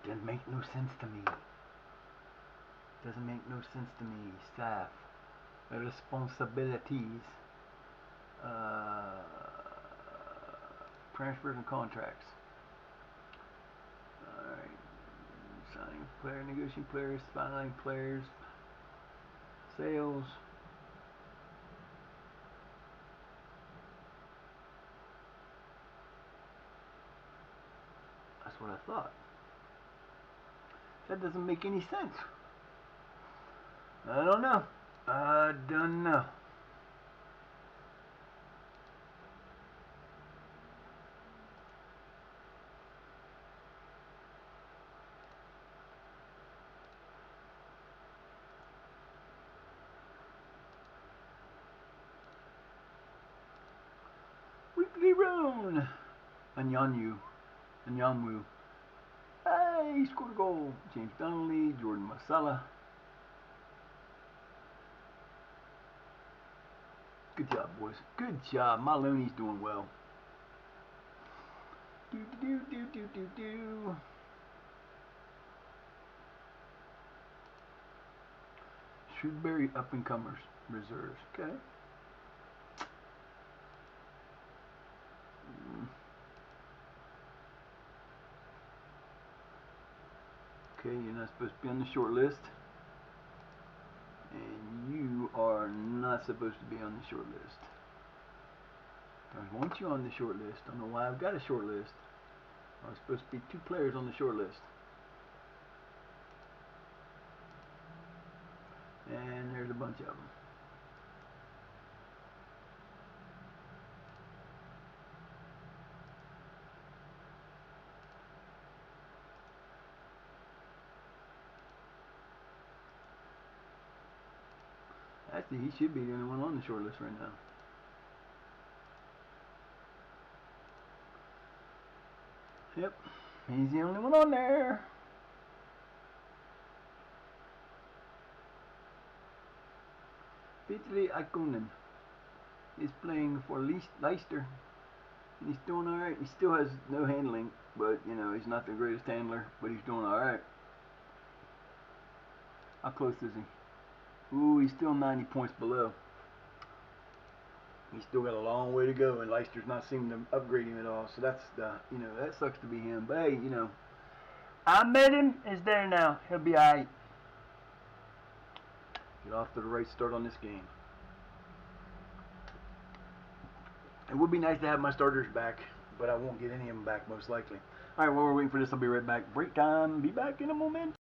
Doesn't make no sense to me. Doesn't make no sense to me. Staff. Responsibilities. Transfers and contracts. Alright. Signing player, negotiating players, signing players, sales. That's what I thought. That doesn't make any sense. I don't know. I don't know. Weekly Roan. Anyanwu. Hey, he scored a goal. James Donnelly, Jordan Masala. Good job, boys. Good job. Maloney's doing well. Do. Shrewsbury up and comers reserves. Okay. Okay, you're not supposed to be on the short list. And you are not supposed to be on the short list. I want you on the short list. I don't know why I've got a short list. There's supposed to be 2 players on the short list. And there's a bunch of them. Actually, he should be the only one on the short list right now. Yep, he's the only one on there. Petri Ikonen is playing for Leicester. And he's doing alright. He still has no handling, but you know, he's not the greatest handler, but he's doing alright. How close is he? Ooh, he's still 90 points below. He's still got a long way to go, and Leicester's not seeming to upgrade him at all. So that's you know, that sucks to be him. But hey, you know, I met him. Is there now. He'll be alright. Get off to the right start on this game. It would be nice to have my starters back, but I won't get any of them back most likely. Alright, while we're waiting for this, I'll be right back. Break time. Be back in a moment.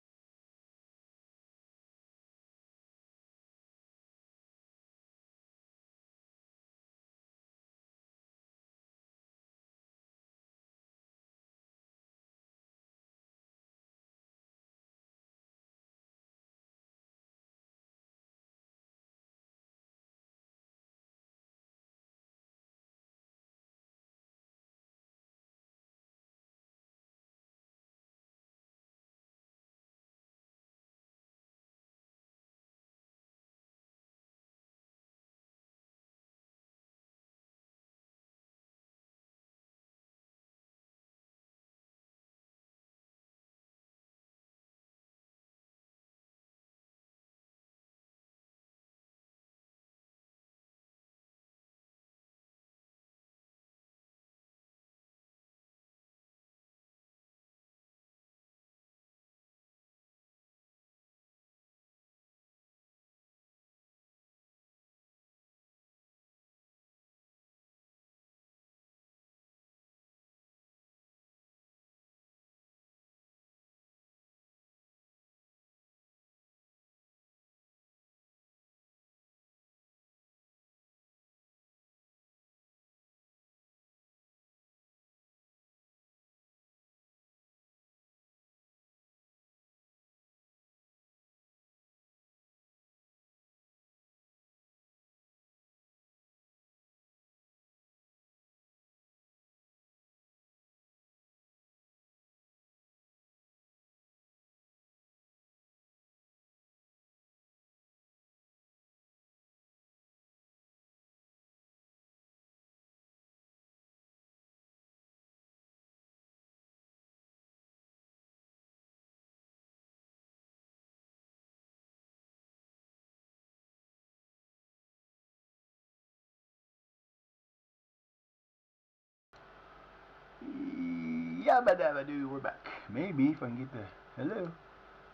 Yabba dabba doo, we're back. Maybe if I can get the hello.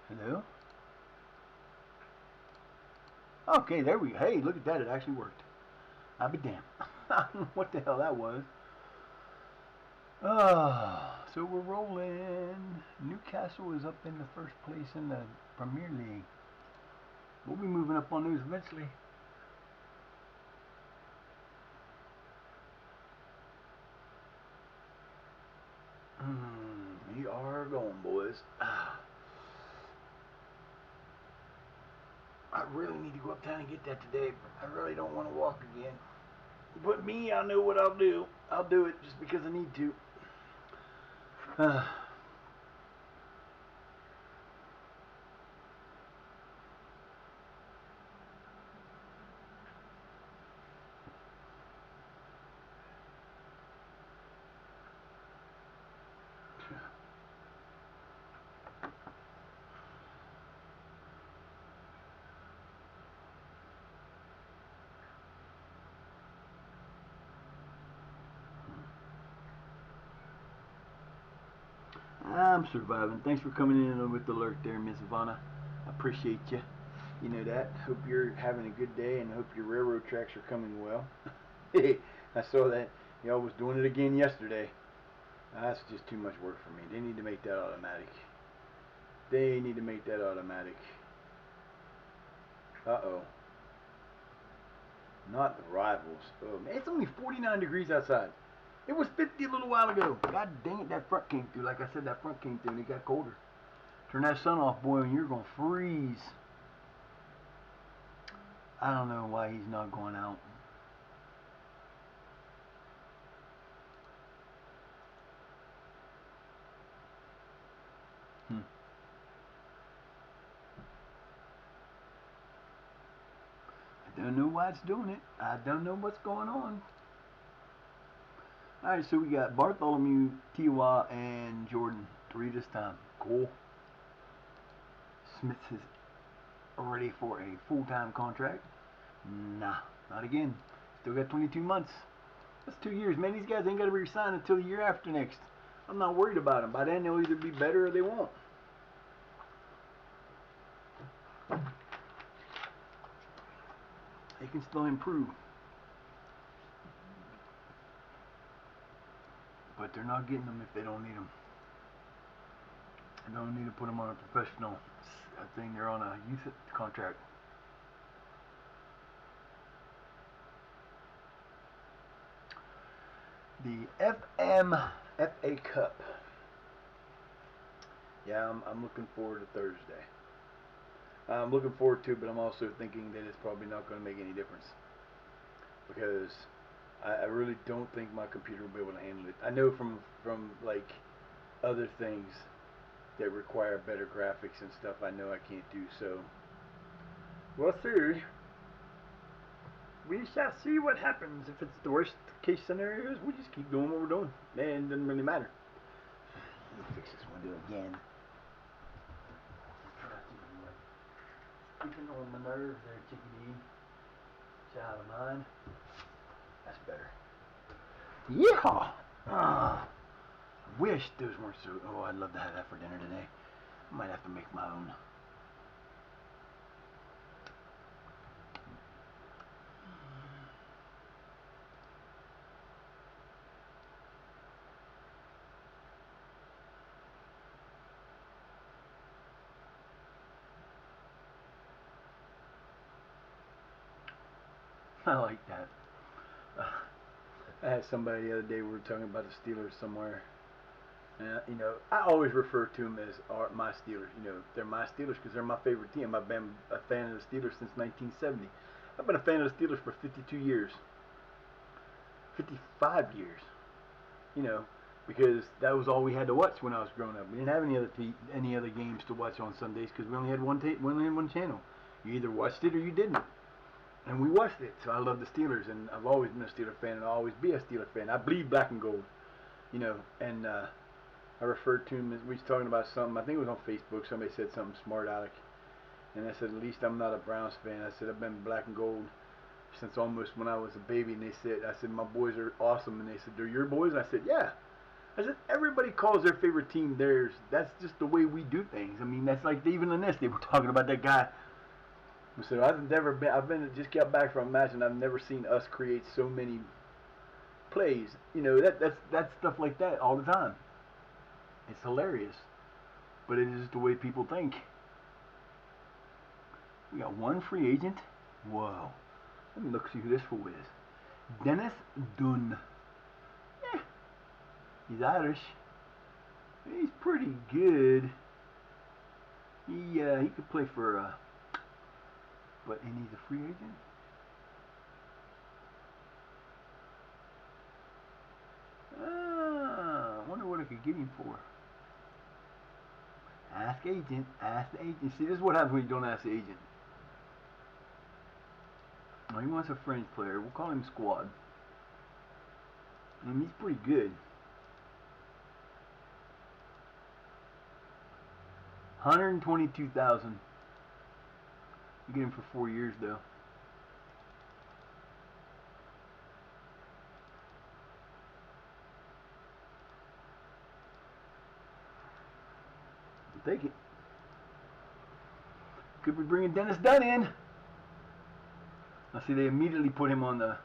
Hello? Okay, there we go. Hey, look at that, it actually worked. I'll be damned. I don't know what the hell that was. So we're rolling. Newcastle is up in the first place in the Premier League. We'll be moving up on those eventually. We are going, boys. I really need to go uptown and get that today, but I really don't want to walk again. But me, I know what I'll do. I'll do it just because I need to. I'm surviving. Thanks for coming in with the alert there, Miss Ivana. I appreciate you. You know that. Hope you're having a good day and hope your railroad tracks are coming well. I saw that y'all was doing it again yesterday. That's just too much work for me. They need to make that automatic. They need to make that automatic. Uh-oh. Not the rivals. Oh, man, it's only 49 degrees outside. It was 50 a little while ago. God dang it, that front came through. Like I said, that front came through and it got colder. Turn that sun off, boy, and you're going to freeze. I don't know why he's not going out. I don't know why it's doing it. I don't know what's going on. Alright, so we got Bartholomew, Tiwa, and Jordan. 3 this time. Cool. Smith is ready for a full-time contract. Nah, not again. Still got 22 months. That's 2 years, man. These guys ain't got to be re-signed until the year after next. I'm not worried about them. By then, they'll either be better or they won't. They can still improve. But they're not getting them if they don't need them. They don't need to put them on a professional thing. They're on a youth contract. The FA Cup. Yeah, I'm looking forward to Thursday. I'm looking forward to it, but I'm also thinking that it's probably not going to make any difference. Because I really don't think my computer will be able to handle it. I know from like other things that require better graphics and stuff, I know I can't do so. We'll see. We shall see what happens. If it's the worst case scenarios, we just keep doing what we're doing. Man, it doesn't really matter. Let me fix this window again. Keeping on my nerves there, chickadee. Child of mine. That's better. Yeah. I wish those weren't so. Oh, I'd love to have that for dinner today. I might have to make my own. I like that. I had somebody the other day, we were talking about the Steelers somewhere. And, you know, I always refer to them as my Steelers. You know, they're my Steelers because they're my favorite team. I've been a fan of the Steelers since 1970. I've been a fan of the Steelers for 52 years. 55 years. You know, because that was all we had to watch when I was growing up. We didn't have any other games to watch on Sundays because we only had one channel. You either watched it or you didn't. And we watched it, so I love the Steelers, and I've always been a Steeler fan, and I'll always be a Steeler fan. I bleed black and gold, you know, and I referred to him as, we was talking about something, I think it was on Facebook, somebody said something smart aleck, and I said, at least I'm not a Browns fan. I said, I've been black and gold since almost when I was a baby, and I said, my boys are awesome, and they said, they're your boys? And I said, yeah. I said, everybody calls their favorite team theirs. That's just the way we do things. I mean, that's like even in this, they were talking about that guy. So I've just got back from a match, and I've never seen us create so many plays. You know, that's stuff like that all the time. It's hilarious, but it is the way people think. We got one free agent. Whoa. Let me look see who this fool is. Dennis Dunn. Yeah. He's Irish. He's pretty good. He could play for but and he's a free agent? I wonder what I could get him for. Ask agent. Ask the agent. See, this is what happens when you don't ask the agent. Oh, he wants a fringe player. We'll call him Squad. And he's pretty good. 122,000. You get him for 4 years though. take it. Could be bringing Dennis Dunn in. I see they immediately put him on the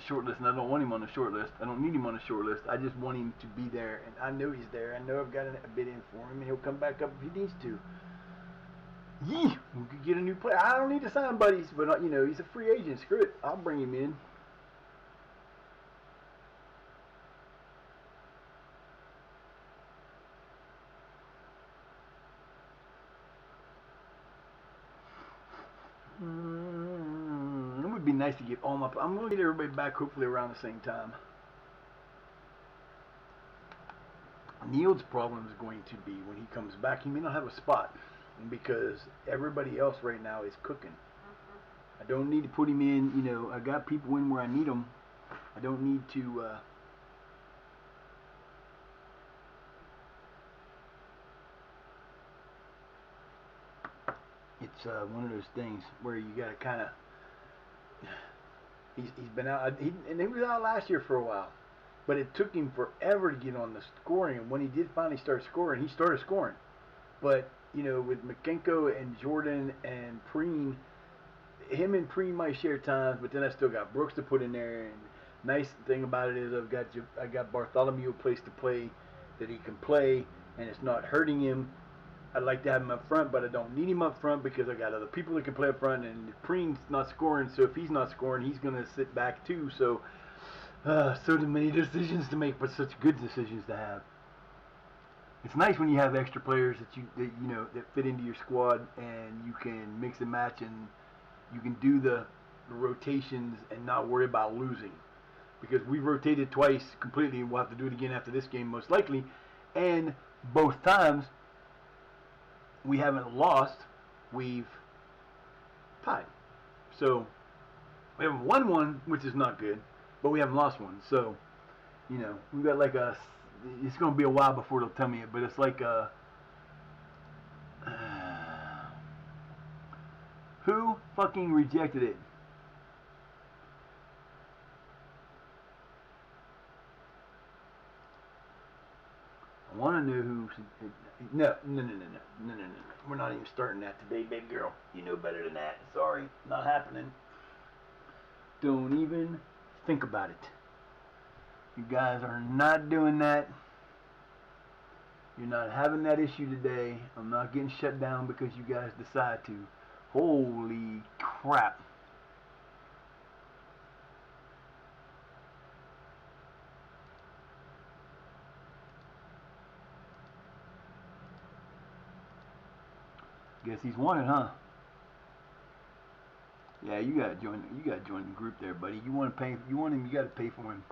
short list, and I don't want him on the short list. I don't need him on the short list. I just want him to be there, and I know he's there. I know I've got a bid in for him, and he'll come back up if he needs to. Yee! We could get a new player. I don't need to sign buddies, but you know, he's a free agent. Screw it. I'll bring him in. It would be nice to get all my. I'm going to get everybody back hopefully around the same time. Neil's problem is going to be when he comes back, he may not have a spot because everybody else right now is cooking. I don't need to put him in. You know, I got people in where I need them. I don't need to. It's one of those things where you got to kind of. He's been out, and he was out last year for a while, but it took him forever to get on the scoring. And when he did finally start scoring, he started scoring. But you know, with McKenko and Jordan and Preen, him and Preen might share times, but then I still got Brooks to put in there. And nice thing about it is I got Bartholomew a place to play that he can play, and it's not hurting him. I'd like to have him up front, but I don't need him up front because I got other people that can play up front, and Preen's not scoring, so if he's not scoring, he's going to sit back too. So many decisions to make, but such good decisions to have. It's nice when you have extra players that fit into your squad, and you can mix and match, and you can do the rotations and not worry about losing. Because we rotated twice completely, and we'll have to do it again after this game most likely, and both times we haven't lost, we've tied. So we haven't won one, which is not good, but we haven't lost one. So, you know, we've got like it's going to be a while before they'll tell me it, but it's like who fucking rejected it? I want to know who. No. We're not even starting that today, baby girl. You know better than that. Sorry, not happening. Don't even think about it. You guys are not doing that. You're not having that issue today. I'm not getting shut down because you guys decide to. Holy crap. Guess he's wanted, huh? Yeah, you gotta join the group there, buddy. You want him, you gotta pay for him.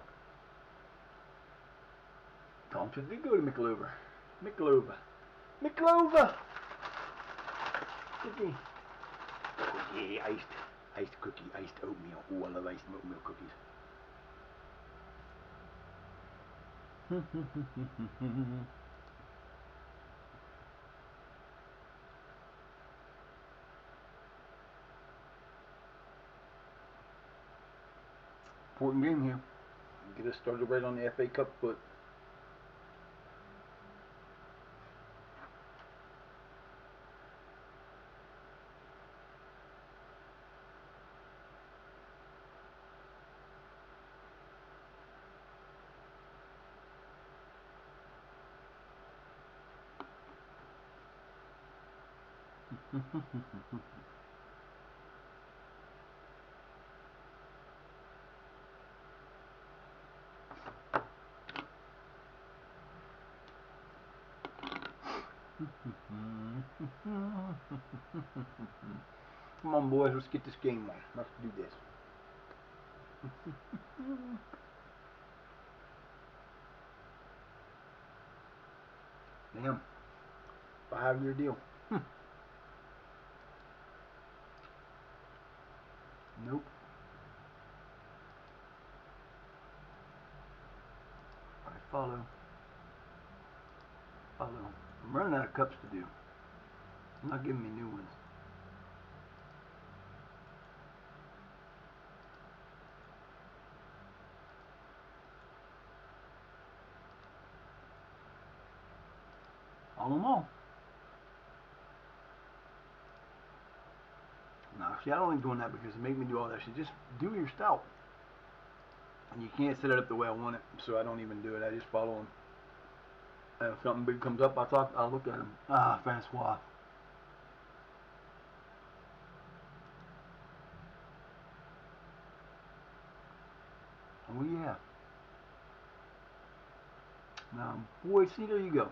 Tom said, go to Miklova. Cookie. Iced cookie, iced oatmeal. Oh, I love iced oatmeal cookies. Important game here. Get us started right on the FA Cup foot. Come on, boys, let's get this game on. Let's do this. Damn. 5-year deal. Nope. Alright, follow. I'm running out of cups to do. I'm not giving me new ones. Follow them all. See, I don't like doing that because it make me do all that shit. Just do your stout. And you can't set it up the way I want it, so I don't even do it. I just follow them. And if something big comes up, I'll look at him. Ah, Francois. Oh yeah. Now, boy, see, there you go.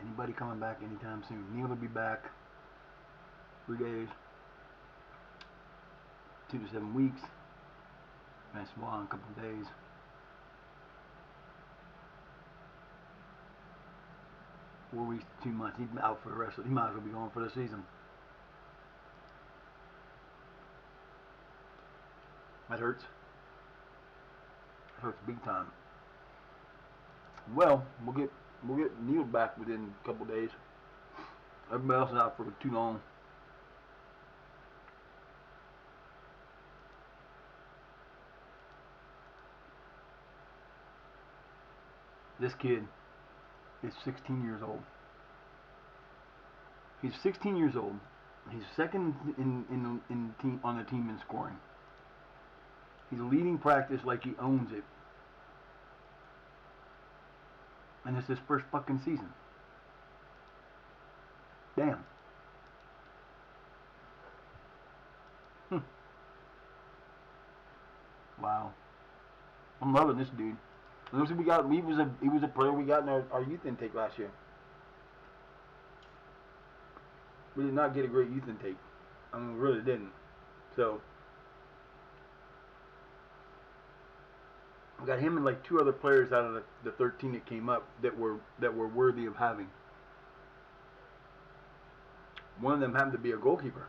Anybody coming back anytime soon? Neil will be back. 3 days. 2 to 7 weeks. Francois in a couple of days. Four weeks to 2 months. He's out for the rest of. He might as well be going for the season. That hurts. That hurts big time. Well, we'll get Neil back within a couple of days. Everybody else is out for too long. This kid is 16 years old. He's 16 years old. He's second on the team in scoring. He's leading practice like he owns it. And it's his first fucking season. Damn. Wow. I'm loving this dude. He was a player we got in our youth intake last year. We did not get a great youth intake. I mean, we really didn't. So we got him and like 2 other players out of the 13 that came up that were worthy of having. One of them happened to be a goalkeeper.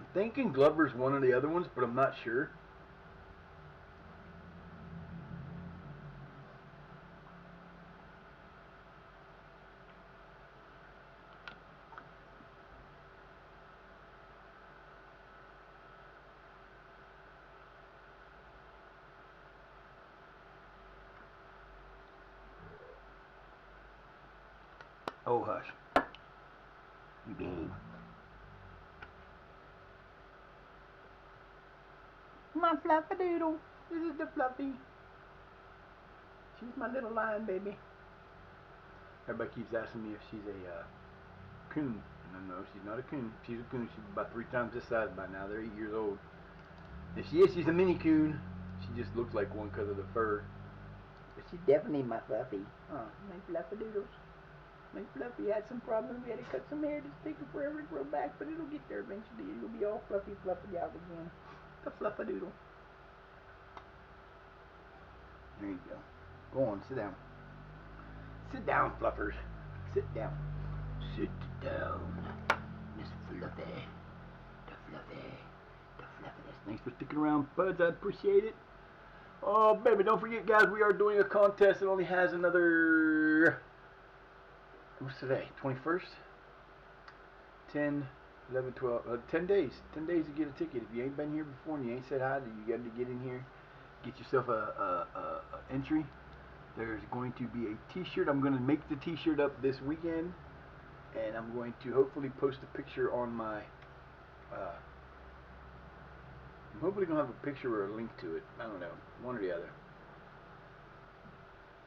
I'm thinking Glover's one of the other ones, but I'm not sure. Oh, hush. You behave. My fluffadoodle. This is the Fluffy. She's my little lion baby. Everybody keeps asking me if she's a coon. No, she's not a coon. She's a coon. She's about 3 times this size by now. They're 8 years old. If she is, she's a mini coon. She just looks like one because of the fur. But she's definitely my Fluffy. Oh, my fluffadoodles. My Fluffy had some problems. We had to cut some hair. It's taking forever to grow back, but it'll get there eventually. It'll be all fluffy out again. The fluffadoodle. There you go. Go on, sit down. Sit down, fluffers. Sit down. Sit down. Miss Fluffy. The Fluffy. The Fluffiness. Thanks for sticking around, buds. I appreciate it. Oh, baby, don't forget, guys, we are doing a contest that only has another... What's today? 21st? 10, 11, 12, 10 days. 10 days to get a ticket. If you ain't been here before and you ain't said hi, you got to get in here. Get yourself a entry. There's going to be a t-shirt. I'm going to make the t-shirt up this weekend. And I'm going to hopefully post a picture on my... I'm hopefully going to have a picture or a link to it. I don't know. One or the other.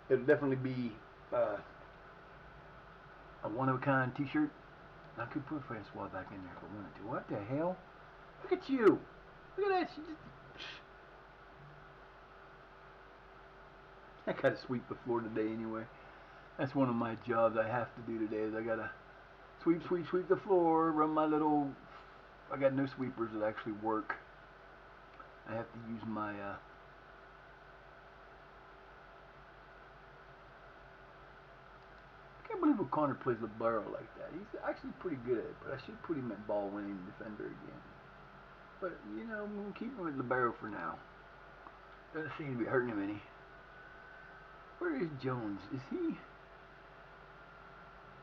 It'll definitely be a one-of-a-kind t-shirt. I could put Francois back in there if I wanted to. What the hell? Look at you. Look at that. She just... I gotta sweep the floor today anyway. That's one of my jobs I have to do today. Is I gotta sweep the floor. Run my little... I got no sweepers that actually work. I have to use my... I can't believe O'Connor plays libero like that. He's actually pretty good at it, but I should put him at ball winning defender again. But, you know, I'm going to keep him at libero for now. Doesn't seem to be hurting him any. Where is Jones? Is he?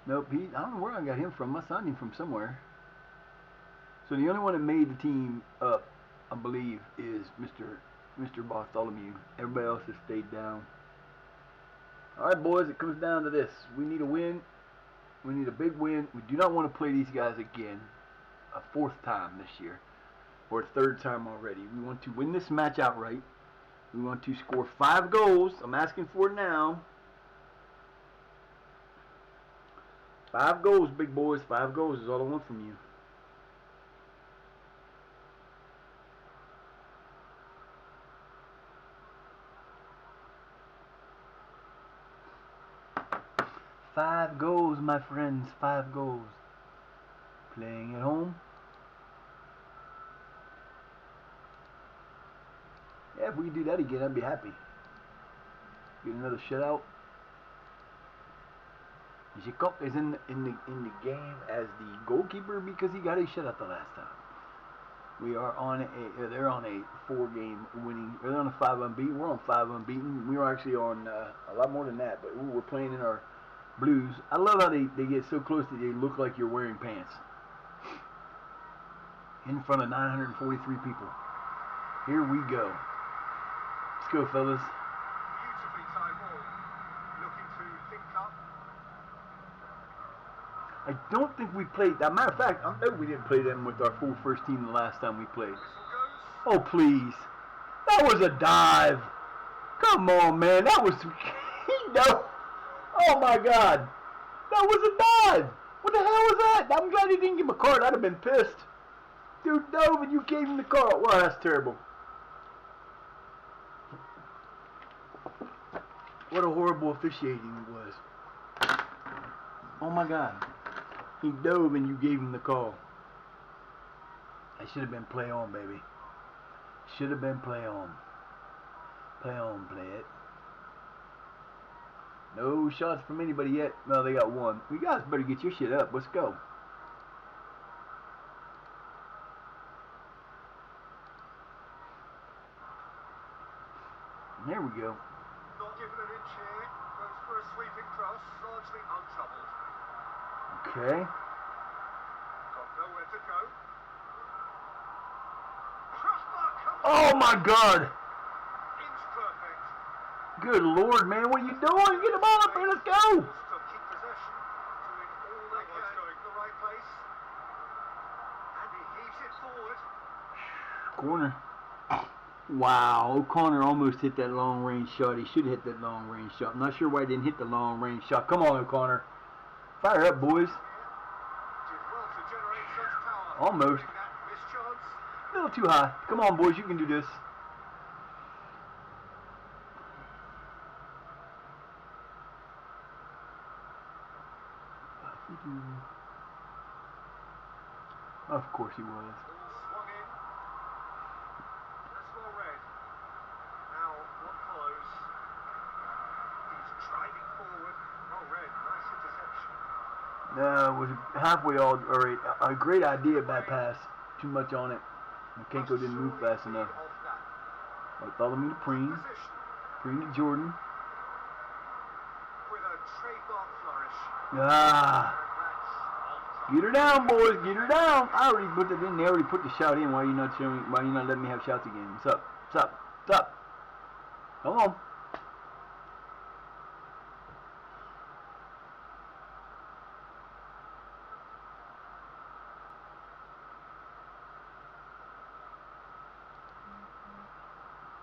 Nope. I don't know where I got him from. I signed him from somewhere. So the only one that made the team up, I believe, is Mr. Bartholomew. Everybody else has stayed down. All right, boys. It comes down to this. We need a win. We need a big win. We do not want to play these guys again a fourth time this year, or a third time already. We want to win this match outright. We want to score 5 goals. I'm asking for it now. 5 goals, big boys. 5 goals is all I want from you. Five goals, my friends. 5 goals. Playing at home. Yeah, if we could do that again, I'd be happy. Get another shutout. Jacob is in the game as the goalkeeper because he got a shutout the last time. We are on they're on a 4-game winning. They're on a 5 unbeaten. We're on 5 unbeaten. We were actually on a lot more than that, but we were playing in our blues. I love how they get so close that they look like you're wearing pants. In front of 943 people. Here we go. Let's go, fellas. Beautifully timed ball. Looking to think up. I don't think we played. As a matter of fact, I know we didn't play them with our full first team the last time we played. Whistle goes. Oh, please. That was a dive. Come on, man. That was... no. Oh, my God. That was a dive. What the hell was that? I'm glad he didn't give him a card. I'd have been pissed. Dude dove and you gave him the card. Well, that's terrible. What a horrible officiating it was. Oh, my God. He dove and you gave him the call. That should have been play on, baby. Should have been play on. Play on, play it. No shots from anybody yet. No, they got one. You guys better get your shit up. Let's go. There we go. Not given an inch here. Goes for a sweeping cross. Largely untroubled. Okay. Got nowhere to go. Crossbar comes. Oh my God. Inch perfect. Good Lord, man. What are you doing? Get the ball up here. Let's go. To keep possession. Doing all they can. Going in the right place. And he heaves it forward. Corner. Wow, O'Connor almost hit that long range shot. He should have hit that long range shot. I'm not sure why he didn't hit the long range shot. Come on, O'Connor. Fire up, boys. Did well to generate such power. Almost. That mischance. A little too high. Come on, boys. You can do this. Of course he was. Ball swung in. That's well read. Now, what follows? He's driving forward. Well read. Nice interception. No, it was halfway all, or a great idea, bad pass. Too much on it. McKenko didn't move fast enough. Bartholomew to Preen. Preen to Jordan. With a trademark flourish. Ah. Get her down, boys. Get her down. I already put it in. They already put the shout in. Why are you not showing? Why are you not letting me have shouts again? What's up? What's up? What's up? Come on.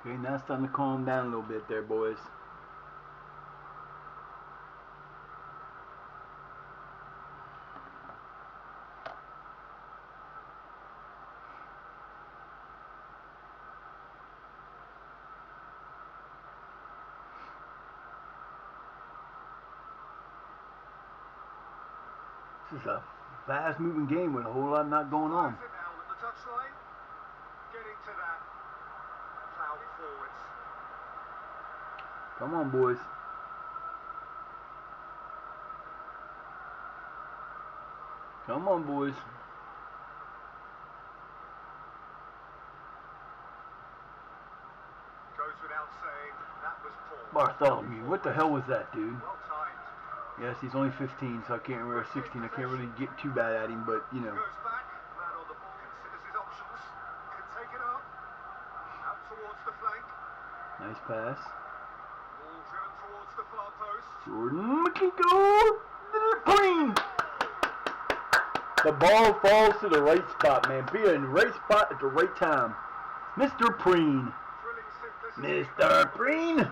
Okay, now it's time to calm down a little bit there, boys. This is a fast-moving game with a whole lot not going on. Fires it down at the touchline. Getting to that. Plough forwards. Come on, boys. Come on, boys. Goes without saying, that was poor. Bartholomew. What the hell was that, dude? Well timed. Yes, he's only 15, so I can't remember 16. I can't really get too bad at him, but you know. Goes back. Man on the ball considers his options. Can take it up. Out towards the flank. Nice pass. Ball driven towards the far post. Jordan McKinko. Preen. The ball falls to the right spot, man. Be in the right spot at the right time. Mr. Preen. Thrilling simplicity. Mr. Preen.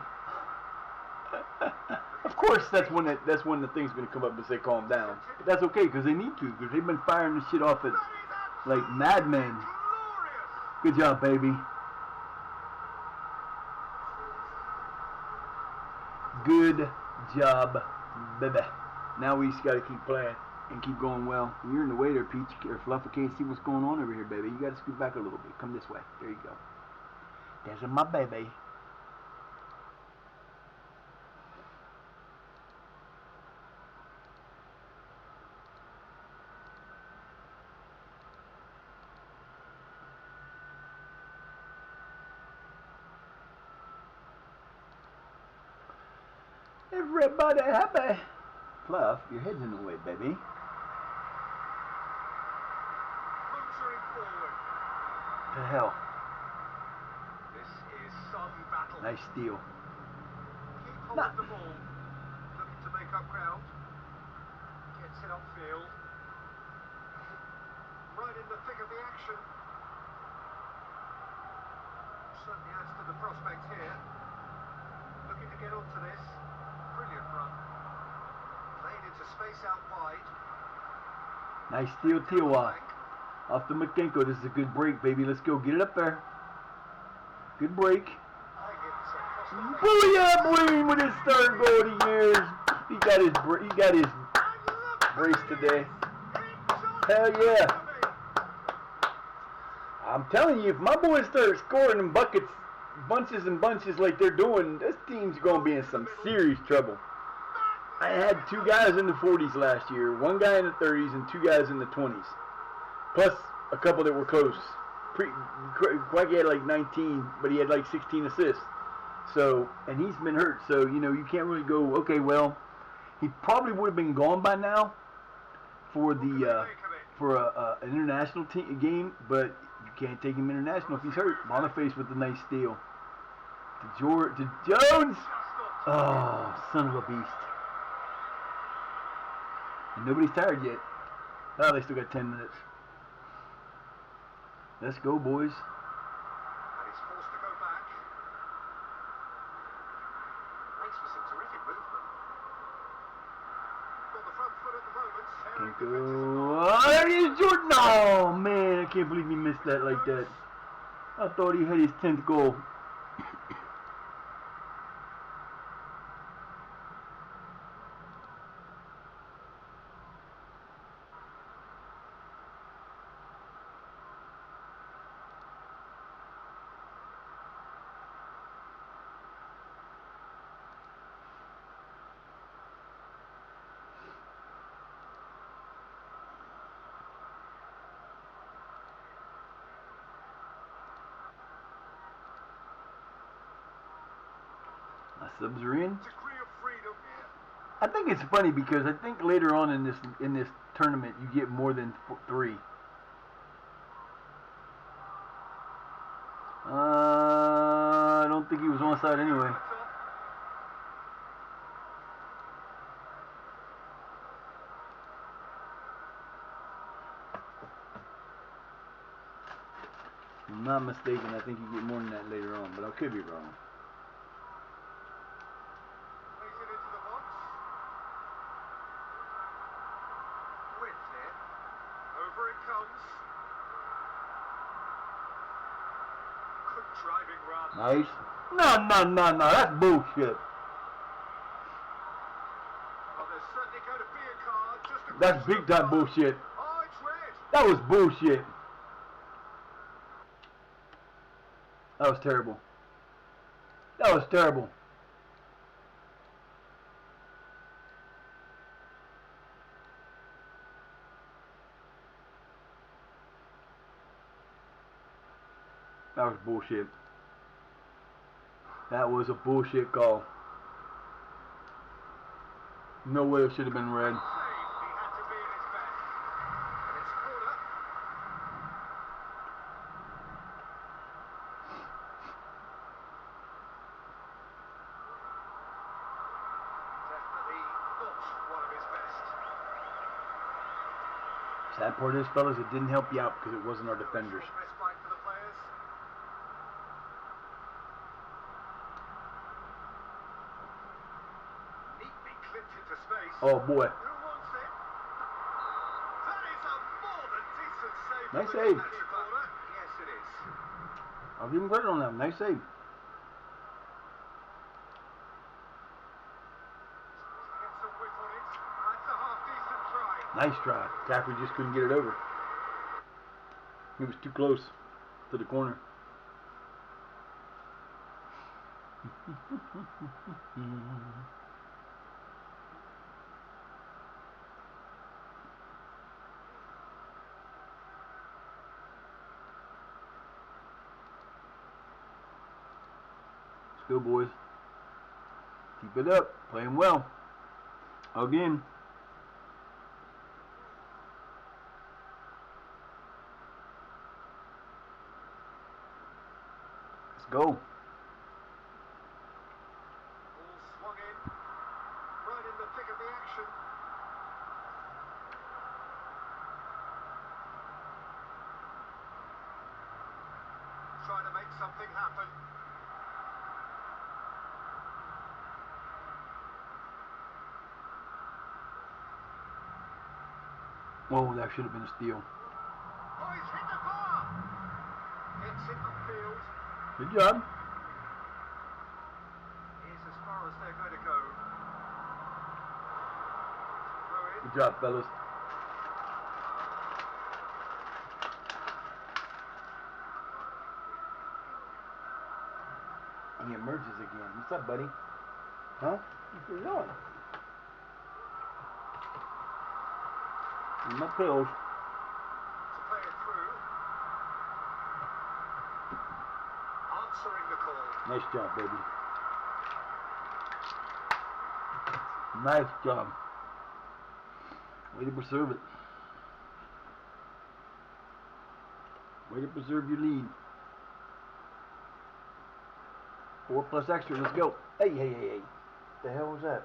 Of course, that's when the thing's gonna come up and say calm down. But that's okay, because they need to, because they've been firing this shit off at like madmen. Glorious. Good job, baby. Good job, baby. Now we just gotta keep playing and keep going well. You're in the way there, Peach or Fluff. I can't see what's going on over here, baby. You gotta scoot back a little bit. Come this way. There you go. There's my baby. Everybody happy. Fluff, your head's in the way, baby. Motoring forward. The hell. This is some battle. Nice steal. Keep hold of the ball. Looking to make up ground. Gets it upfield. Right in the thick of the action. Certainly adds to the prospect here. Looking to get onto this. Brilliant run. Played into space out wide. Nice steal, Tiwa. Off the McKinko. This is a good break, baby. Let's go. Get it up there. Good break. Booyah, Breen with his third goal of the year. He got his brace today. Hell yeah. I'm telling you, if my boys start scoring in buckets, bunches and bunches like they're doing, this team's going to be in some serious trouble. I had 2 guys in the 40s last year, 1 guy in the 30s, and 2 guys in the 20s. Plus a couple that were close. Quacky had like 19, but he had like 16 assists. So, and he's been hurt, so, you know, you can't really go, okay, well, he probably would have been gone by now for the an international game, but you can't take him international if he's hurt. Boniface with the nice steal. To Jones! Oh, son of a beast. And nobody's tired yet. Oh, they still got 10 minutes. Let's go, boys. And he's forced to go back. Makes for some terrific movement. On the front foot at the moment. Can't go. Oh, there he is, Jordan! Oh, man, I can't believe he missed that like that. I thought he had his 10th goal. My subs are in. Degree of freedom. I think it's funny because I think later on in this tournament you get more than 3. I don't think he was onside anyway. If I'm not mistaken, I think you get more than that later on, but I could be wrong. Plays it into the box. Width here. Over it comes. Good driving run. Nice. No, that's bullshit. Well, there's certainly going to be a card. Just a That's question big of time card. bullshit. Oh, it's red. That was bullshit. That was terrible. That was terrible. That was bullshit. That was a bullshit call. No way it should have been red. Save. He had to be at his best. And it's corner. Definitely not one of his best. Sad part is, fellas, it didn't help you out because it wasn't our defenders. Respite for the players. Neatly clipped into space. Oh boy. Who wants it? That is a more than decent save. Nice from the save. defensive corner. Yes, it is. I'll give him credit on that. Nice save. Get some whip on it. That's a half decent try. Nice try. Caffrey just couldn't get it over. He was too close to the corner. Let's go, boys. Keep it up. Playing well. Again. Let's go. Ball swung in. Right in the thick of the action. Trying to make something happen. Whoa, that should have been a steal. Oh, he's hit the bar! Hits it upfield. Good job. Here's as far as they're going to go. Throw in. Good job, fellas. He emerges again. What's up, buddy? Huh? What's going on? My pills. To play it through. Answering the call. Nice job, baby. Nice job. Way to preserve it. Way to preserve your lead. 4 plus extra. Let's go. Hey, hey, hey, hey. What the hell was that?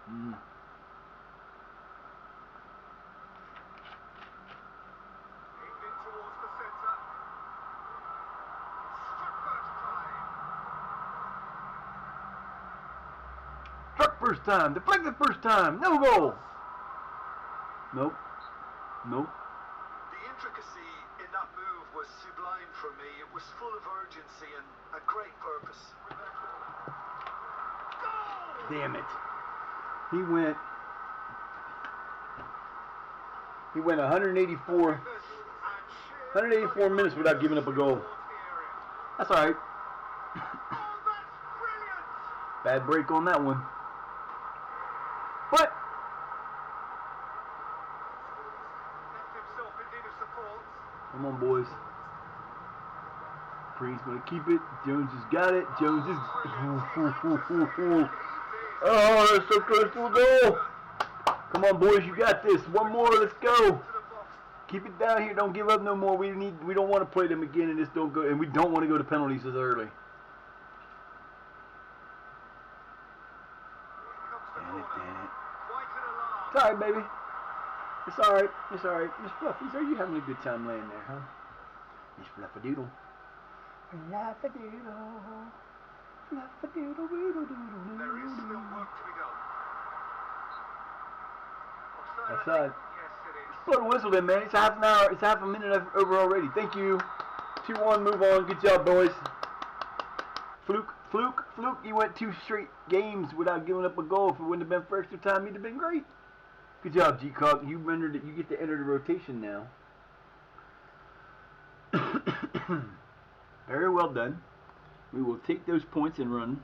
Aimed in towards the centre. Struck first time. Struck first time. Deflected first time. No goal. Nope. Nope. The intricacy in that move was sublime for me. It was full of urgency and a great purpose. Goal! Damn it. He went 184 minutes without giving up a goal. That's alright. Oh, that's brilliant! Bad break on that one. But Left himself in need of support. come on, boys. Green's gonna keep it. Jones has got it. Jones is. Oh, that's so close to a goal. Come on, boys, you got this. One more. Let's go. Keep it down here. Don't give up no more. We don't want to play them again, and this don't go. And we don't want to go to penalties as early. Damn it, damn it. It's all right, baby. It's all right. It's all right. Miss Fluffies, are you having a good time laying there, huh? Miss Fluffadoodle. Fluffadoodle. Fluffadoodle-doodle-doodle. There is still work to be done. Offside. Yes, it is. Blow the whistle then, man. It's half an hour. It's half a minute over already. Thank you. 2-1. Move on. Good job, boys. Fluke. He went 2 straight games without giving up a goal. If it wouldn't have been for extra time, he'd have been great. Good job, G-Cock. You rendered it. You get to enter the rotation now. Very well done. We will take those points and run.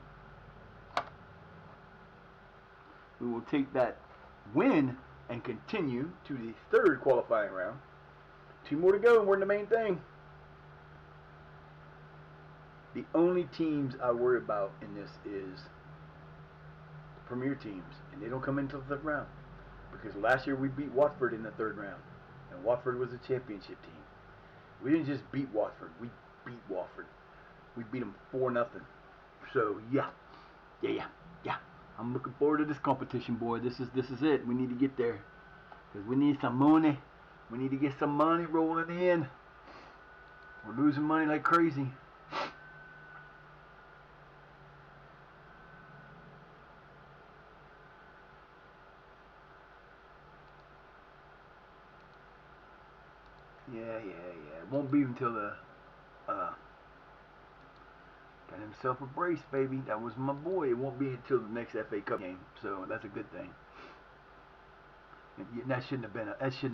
We will take that win and continue to the 3rd qualifying round. 2 more to go and we're in the main thing. The only teams I worry about in this is Premier teams, and they don't come into the third round. Because last year we beat Watford in the third round, and Watford was a championship team. We didn't just beat Watford; we beat Watford. We beat them 4-0. So yeah. I'm looking forward to this competition, boy. This is it. We need to get there, because we need some money. We need to get some money rolling in. We're losing money like crazy. Yeah. It won't be until the got himself a brace, baby. That was my boy. It won't be until the next FA Cup game, so that's a good thing. And that should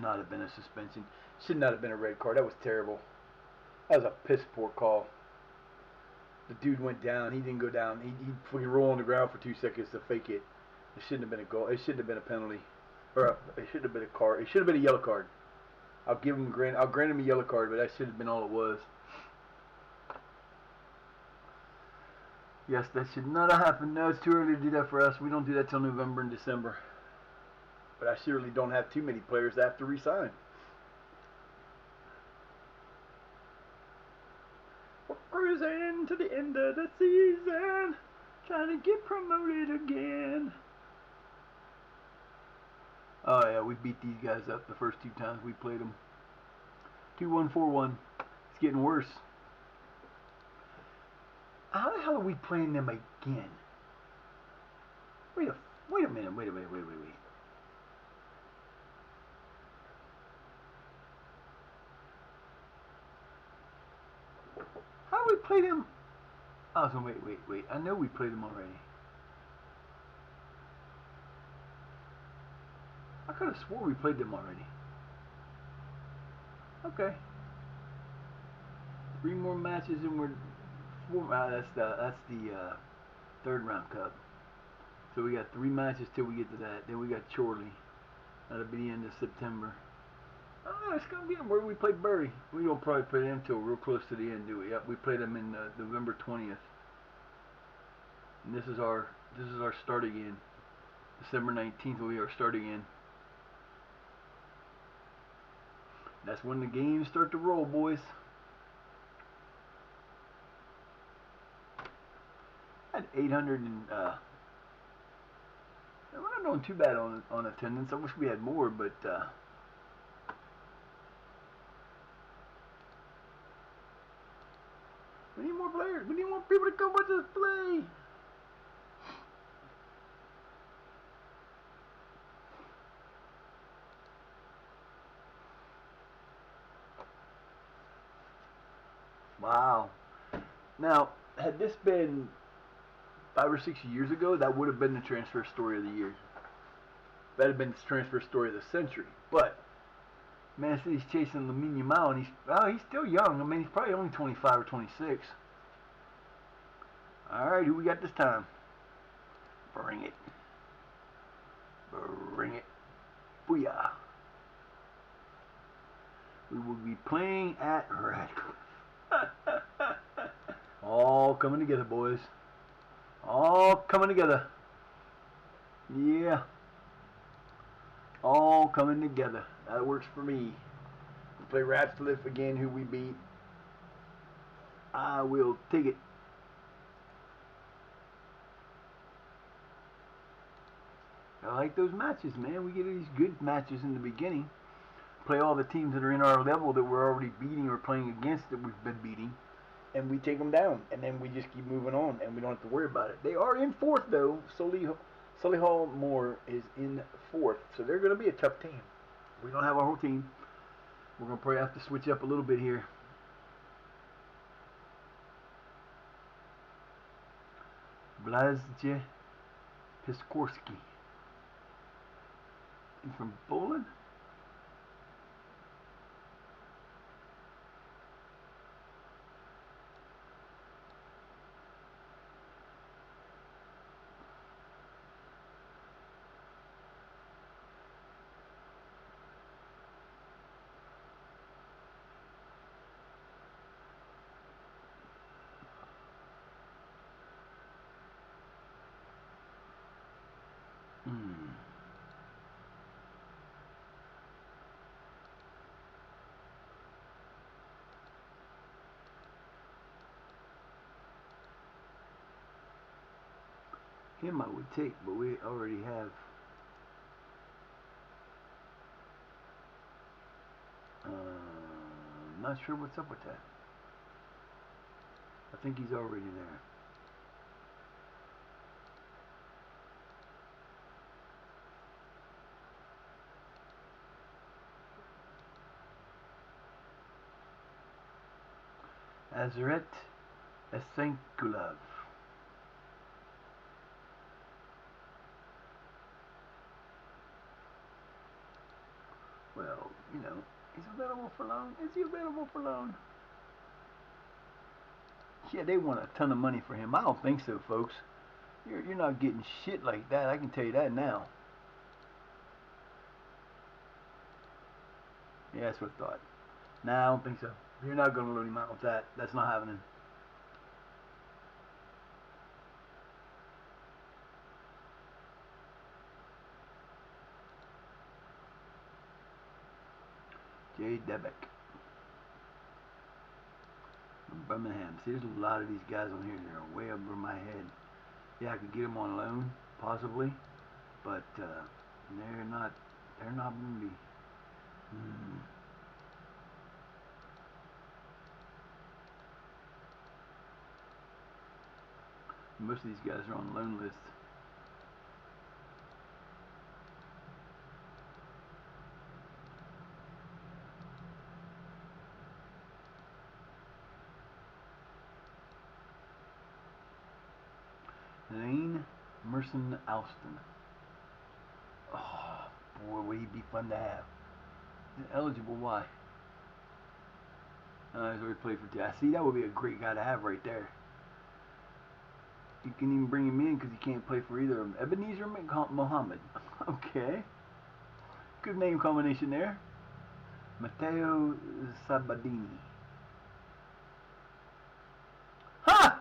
not have been a suspension. Should not have been a red card. That was terrible. That was a piss poor call. The dude went down. He didn't go down. He freaking rolled on the ground for 2 seconds to fake it. It shouldn't have been a goal. It shouldn't have been a penalty, or it should have been a card. It should have been a yellow card. I'll grant him a yellow card, but that should have been all it was. Yes, that should not have happened. No, it's too early to do that for us. We don't do that till November and December. But I surely don't have too many players that have to resign. We're cruising to the end of the season, trying to get promoted again. Oh yeah, we beat these guys up the first 2 times we played them. 2-1, 4-1. It's getting worse. How the hell are we playing them again? Wait a minute. Wait. How do we play them? Oh, so wait. I know we played them already. I could have swore we played them already. Okay. 3 more matches and we're 4. That's the third round cup. So we got 3 matches till we get to that. Then we got Chorley. That'll be the end of September. Oh, it's gonna be where we play Bury. We don't probably play them till real close to the end, do we? Yep, we played them in November 20th. And this is our start again. December 19th will be our start again. That's when the games start to roll, boys. I had 800 and we're not doing too bad on attendance. I wish we had more, but we need more players. We need more people to come with us play. Wow. Now, had this been 5 or 6 years ago, that would have been the transfer story of the year. That would have been the transfer story of the century. But Man City's chasing Lamine Yamal, and he's still young. I mean, he's probably only 25 or 26. All right, who we got this time? Bring it. Booyah. We will be playing at Radcliffe. All coming together, boys. All coming together. Yeah. All coming together. That works for me. We play Radcliffe again, who we beat. I will take it. I like those matches, man. We get these good matches in the beginning. Play all the teams that are in our level that we're already beating or playing against that we've been beating. And we take them down. And then we just keep moving on. And we don't have to worry about it. They are in 4th, though. Solihull Moore is in 4th. So they're going to be a tough team. We don't have our whole team. We're going to probably have to switch up a little bit here. Blazje Piskorski. And from Poland? Him I would take, but we already have. Not sure what's up with that. I think he's already there. Azeret Esenkulov. Well, you know, he's available for loan. Is he available for loan? Yeah, they want a ton of money for him. I don't think so, folks. You're not getting shit like that. I can tell you that now. Yeah, that's what I thought. Nah, I don't think so. You're not going to loan him out with that. That's not happening. Jay Debeck. Birmingham. See, there's a lot of these guys on here that are way over my head. Yeah, I could get them on loan, possibly, but they're not going to be. Most of these guys are on loan lists. Lane Merson Alston. Oh, boy, would he be fun to have. Eligible, why? He's already played for Jazz. See, that would be a great guy to have right there. You can even bring him in because he can't play for either of them. Ebenezer Mohammed. Okay. Good name combination there. Matteo Sabadini. Huh!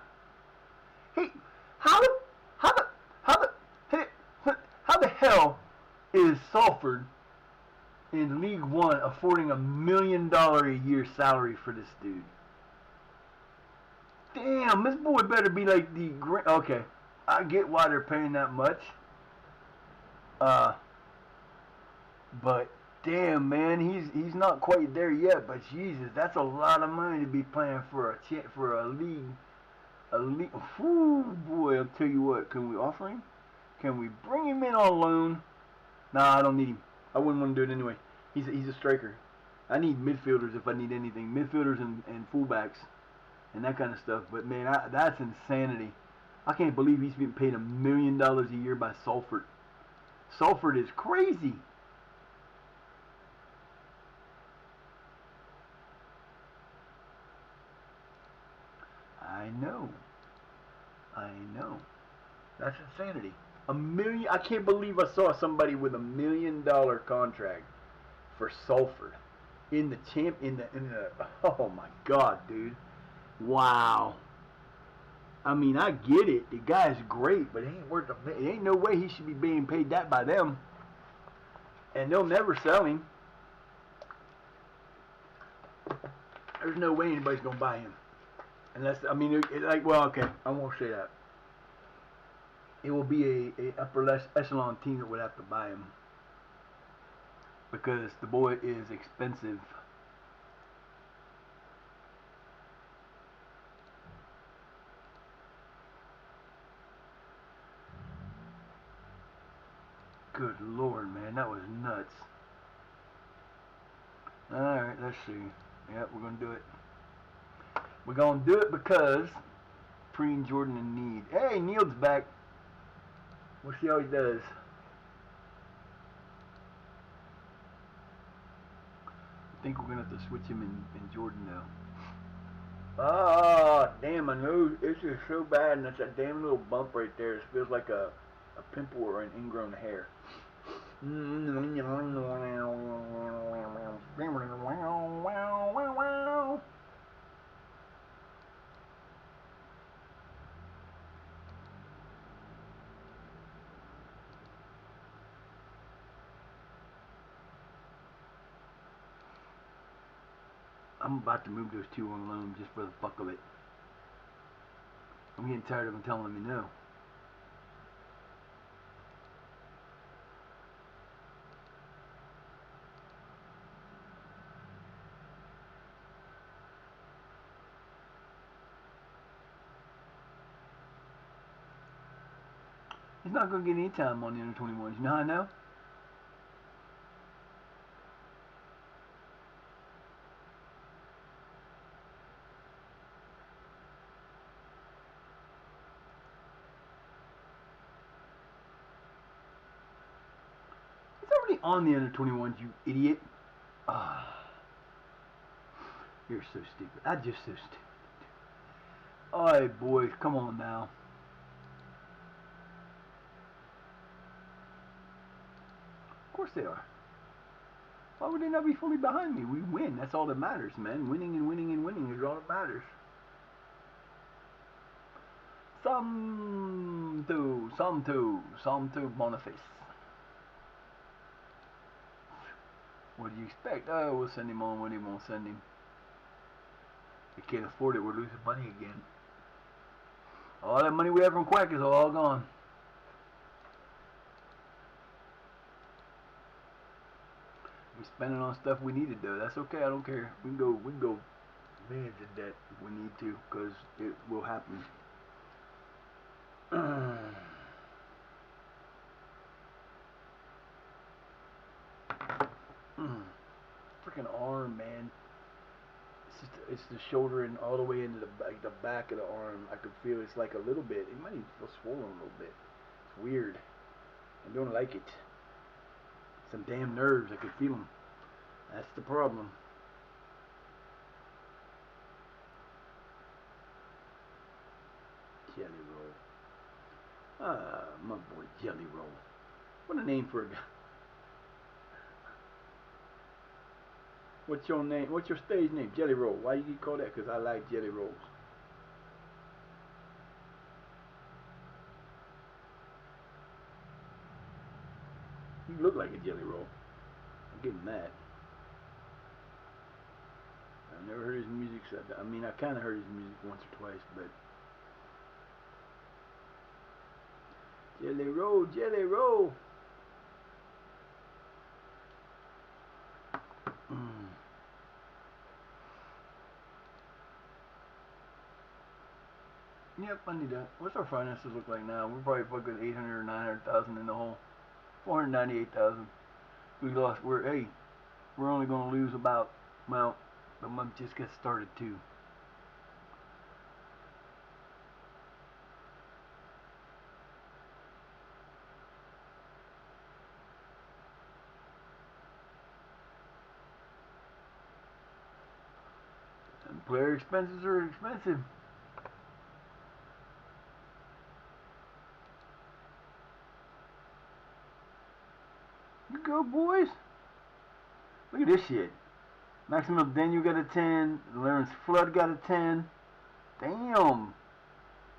Hey, how the hell is Salford in League One affording $1 million a year salary for this dude? Damn, this boy better be like the great. Okay, I get why they're paying that much. But damn, man, he's not quite there yet. But Jesus, that's a lot of money to be playing for a league. Whew, boy, I'll tell you what. Can we offer him? Can we bring him in on loan? Nah, I don't need him. I wouldn't want to do it anyway. He's a striker. I need midfielders if I need anything. Midfielders and fullbacks and that kind of stuff. But man, that's insanity. I can't believe he's being paid $1 million a year by Salford. Salford is crazy. I know. That's insanity. $1 million. I can't believe I saw somebody with $1 million contract for Salford in the. Oh my God, dude! Wow. I mean, I get it. The guy's great, but he ain't worth a. It ain't no way he should be being paid that by them. And they'll never sell him. There's no way anybody's gonna buy him, unless well, okay, I won't say that. It will be a upper echelon team that would have to buy him because the boy is expensive. Good Lord, man, that was nuts. Alright, let's see. Yep, we're going to do it. We're going to do it because Preen Jordan in need. Hey, Neil's back. We'll see how he does. I think we're going to have to switch him in Jordan now. Ah, damn, my nose itches so bad, and that's that damn little bump right there. It feels like a pimple or an ingrown hair. I'm about to move those two on loan just for the fuck of it. I'm getting tired of them telling me no. He's not going to get any time on the under 21s. You know how I know? He's already on the under 21s, you idiot. Ah, you're so stupid. I'm just so stupid. Alright, boys, come on now. Of course they are. Why would they not be fully behind me? We win. That's all that matters, man. Winning and winning and winning is all that matters. Some two Boniface. What do you expect? Oh, we'll send him on when he won't send him. We can't afford it. We're losing money again. All that money we have from Quack is all gone. We spending on stuff we needed though. That's okay. I don't care. We can go millions in debt if we need to, because it will happen. Freaking arm, man. It's the shoulder and all the way into the back of the arm. I could feel it's like a little bit. It might even feel swollen a little bit. It's weird. I don't like it. Some damn nerves. I could feel them. That's the problem. Jelly Roll. Ah, my boy Jelly Roll. What a name for a guy. What's your name? What's your stage name? Jelly Roll. Why you call that? Because I like jelly rolls. You look like a jelly roll. I'll give him that. I've never heard his music. So I mean, I kind of heard his music once or twice, but Jelly Roll, Jelly Roll. Yep, I need that. What's our finances look like now? We're probably fucking 800 or 900,000 in the hole. 498,000. We lost. We're only gonna lose about, well, the month just got started too. And player expenses are expensive. You go, boys. Look at this shit. Maximum Daniel got a 10. Lawrence Flood got a 10. Damn.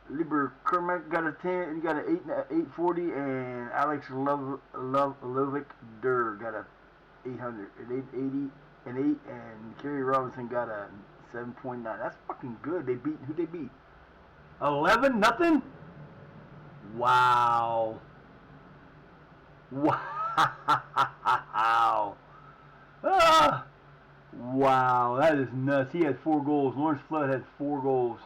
Liber Kermack got a 10. He got an 840. And Alex Lovick Durr got a 800. An 880. An 8. And Kerry Robinson got a 7.9. That's fucking good. They beat. Who they beat? 11? Nothing? Wow. Wow. Ah! Wow, that is nuts. He had 4 goals. Lawrence Flood had 4 goals.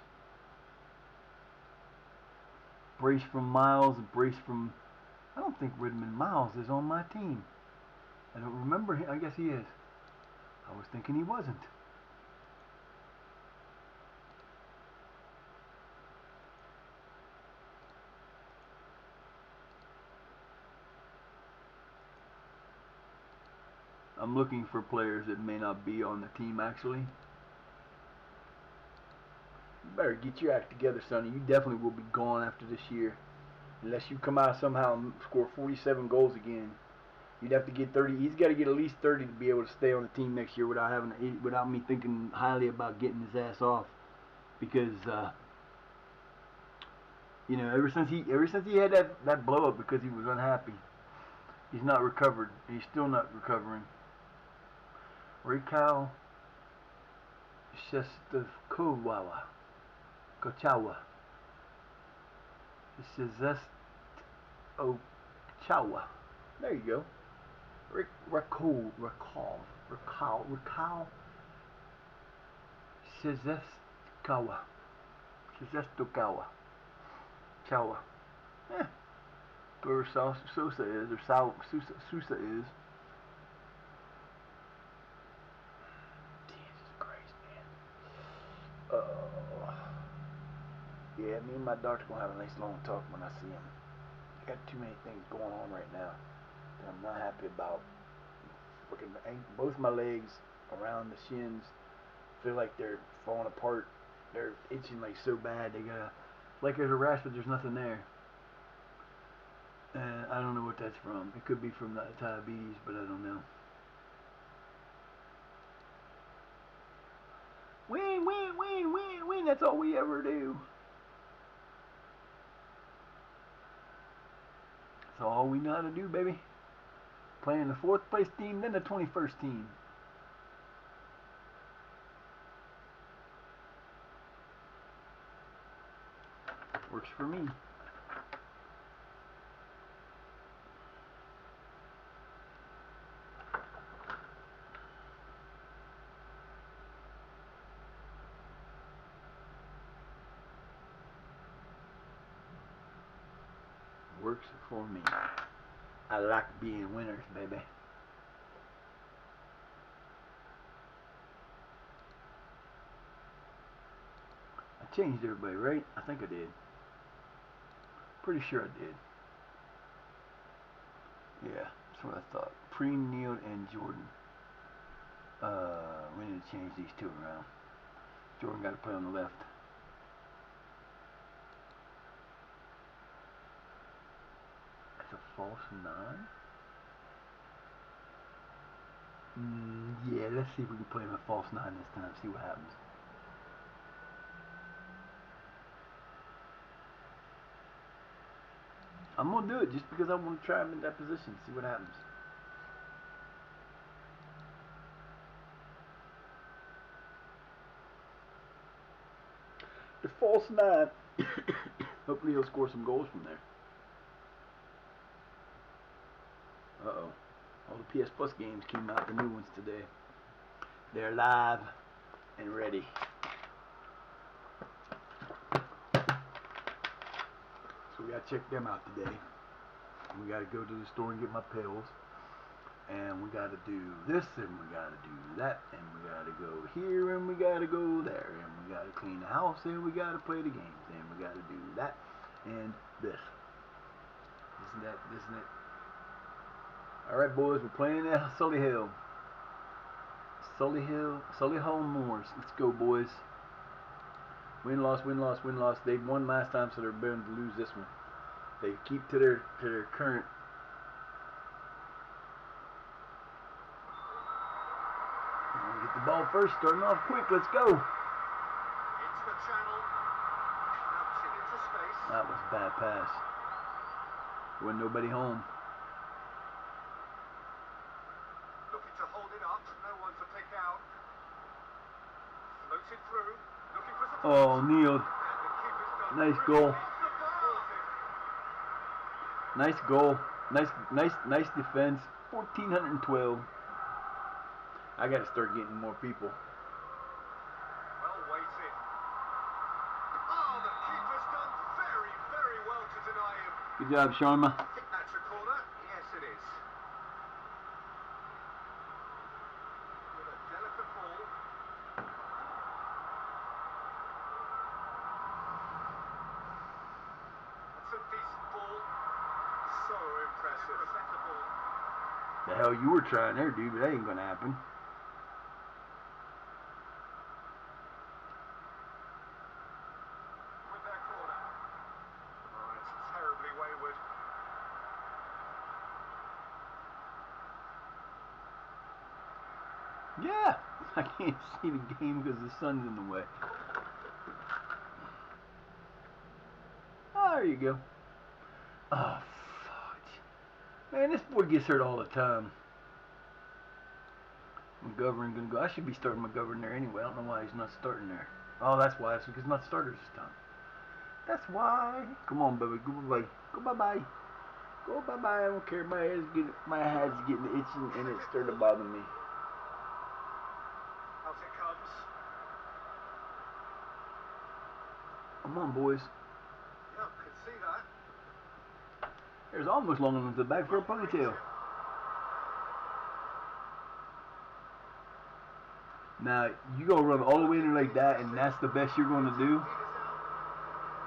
Brace from Miles, brace from... I don't think Redmond Miles is on my team. I don't remember him. I guess he is. I was thinking he wasn't. I'm looking for players that may not be on the team, actually. You better get your act together, Sonny. You definitely will be gone after this year. Unless you come out somehow and score 47 goals again. You'd have to get 30. He's got to get at least 30 to be able to stay on the team next year without me thinking highly about getting his ass off. Because you know, ever since he had that blow up because he was unhappy, he's not recovered. He's still not recovering. Raquel Shestkowawa. Kochawa. Shazest Ochawa. There you go. Recall. Shizestokawa. Chawa. whoever Sosa is, or Sousa is. Jesus Christ, man. Yeah, me and my doctor gonna have a nice long talk when I see him. I got too many things going on right now that I'm not happy about. Both my legs around the shins feel like they're falling apart. They're itching like so bad. They got like there's a rash, but there's nothing there. And I don't know what that's from. It could be from the diabetes, but I don't know. Win, win, win, win, win. That's all we ever do. That's all we know how to do, baby. Playing the 4th place team, then the 21st team. Works for me. Works for me. I like being winners, baby. I changed everybody, right? I think I did. Pretty sure I did. Yeah, that's what I thought. Preem, Neal, and Jordan. We need to change these two around. Jordan got to play on the left. That's a false 9? Yeah, let's see if we can play him a false 9 this time. See what happens. I'm going to do it just because I want to try him in that position. See what happens. The false 9. Hopefully he'll score some goals from there. Uh-oh. All the PS Plus games came out, the new ones today. They're live and ready. So we gotta check them out today. We gotta go to the store and get my pills. And we gotta do this, and we gotta do that, and we gotta go here, and we gotta go there, and we gotta clean the house, and we gotta play the games, and we gotta do that, and this. Isn't it? Alright, boys, we're playing at Solihull. Solihull Moors. Let's go, boys. Win, loss, win, loss, win, loss. They won last time, so they're bound to lose this one. They keep to their current. Get the ball first, starting off quick. Let's go. Into the channel. Bouncing into space. That was a bad pass. There wasn't nobody home. Looking to hold it up. No one to pick out. Floated through. Looking for support. Oh, Neal. Nice goal. Nice goal. Nice defense. 1,412. I gotta start getting more people. Well waited. Oh, the keeper's done very, very well to deny him. Good job, Sharma. I think that's a corner. Yes, it is. With a delicate ball. That's a decent ball. So impressive. A better ball. The hell you were trying there, dude, but that ain't gonna happen. With their corner. Oh, it's terribly wayward. Yeah, I can't see the game because the sun's in the way. Oh, there you go. Oh, fudge. Man, this boy gets hurt all the time. McGovern gonna go. I should be starting McGovern there anyway. I don't know why he's not starting there. Oh, that's why. It's because he's not starters this time. That's why. Come on, baby. Go bye-bye. Go bye-bye. Go bye-bye. I don't care. My head's getting itching and it's starting to bother me. Out it comes. Come on, boys. Yeah, can see that. It's almost long enough to the back for a ponytail. Now, you gonna run all the way in there like that, and that's the best you're gonna do?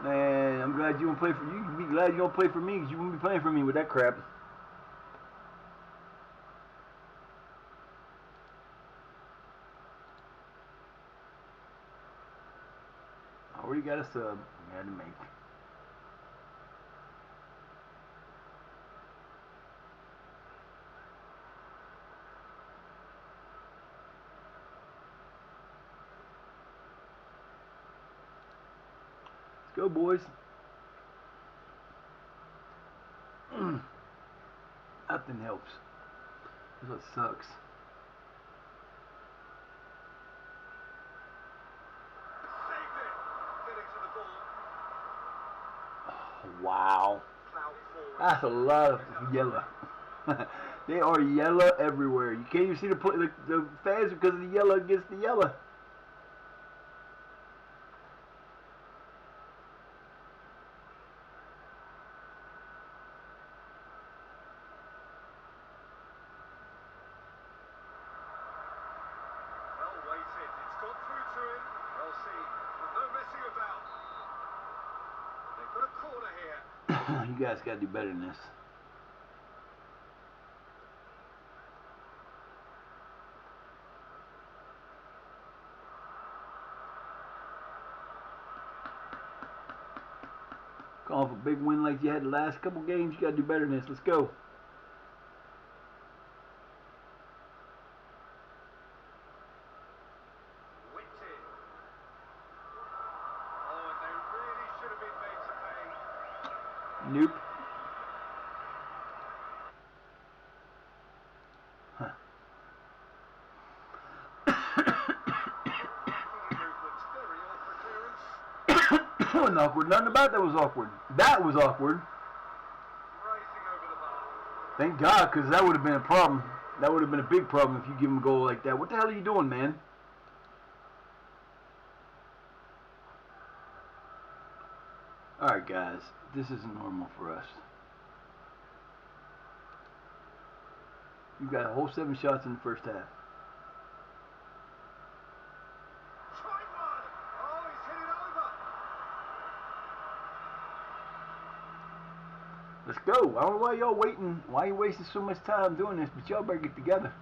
Man, I'm glad you don't play for you. Can be glad you don't play for me, because you won't be playing for me with that crap. I already got a sub. I had to make. Let's go, boys. Nothing helps. That's what sucks. Oh, wow. That's a lot of yellow. They are yellow everywhere. You can't even see the fans because of the yellow against the yellow. You guys gotta do better than this. Come off a big win like you had the last couple games, you gotta do better than this. Let's go. Nope. Huh. That wasn't awkward. Nothing about that was awkward. That was awkward. Thank God, because that would have been a problem. That would have been a big problem if you give him a goal like that. What the hell are you doing, man? Alright, guys. This isn't normal for us. You got a whole 7 shots in the first half. Let's go. I don't know why y'all waiting. Why you wasting so much time doing this? But y'all better get together.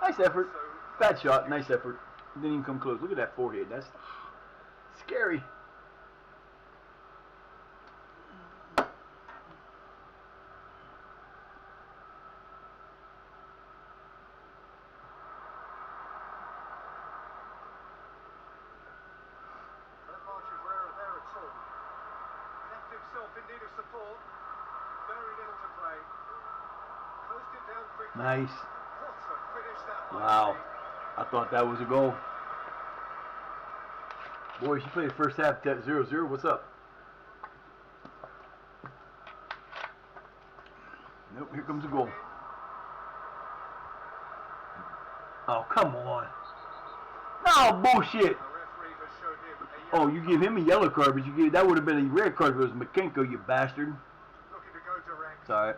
Nice effort. Bad shot. Nice effort. Didn't even come close. Look at that forehead. That's scary. Nice. Wow. I thought that was a goal. Boys, you played the first half at 0-0. What's up? Nope, here comes a goal. Oh, come on. No, bullshit. Oh, you give him a yellow card, but that would have been a red card if it was McKenko, you bastard. It's alright.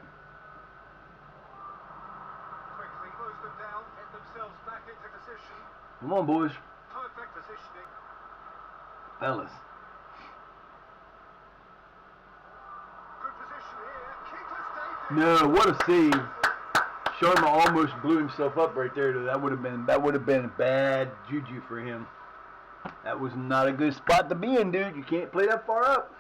Come on, boys. Fellas. No, what a save. Sharma almost blew himself up right there. That would have been bad juju for him. That was not a good spot to be in, dude. You can't play that far up.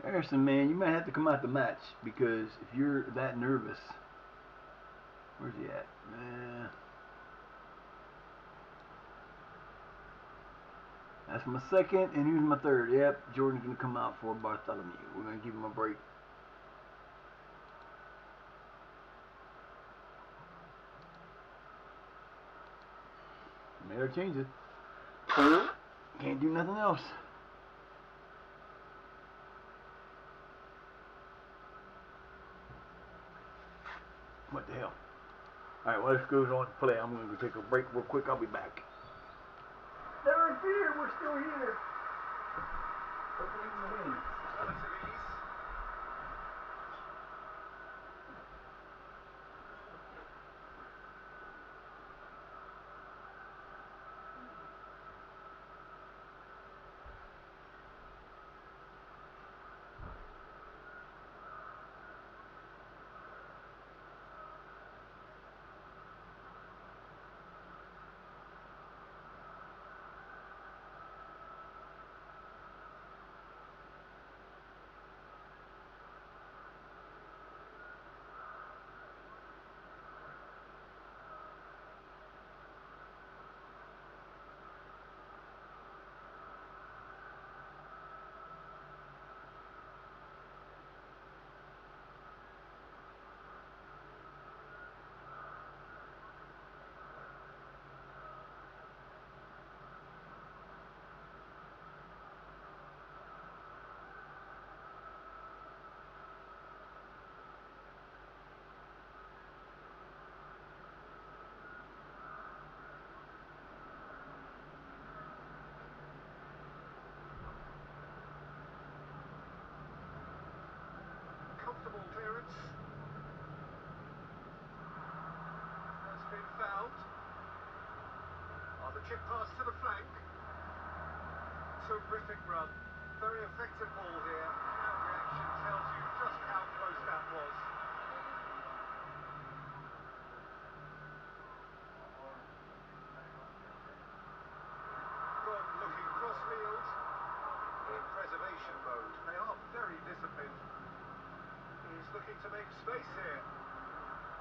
Harrison, man, you might have to come out the match because if you're that nervous, where's he at? That's my second, and here's my third. Yep, Jordan's going to come out for Bartholomew. We're going to give him a break. Made her change it. Can't do nothing else. What the hell? Alright, well, this goes on to play. I'm going to go take a break real quick. I'll be back. Never fear, we're still here. Relative ease. Comfortable clearance. Has been fouled. The chip pass to the flank. Terrific run. Very effective ball here. That reaction tells you just how close that was. Gone looking crossfield. In preservation mode. They are very disciplined. He's looking to make space here.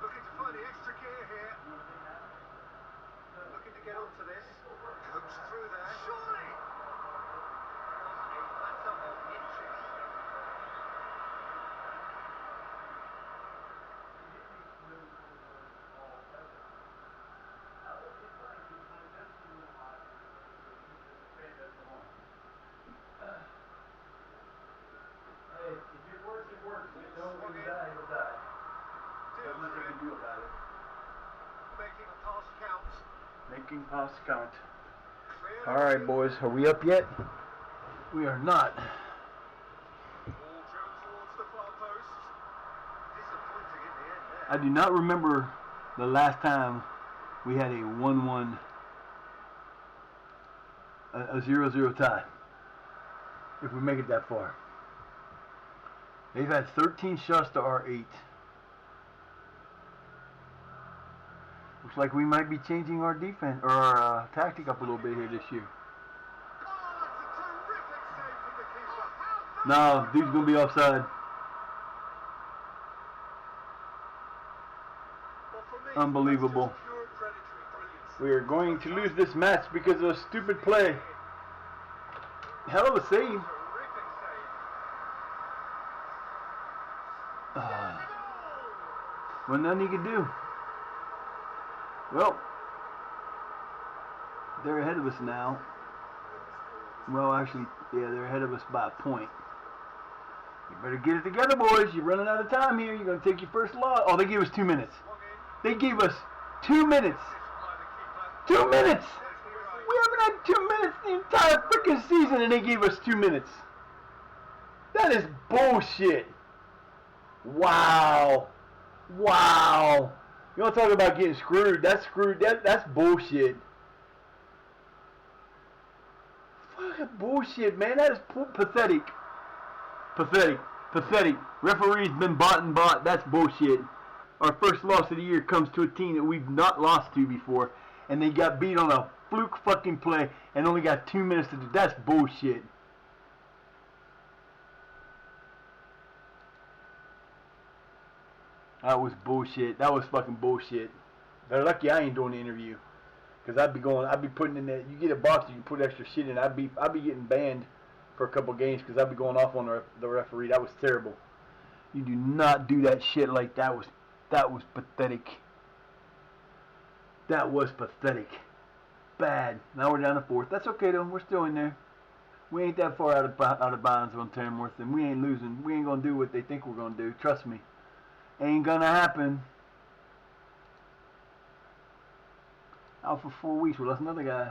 Looking to find the extra gear here. Looking to get onto this. Comes through there. Surely! A matter of inches. Hey, if it works, it works. If it don't, Swung it'll in. die, it'll die. Deals There's nothing with you it. can do about it. Making a pass count. Making pass count. Cleared Alright, away. boys, are we up yet? We are not. Ball driven towards the far post. Disappointing in the end there. I do not remember the last time we had a 1-1, a 0-0 tie. If we make it that far. They've had 13 shots to our 8. Looks like we might be changing our defense or our tactic up a little bit here this year. Oh, that's a terrific save from the keeper. No, dude's gonna be offside. Well, for me, Unbelievable. that's just pure predatory brilliance. We are going to lose this match because of a stupid play. Hell of a save. Terrific save. Well, nothing he could do. Well, they're ahead of us now. Well, actually, yeah, they're ahead of us by a point. You better get it together, boys. You're running out of time here. You're going to take your first loss. Oh, they gave us 2 minutes. They gave us 2 minutes. 2 minutes! We haven't had 2 minutes the entire freaking season, and they gave us 2 minutes. That is bullshit. Wow. Wow. You want to talk about getting screwed? That's screwed. That's bullshit. Fucking bullshit, man. That is pathetic. Pathetic. Pathetic. Referee's been bought and bought. That's bullshit. Our first loss of the year comes to a team that we've not lost to before, and they got beat on a fluke fucking play and only got 2 minutes to do. That's bullshit. That was bullshit. That was fucking bullshit. They're lucky I ain't doing the interview, cause I'd be putting in that. You get a box, you can put extra shit in. I'd be getting banned for a couple games, cause I'd be going off on the referee. That was terrible. You do not do that shit like that. That was pathetic. That was pathetic. bad. Now we're down to 4th. That's okay though. We're still in there. We ain't that far out of bounds on Tamworth, and we ain't losing. We ain't gonna do what they think we're gonna do. Trust me, ain't gonna happen. Out for 4 weeks. We lost another guy.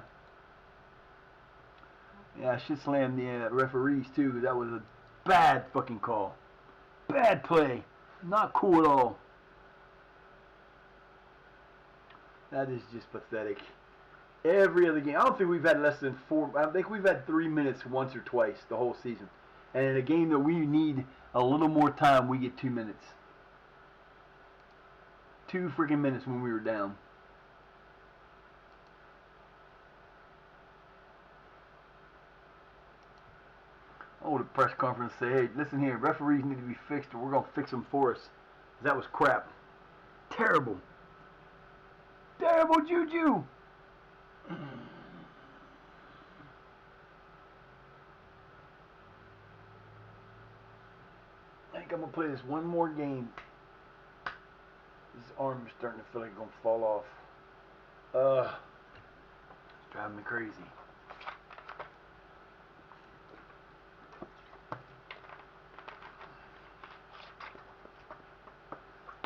Yeah, I should slam the referees too. That was a bad fucking call. Bad play. Not cool at all. That is just pathetic. Every other game, I don't think we've had less than 4. I think we've had 3 minutes once or twice the whole season. And in a game that we need a little more time, we get 2 minutes. 2 freaking minutes when we were down. Oh, the press conference say, hey, listen here, referees need to be fixed, or we're going to fix them for us. That was crap. Terrible. Terrible juju. I think I'm going to play this one more game. This arm is starting to feel like it's going to fall off. It's driving me crazy.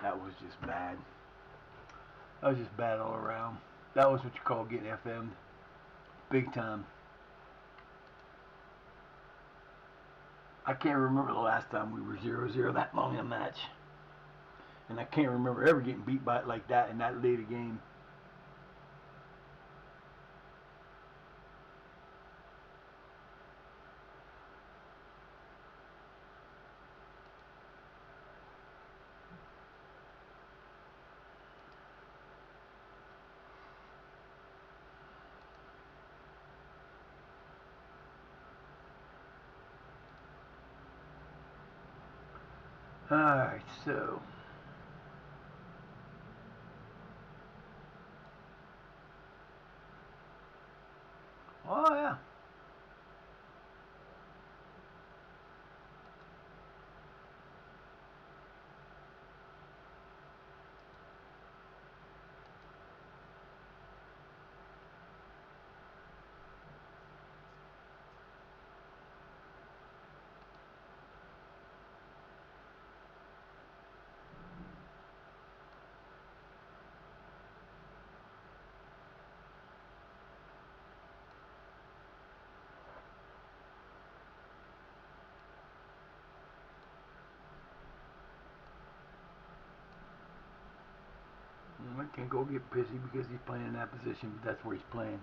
That was just bad. That was just bad all around. That was what you call getting FM'd. Big time. I can't remember the last time we were 0-0 that long in a match. And I can't remember ever getting beat by it like that in that late a game. Alright, so. Oh, yeah. I can't go get busy because he's playing in that position, but that's where he's playing.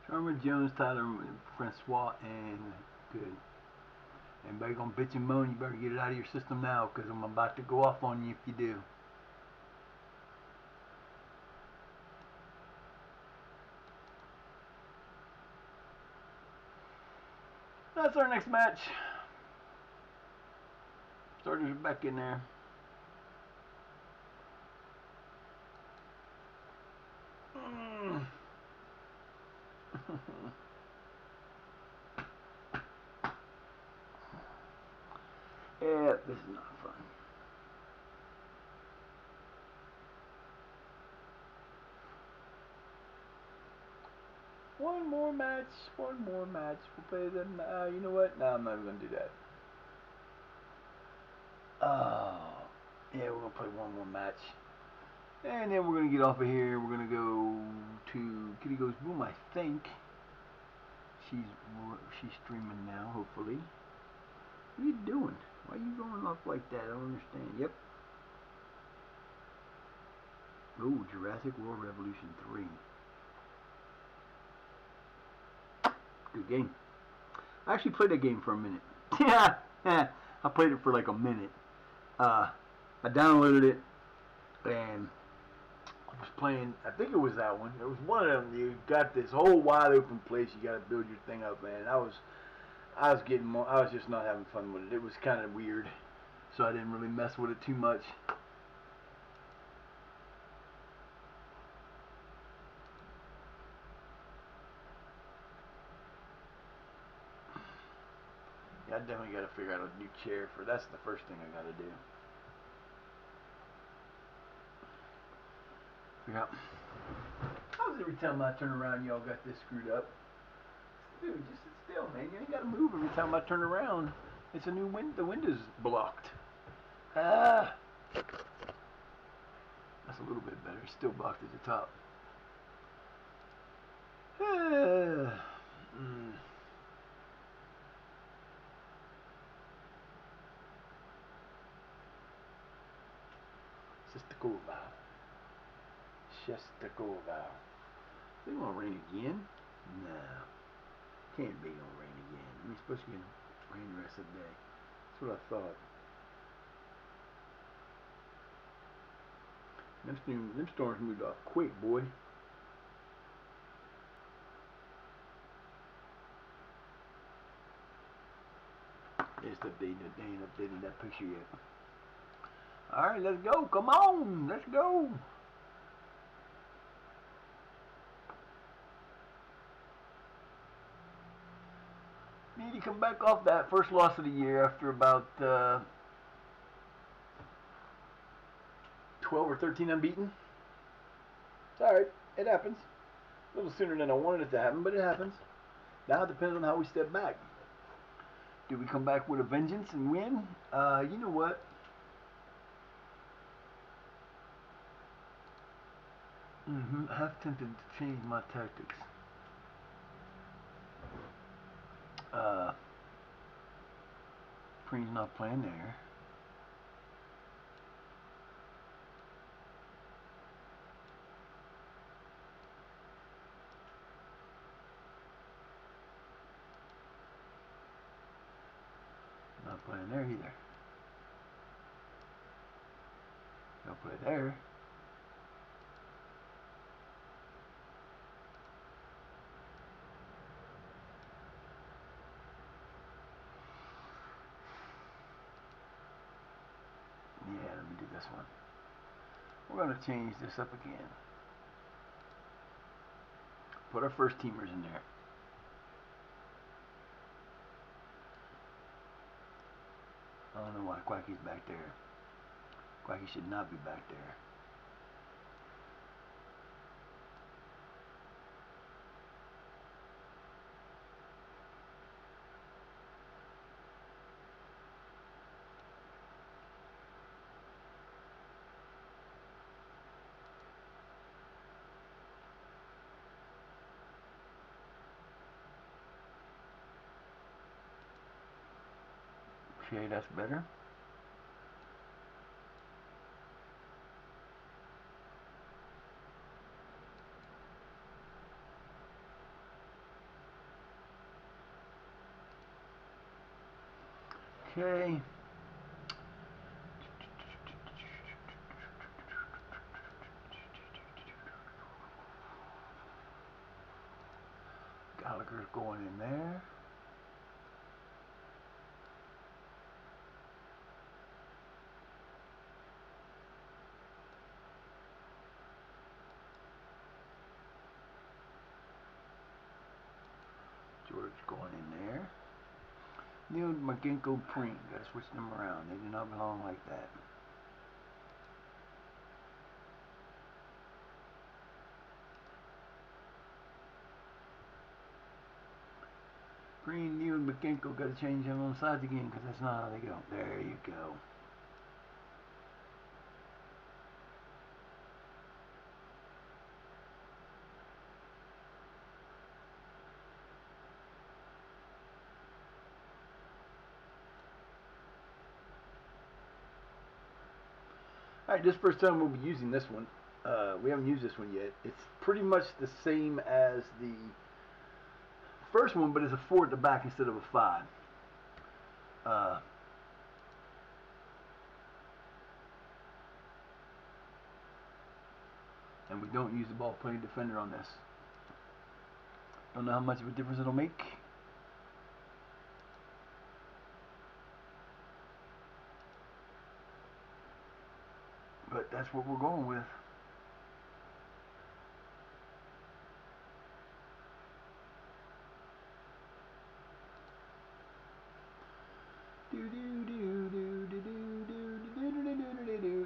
Sherman, Jones, Tyler, Francois, and good. Anybody gonna bitch and moan, you better get it out of your system now, because I'm about to go off on you if you do. That's our next match. Starters are back in there. Yeah, this is not fun. One more match. We'll play them. You know what? No, I'm not even gonna do that. Yeah, we're gonna play one more match, and then we're gonna get off of here. We're gonna go to Kitty Goes Boom. I think she's streaming now. Hopefully. What are you doing? Why are you going off like that? I don't understand. Yep. Oh, Jurassic World Revolution 3. Good game. I actually played that game for a minute. Yeah, I played it for like a minute. I downloaded it and I was playing. I think it was that one. It was one of them. You got this whole wide open place. You got to build your thing up, man. I was just not having fun with it. It was kind of weird. so I didn't really mess with it too much. Yeah, I definitely got to figure out a new chair for. That's the first thing I got to do. Figure out. How's every time I turn around, y'all got this screwed up? Dude, just sit still, man. You ain't got to move every time I turn around. It's a new wind. The window's blocked. Ah. That's a little bit better. It's still blocked at the top. Shestakova. Shestakova. They gonna rain again? No. Can't be gonna rain again. We're supposed to get rain the rest of the day. That's what I thought. Them storms moved off quick, boy. It's updating. They ain't updating that picture yet. Alright, let's go. Come on. Let's go. Need to come back off that first loss of the year after about 12 or 13 unbeaten. It's alright. It happens. A little sooner than I wanted it to happen, but it happens. Now it depends on how we step back. Do we come back with a vengeance and win? You know what? Half tempted to change my tactics. Green's not playing there. Not playing there either. He'll play there. Yeah, let me do this one. We're going to change this up again. Put our first teamers in there. I don't know why Quacky's back there. Quacky should not be back there. Okay, that's better. Okay. Gallagher's going in there. George going in there. Neil McGinkle Preen. Gotta switch them around. They do not belong like that. Green, Neil, and McGinkle gotta change them on sides again because that's not how they go. There you go. Alright, this first time we'll be using this one. We haven't used this one yet. It's pretty much the same as the first one, but it's a 4 at the back instead of a 5. And we don't use the ball playing defender on this. Don't know how much of a difference it'll make. but that's what we're going with.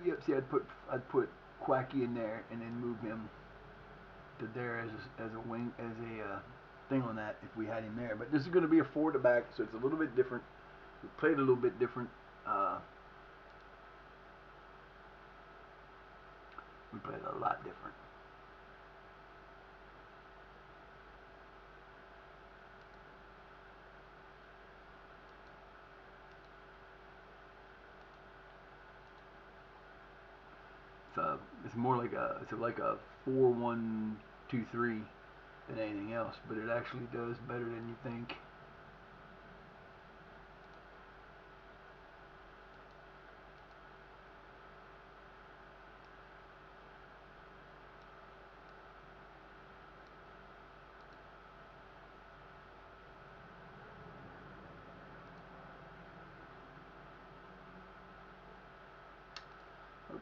Yep, see, I'd put Quacky in there and then move him to there as a wing, as a thing on that if we had him there. But this is going to be a forward to back, so it's a little bit different. We played a little bit different. We played a lot different. It's more like a 4-1-2-3 than anything else, but it actually does better than you think.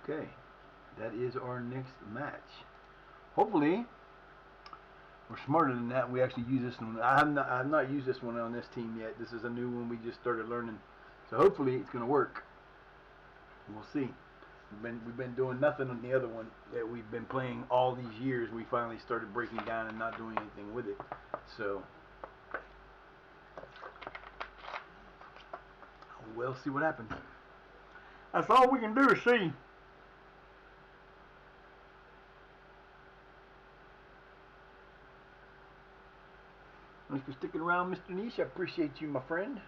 Okay, that is our next match. Hopefully, we're smarter than that. We actually use this one. I have not used this one on this team yet. This is a new one we just started learning. So hopefully it's going to work. We'll see. We've been doing nothing on the other one that we've been playing all these years. We finally started breaking down and not doing anything with it. So we'll see what happens. That's all we can do is see. Thanks for sticking around, Mr. Niche. I appreciate you, my friend.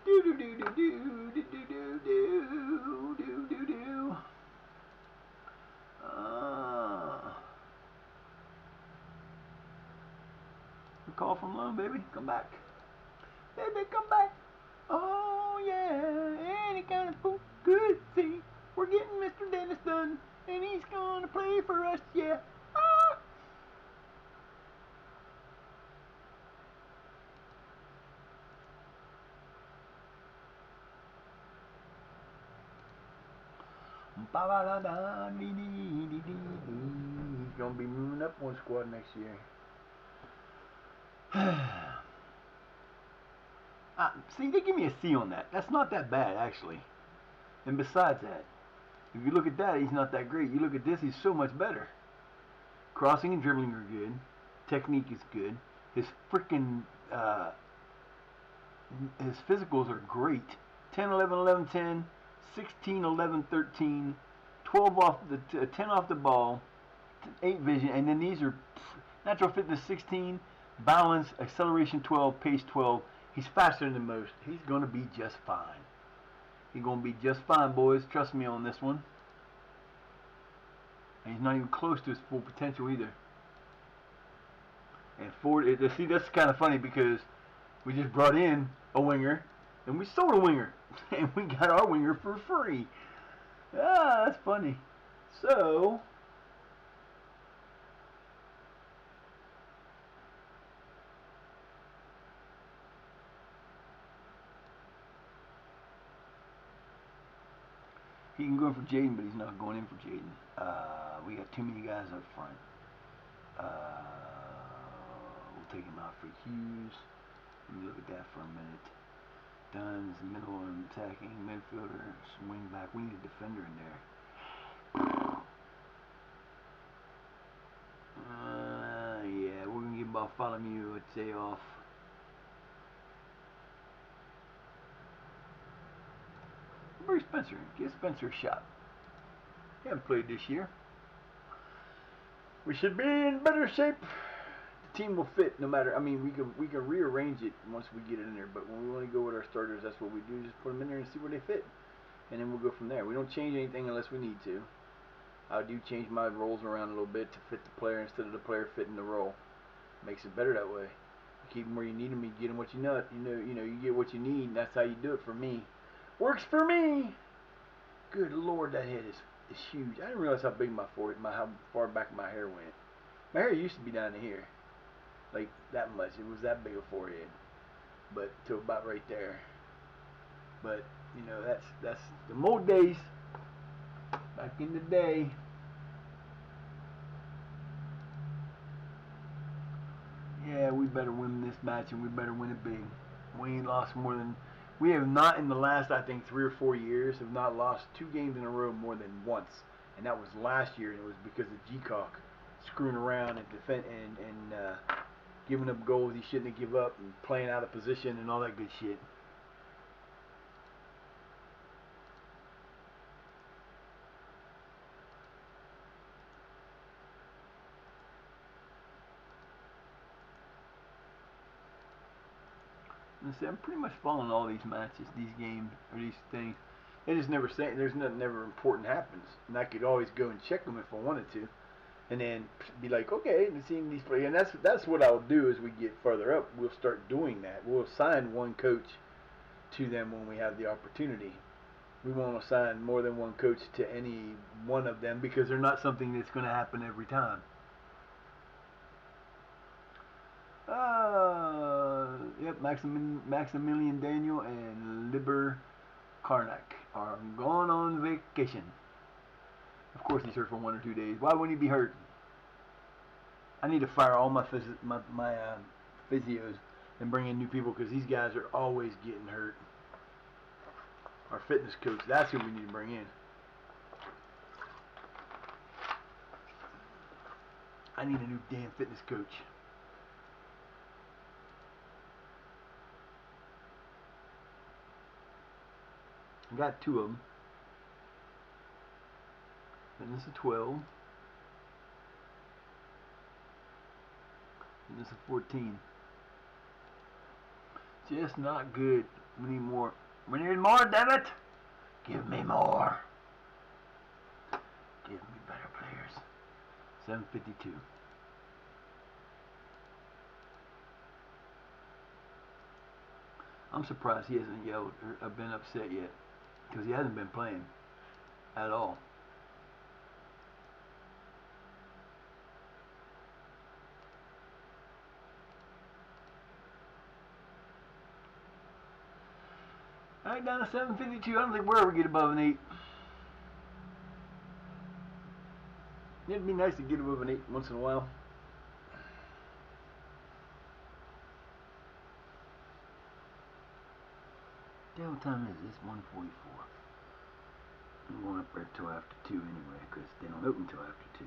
Do do do do do do do do do do do do. Call from loan, baby. Come back. Baby, come back. Oh, yeah. Any kind of fool could see. We're getting Mr. Dennis done, and he's going to play for us, yeah. Ah. He's going to be moving up one squad next year. See, they give me a C on that. That's not that bad, actually. And besides that, if you look at that, he's not that great. You look at this, he's so much better. Crossing and dribbling are good. Technique is good. His freaking his physicals are great. 10, 11, 11, 10, 16, 11, 13, 12 off the 10 off the ball, 8 vision, and then these are natural fitness 16, balance, acceleration 12, pace 12. He's faster than most. He's going to be just fine. He's going to be just fine, boys. Trust me on this one. And he's not even close to his full potential either. And see, that's kind of funny because we just brought in a winger and we sold a winger. And we got our winger for free. Ah, that's funny. So, he can go in for Jaden, but he's not going in for Jaden. We got too many guys up front. We'll take him out for Hughes. Let me look at that for a minute. Dunn's middle and attacking midfielder, swing back. We need a defender in there. Yeah, we're gonna give Bartholomew a day off. Where's Spencer? Give Spencer a shot. He hasn't played this year. We should be in better shape. The team will fit no matter. I mean, we can rearrange it once we get it in there. But when we want to go with our starters, that's what we do. Just put them in there and see where they fit, and then we'll go from there. We don't change anything unless we need to. I do change my roles around a little bit to fit the player instead of the player fitting the role. Makes it better that way. You keep them where you need them. You get them what you know. You get what you need. And that's how you do it for me. Works for me. Good Lord, that head is huge. I didn't realize how big my forehead, how far back my hair went. My hair used to be down to here, like that much. It was that big a forehead, but to about right there. But that's the old days. Back in the day. Yeah, we better win this match and we better win it big. We ain't lost more than, we have not in the last, I think, 3 or 4 years, have not lost 2 games in a row more than once. And that was last year, and it was because of G-Cock screwing around and giving up goals he shouldn't have give up and playing out of position and all that good shit. And see, I'm pretty much following all these matches, these games, or these things. They just never say, there's nothing ever important happens. And I could always go and check them if I wanted to. And then be like, okay, and seeing these players. And that's what I'll do as we get further up. We'll start doing that. We'll assign one coach to them when we have the opportunity. We won't assign more than one coach to any one of them because they're not something that's going to happen every time. Yep, Maximilian Daniel and Liber Karnak are gone on vacation. Of course he's hurt for 1 or 2 days. Why wouldn't he be hurt? I need to fire all my physios and bring in new people because these guys are always getting hurt. Our fitness coach, that's who we need to bring in. I need a new damn fitness coach. I got 2 of them. Fitness of 12. Fitness of 14. Just not good. We need more. We need more, damn it! Give me more. Give me better players. 752. I'm surprised he hasn't yelled or been upset yet. Because he hasn't been playing at all. Alright, down to 752. I don't think we'll ever get above an 8. It'd be nice to get above an 8 once in a while. What time is this? 1:44. I'm going up there till after 2 anyway, because they don't open till after 2.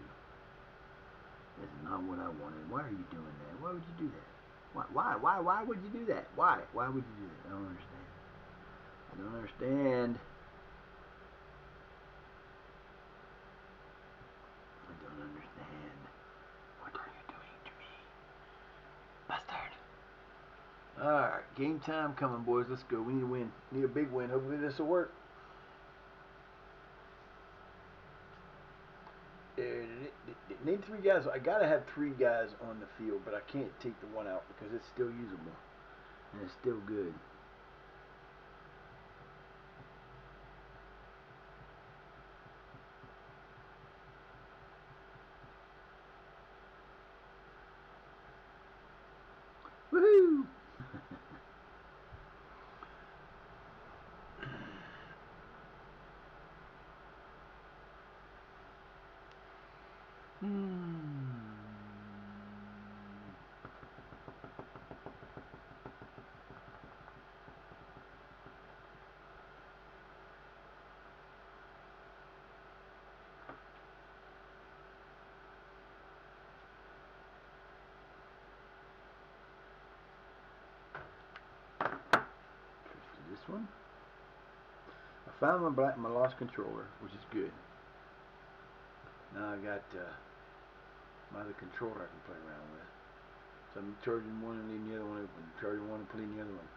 That's not what I wanted. Why are you doing that? Why would you do that? Why would you do that? Why would you do that? I don't understand. I don't understand. I don't understand. What are you doing to me? Bastard. Alright, game time coming, boys. Let's go. We need a win. Need a big win. Hopefully this will work. Need 3 guys. I gotta have 3 guys on the field, but I can't take the one out because it's still usable. And it's still good. Woohoo! This one. I found my lost controller, which is good. Now I got my other controller I can play around with. So I'm charging one and leaving the other one open. Charging one and playing the other one.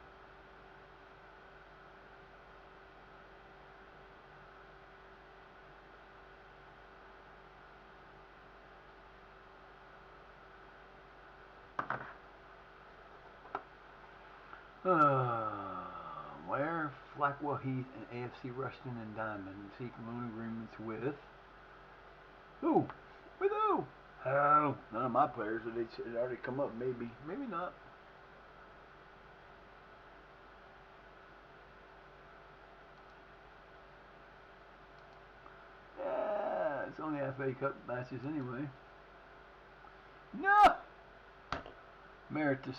Where Flackwell Heath and AFC Rushton and Diamond seek loan agreements with who? With who? Oh, none of my players. It already come up. Maybe not. It's only FA Cup matches anyway. No! Meritus.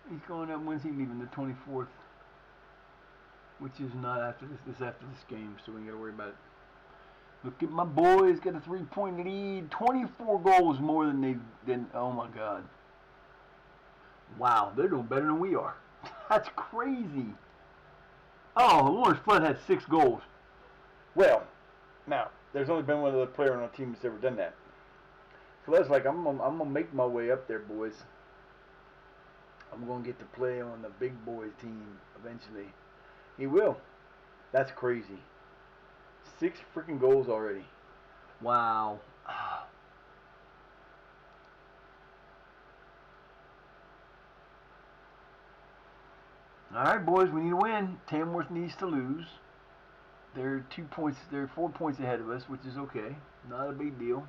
He's going up. When's he leaving? The 24th. Which is not after this. This is after this game, so we ain't got to worry about it. Look at my boys. Got a 3-point lead. 24 goals more than oh my God. Wow, they're doing better than we are. That's crazy. Oh, Lawrence Flood had 6 goals. Well, now, there's only been one other player on our team that's ever done that. So that's like, I'm gonna make my way up there, boys. I'm gonna get to play on the big boys team eventually. He will. That's crazy. 6 freaking goals already. Wow. Alright, boys, we need to win. Tamworth needs to lose. They're 2 points, they're 4 points ahead of us, which is okay. Not a big deal.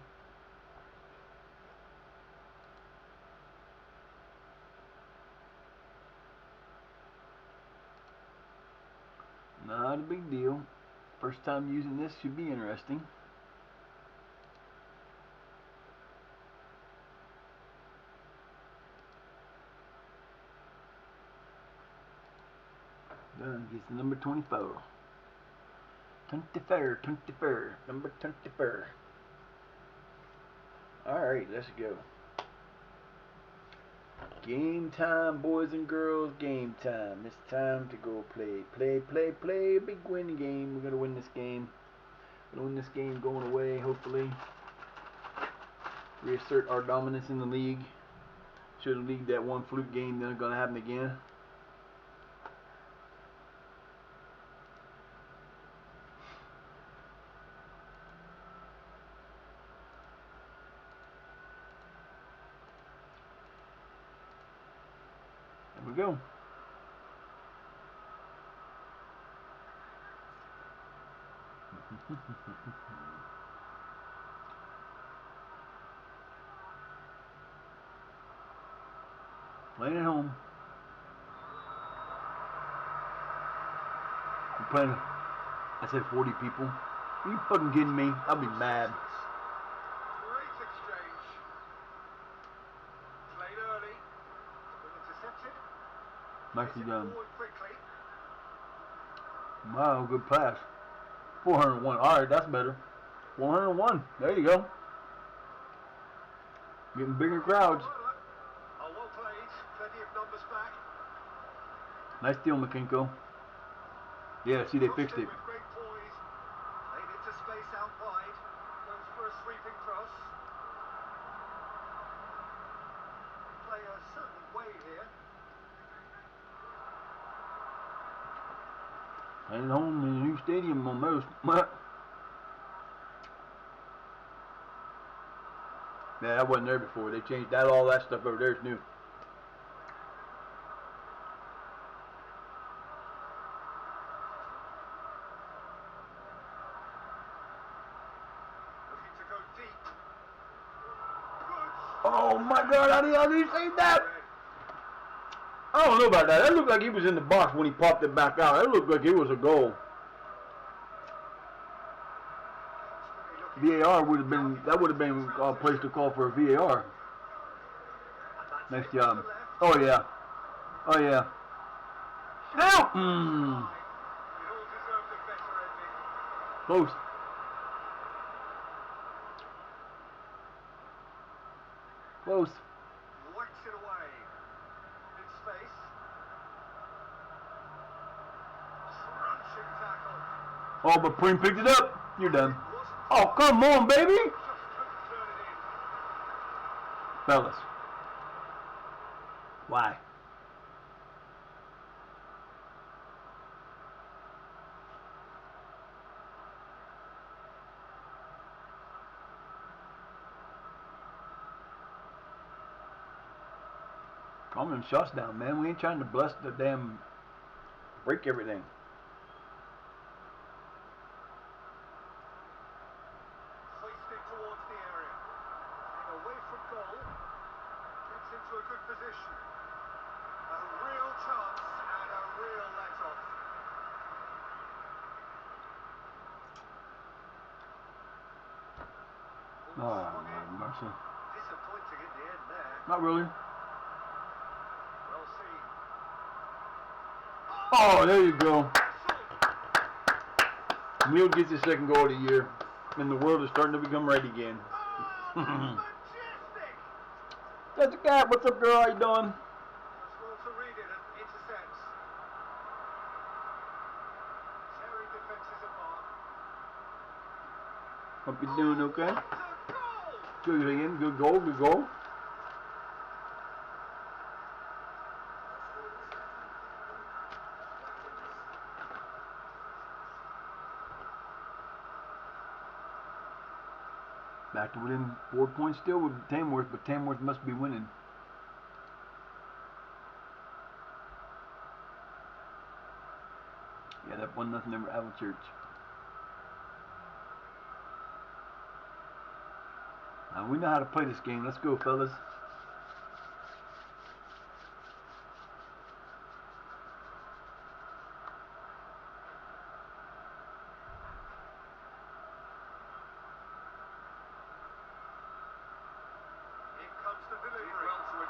Not a big deal. First time using this should be interesting. Done. Gets the number 24. 24. Number 24. Alright, let's go. Game time, boys and girls. Game time. It's time to go play. Play. A big winning game. We're going to win this game. We're going to win this game going away, hopefully. Reassert our dominance in the league. Should the league that one fluke game then going to happen again. There we go. Playing at home. We're playing. I said 40 people. Are you fucking kidding me? I'll be mad. Great exchange. Played early. Been intercepted. Nicely done. Forward quickly. Wow, good pass. 401. Alright, that's better. 101. There you go. Getting bigger crowds. Oh, well played. Plenty of numbers back. Nice deal, McKinko. Yeah, see, they fixed it. With great poise. Laid into space out wide. Goes for a sweeping cross. Play a certain way here. Playing at home in a new stadium almost. Yeah, that wasn't there before. They changed that. All that stuff over there is new. Looking to go deep. Good. Oh my God! How did he save that? I don't know about that. That looked like he was in the box when he popped it back out. That looked like it was a goal. VAR would have been. That would have been a place to call for a VAR. Nice job. Oh yeah. Oh yeah. Now. Close. Close. Whacks it away. In space. Crunching tackle. Oh, but Preem picked it up. You're done. Oh, come on, baby. Just couldn't turn it in. Fellas. Why? Calm them shots down, man. We ain't trying to bless the damn break everything. Hoisted towards the area. Getting away from goal. Gets into a good position. A real chance and a real let-off. Oh, Lord mercy. Disappointing in the end there. Not really. Well seen. Oh, there you go. Neil gets his second goal of the year, and the world is starting to become right again. Majestic! That's a cat. What's up, girl? How you doing? Just well to read it and intercepts. Tearing defences apart. Hope you're doing okay. What a goal! Good again. Good goal. Good goal. Back to within 4 points still with Tamworth, but Tamworth must be winning. Yeah, that 1-0 over Apple Church. Now we know how to play this game. Let's go, fellas.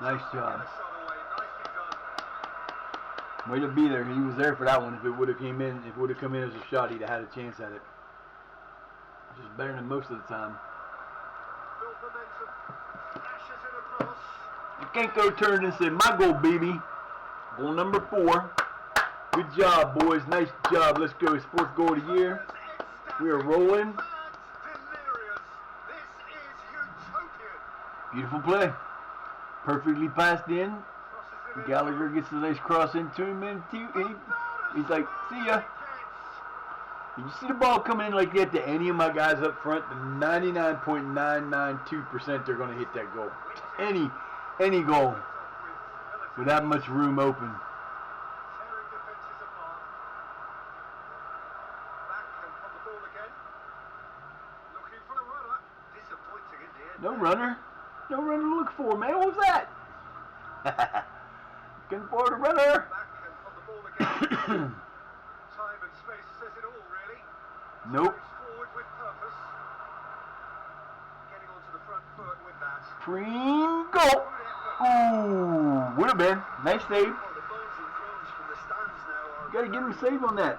Nice job. Way to be there. He was there for that one. If it would have came in, if it would have come in as a shot, he'd have had a chance at it. Just better than most of the time. Kenko turned and said, "My goal, baby." Goal number 4. Good job, boys. Nice job. Let's go. It's 4th goal of the year. We are rolling. Beautiful play. Perfectly passed in. Gallagher gets a nice cross into him, and he's like, "See ya." Did you see the ball coming in like that to any of my guys up front? The 99.992% they're going to hit that goal. Any goal with that much room open. No runner. No runner to look for, man. What was that? Looking for the runner. Time and space says it all, really. Nope. Forward with purpose. Getting onto the front foot with that. Preen goal. Ooh, would have been. Nice save. You got to give him a save on that.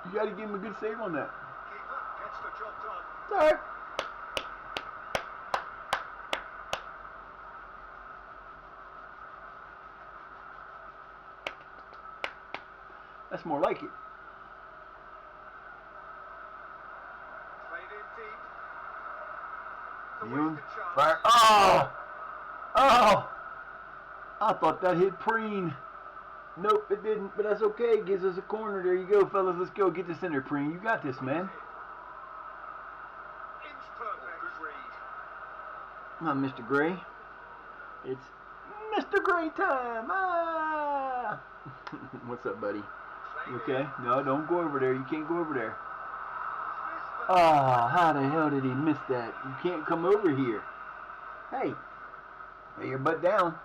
You got to give him a good save on that. Keeper gets the job done. Sorry. That's more like it. Played in deep. You fire. Oh! Oh! I thought that hit Preen. Nope, it didn't, but that's okay. It gives us a corner. There you go, fellas. Let's go. Get this in there, Preen. You got this, man. Inch perfect. Good read. Not Mr. Gray. It's Mr. Gray time. Ah! What's up, buddy? You okay? No, don't go over there. You can't go over there. Oh, how the hell did he miss that? You can't come over here. Hey, lay your butt down.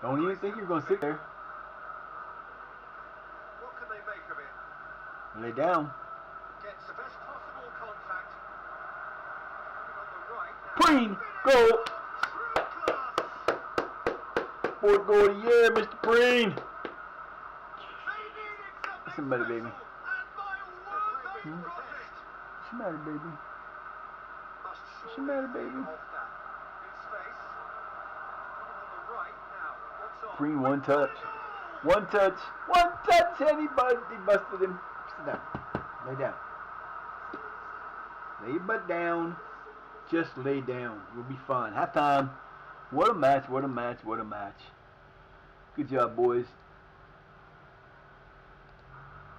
Don't even think you're going to sit there. What can they make of it? Lay down. Gets the best possible contact. On the right now. Preen, go. 4th goal of the year, Mr. Preen. Somebody, baby. What's the matter, baby? What's the matter, baby? Preen, one touch. One touch. One touch, and he busted him. Sit down. Lay down. Lay your butt down. Just lay down. You'll be fine. Halftime. What a match, what a match, what a match. Good job, boys.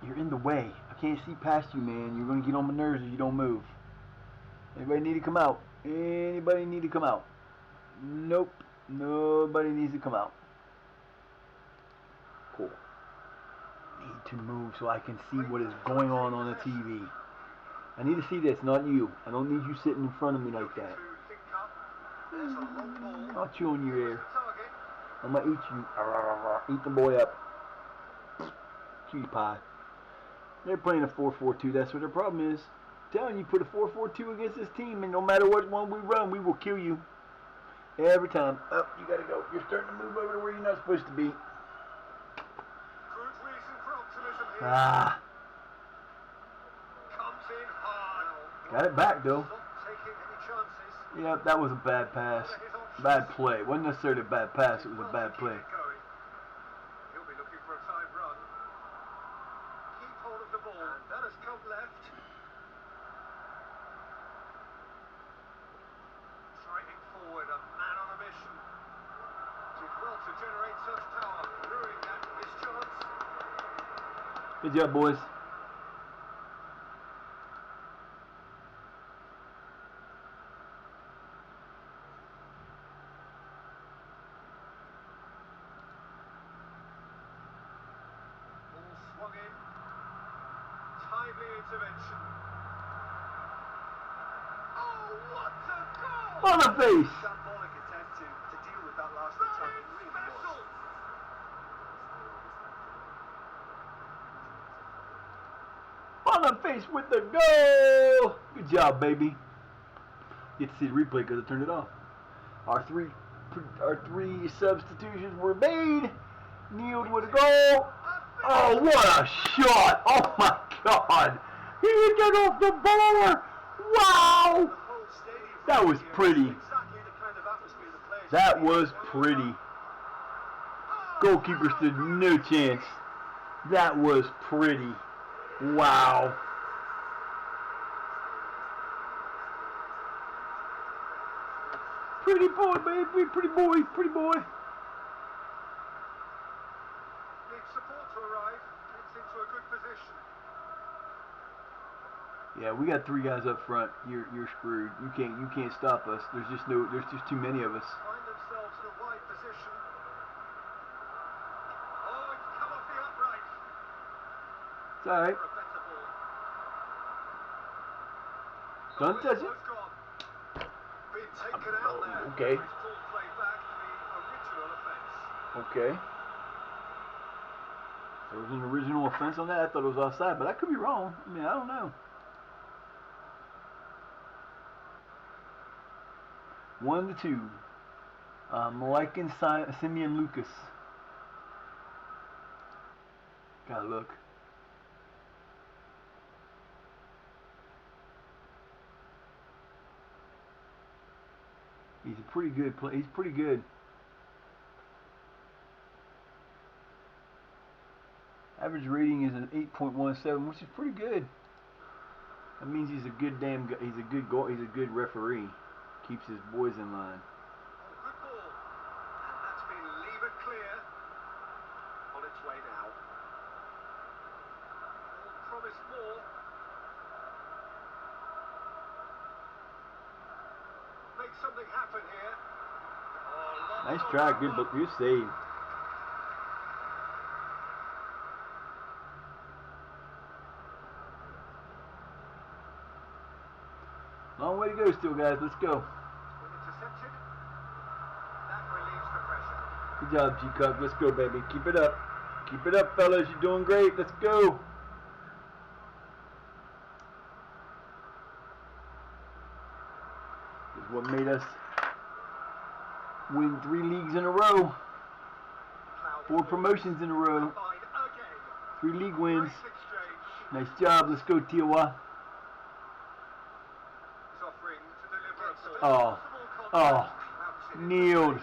You're in the way. I can't see past you, man. You're going to get on my nerves if you don't move. Anybody need to come out? Anybody need to come out? Nope. Nobody needs to come out. Cool. Need to move so I can see what is going on the TV. I need to see this, not you. I don't need you sitting in front of me like that. I'll chew on your ear. I'm going to eat you. Eat the boy up. Cutie pie. They're playing a 4-4-2. That's what their problem is. I'm telling you, put a 4-4-2 against this team, and no matter what one we run, we will kill you. Every time. Up, you gotta go. You're starting to move over to where you're not supposed to be. Good reason for optimism here. Ah. Comes in hard. Got it back, though. Not taking any chances. Yeah, that was a bad pass. Bad play. Wasn't necessarily a bad pass. It was a bad play. He'll be looking for a time run. Keep hold of the ball. And that has come left. Striding forward, a man on a mission. Did well to generate such power. Ruining that missed chance. Good job, boys. Ball swung in. Timely intervention. Oh, what a goal! On the face. Shambolic attempt to deal with that last attack. It really was. On the face with the goal. Good job, baby. You get to see the replay because I turned it off. Our three substitutions were made. Kneeled with a goal. Oh, what a shot! Oh my God! He hit that off the bar. Wow! That was pretty. That was pretty. Goalkeeper stood no chance. That was pretty. Wow. Pretty boy, baby. Pretty boy. Pretty boy. Needs support to arrive. Gets into a good position. Yeah, we got three guys up front. You're screwed. You can't stop us. There's just too many of us. Find themselves in a wide position. Oh, it's come off the upright. It's all right. For a better ball. Don't touch it. Been taken out there. Okay. Nice ball play back, the original offence. Okay. There was an original offense on that. I thought it was offside, but I could be wrong. I mean, I don't know. 1-2. Malik and Simeon Lucas. Gotta look. He's a pretty good play. He's pretty good. Average rating is an 8.17, which is pretty good. That means he's a good damn guy. He's a good goal. He's a good referee. Keeps his boys in line. Oh, good ball. And that's been levered clear. On its way now. Will promise more. Make something happen here. Oh, Nice try. Good save. Long way to go still, guys. Let's go. Intercepted. That relieves the pressure. Good job, G-Cup. Let's go, baby. Keep it up. Keep it up, fellas. You're doing great. Let's go. This is what made us win 3 leagues in a row. 4 promotions in a row. 3 league wins. Nice job. Let's go, Tiawa. Oh. Oh. Kneeled.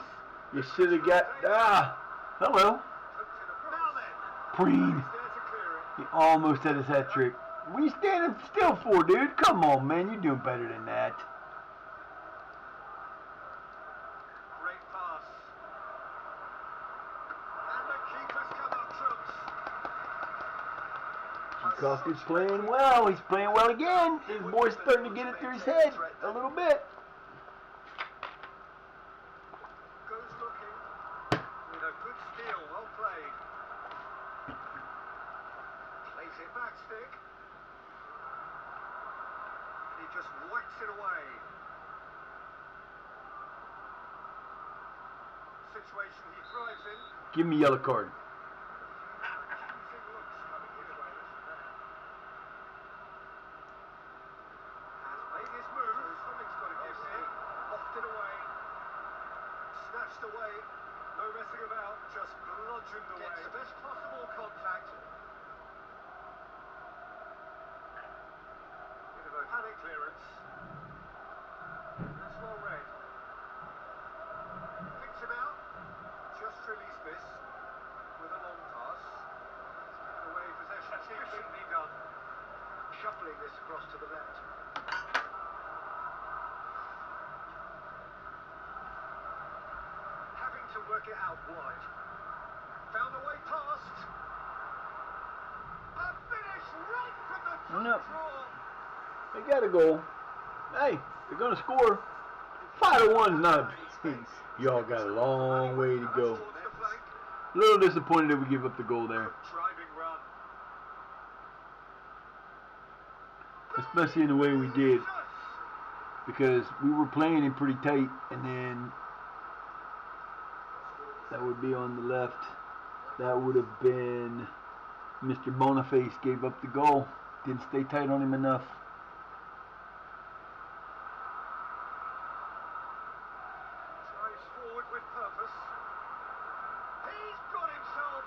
You should have got... Hello. Preen. He almost had his hat trick. What are you standing still for, dude? Come on, man. You're doing better than that. Great pass. And the keeper's come up trumps. G-Coffey's playing well. He's playing well again. His boy's starting to get it through his head a little bit. Goes looking with a good steal, well played. Plays it back stick. And he just whacks it away. Situation he thrives in. Give me yellow card. Accusing looks coming his way, listen there. dribbling this across to the left. Having to work it out wide. Found a way past. A finish right from the top No. drawer. They got a goal. Hey, they're gonna score. 5-1 is not. Y'all got a long way to go. Towards the flank. A little disappointed that we give up the goal there, Driving run. especially in the way we did, because we were playing it pretty tight, and then that would be on the left. That would have been Mr. Boniface gave up the goal. Didn't stay tight on him enough. Drives forward with purpose. He's got himself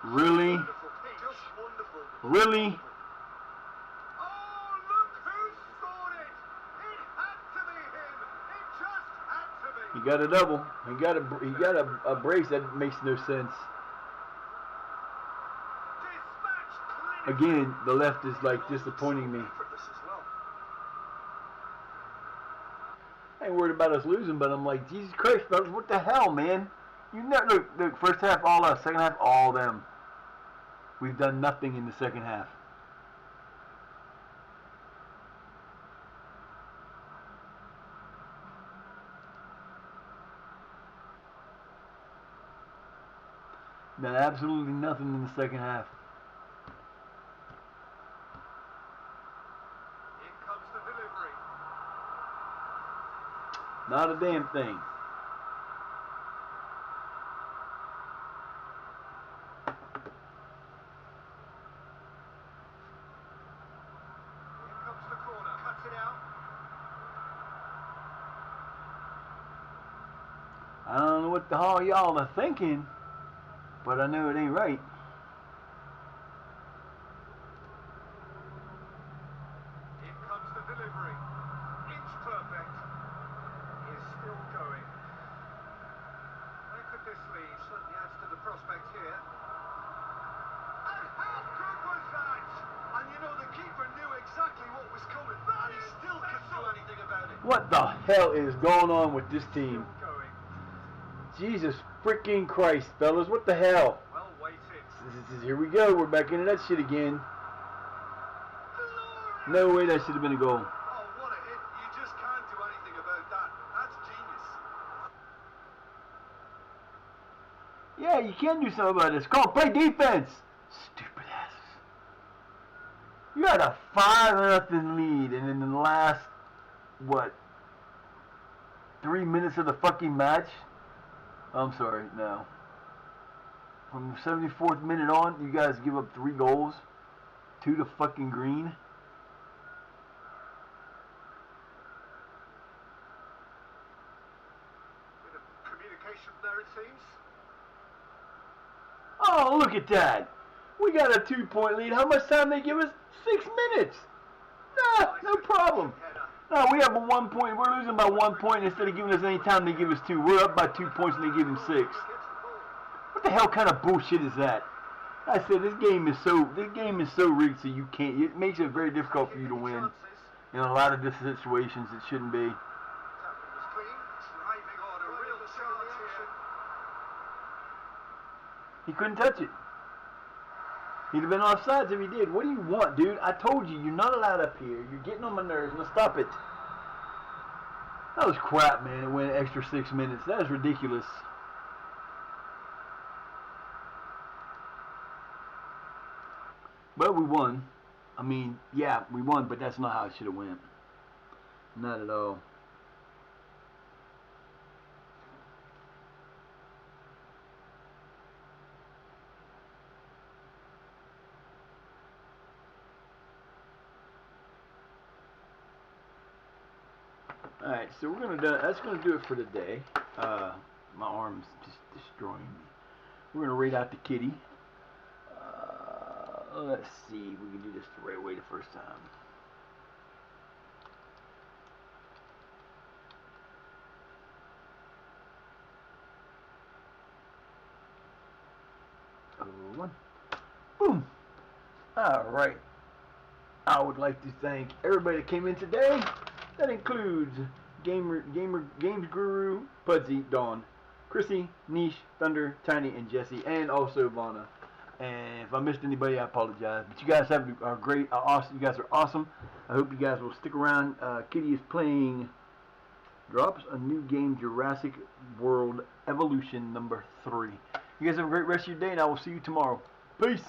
an Really? wonderful pitch. Just wonderful. Really? Oh, look who scored it! It had to be him. It just had to be. He got a double. He got a brace that makes no sense. Dispatched clinically. Again, the left is like disappointing me. Effortless as well. I ain't worried about us losing, but I'm like, Jesus Christ, fellas, what the hell, man? You never look. First half, all us. Second half, all them. We've done nothing in the second half. Done absolutely nothing in the second half. In comes the delivery. Not a damn thing. Here comes the corner. Cuts it out. I don't know what the hell y'all are thinking, but I know it ain't right. In comes the delivery. Inch perfect. He is still going. Where could this lead? Certainly adds to the prospect here. And how good was that? And you know, the keeper knew exactly what was coming. And he still couldn't do anything about it. What the hell is going on with this team? Still going. Jesus freaking Christ, fellas, what the hell? Well weighted. Here we go, we're back into that shit again. Glorious. No way that should have been a goal. Oh, what a hit. You just can't do anything about that. That's genius. Yeah, you can do something about this. Come on, play defense. Stupid asses. You had a 5-0 lead, and in the last, what, 3 minutes of the fucking match? I'm sorry, no. From the 74th minute on, you guys give up 3 goals. 2 to fucking green. Bit of communication there, it seems. Oh, look at that. We got a 2-point lead. How much time they give us? 6 minutes. Nah, no problem. No, we have a 1 point. We're losing by 1 point. Instead of giving us any time, they give us 2. We're up by 2 points and they give them 6. What the hell kind of bullshit is that? I said this game is so rigged so you can't. It makes it very difficult for you to win in a lot of these situations. It shouldn't be. Tackle was clean. Driving on a real charge here. He couldn't touch it. He'd have been offsides if he did. What do you want, dude? I told you, you're not allowed up here. You're getting on my nerves. Now stop it. That was crap, man. It went an extra 6 minutes. That was ridiculous. But we won. I mean, yeah, we won, but that's not how it should have went. Not at all. Alright, so we're gonna do that's gonna do it for today. My arm's just destroying me. We're gonna rate out the kitty. Let's see if we can do this the right way the first time. Oh, one. Boom. Alright. I would like to thank everybody that came in today. That includes Games Guru, Pudsey, Dawn, Chrissy, Niche, Thunder, Tiny, and Jesse, and also Vonna. And if I missed anybody, I apologize. But you guys are great, awesome. You guys are awesome. I hope you guys will stick around. Kitty is playing, drops a new game, Jurassic World Evolution #3. You guys have a great rest of your day, and I will see you tomorrow. Peace.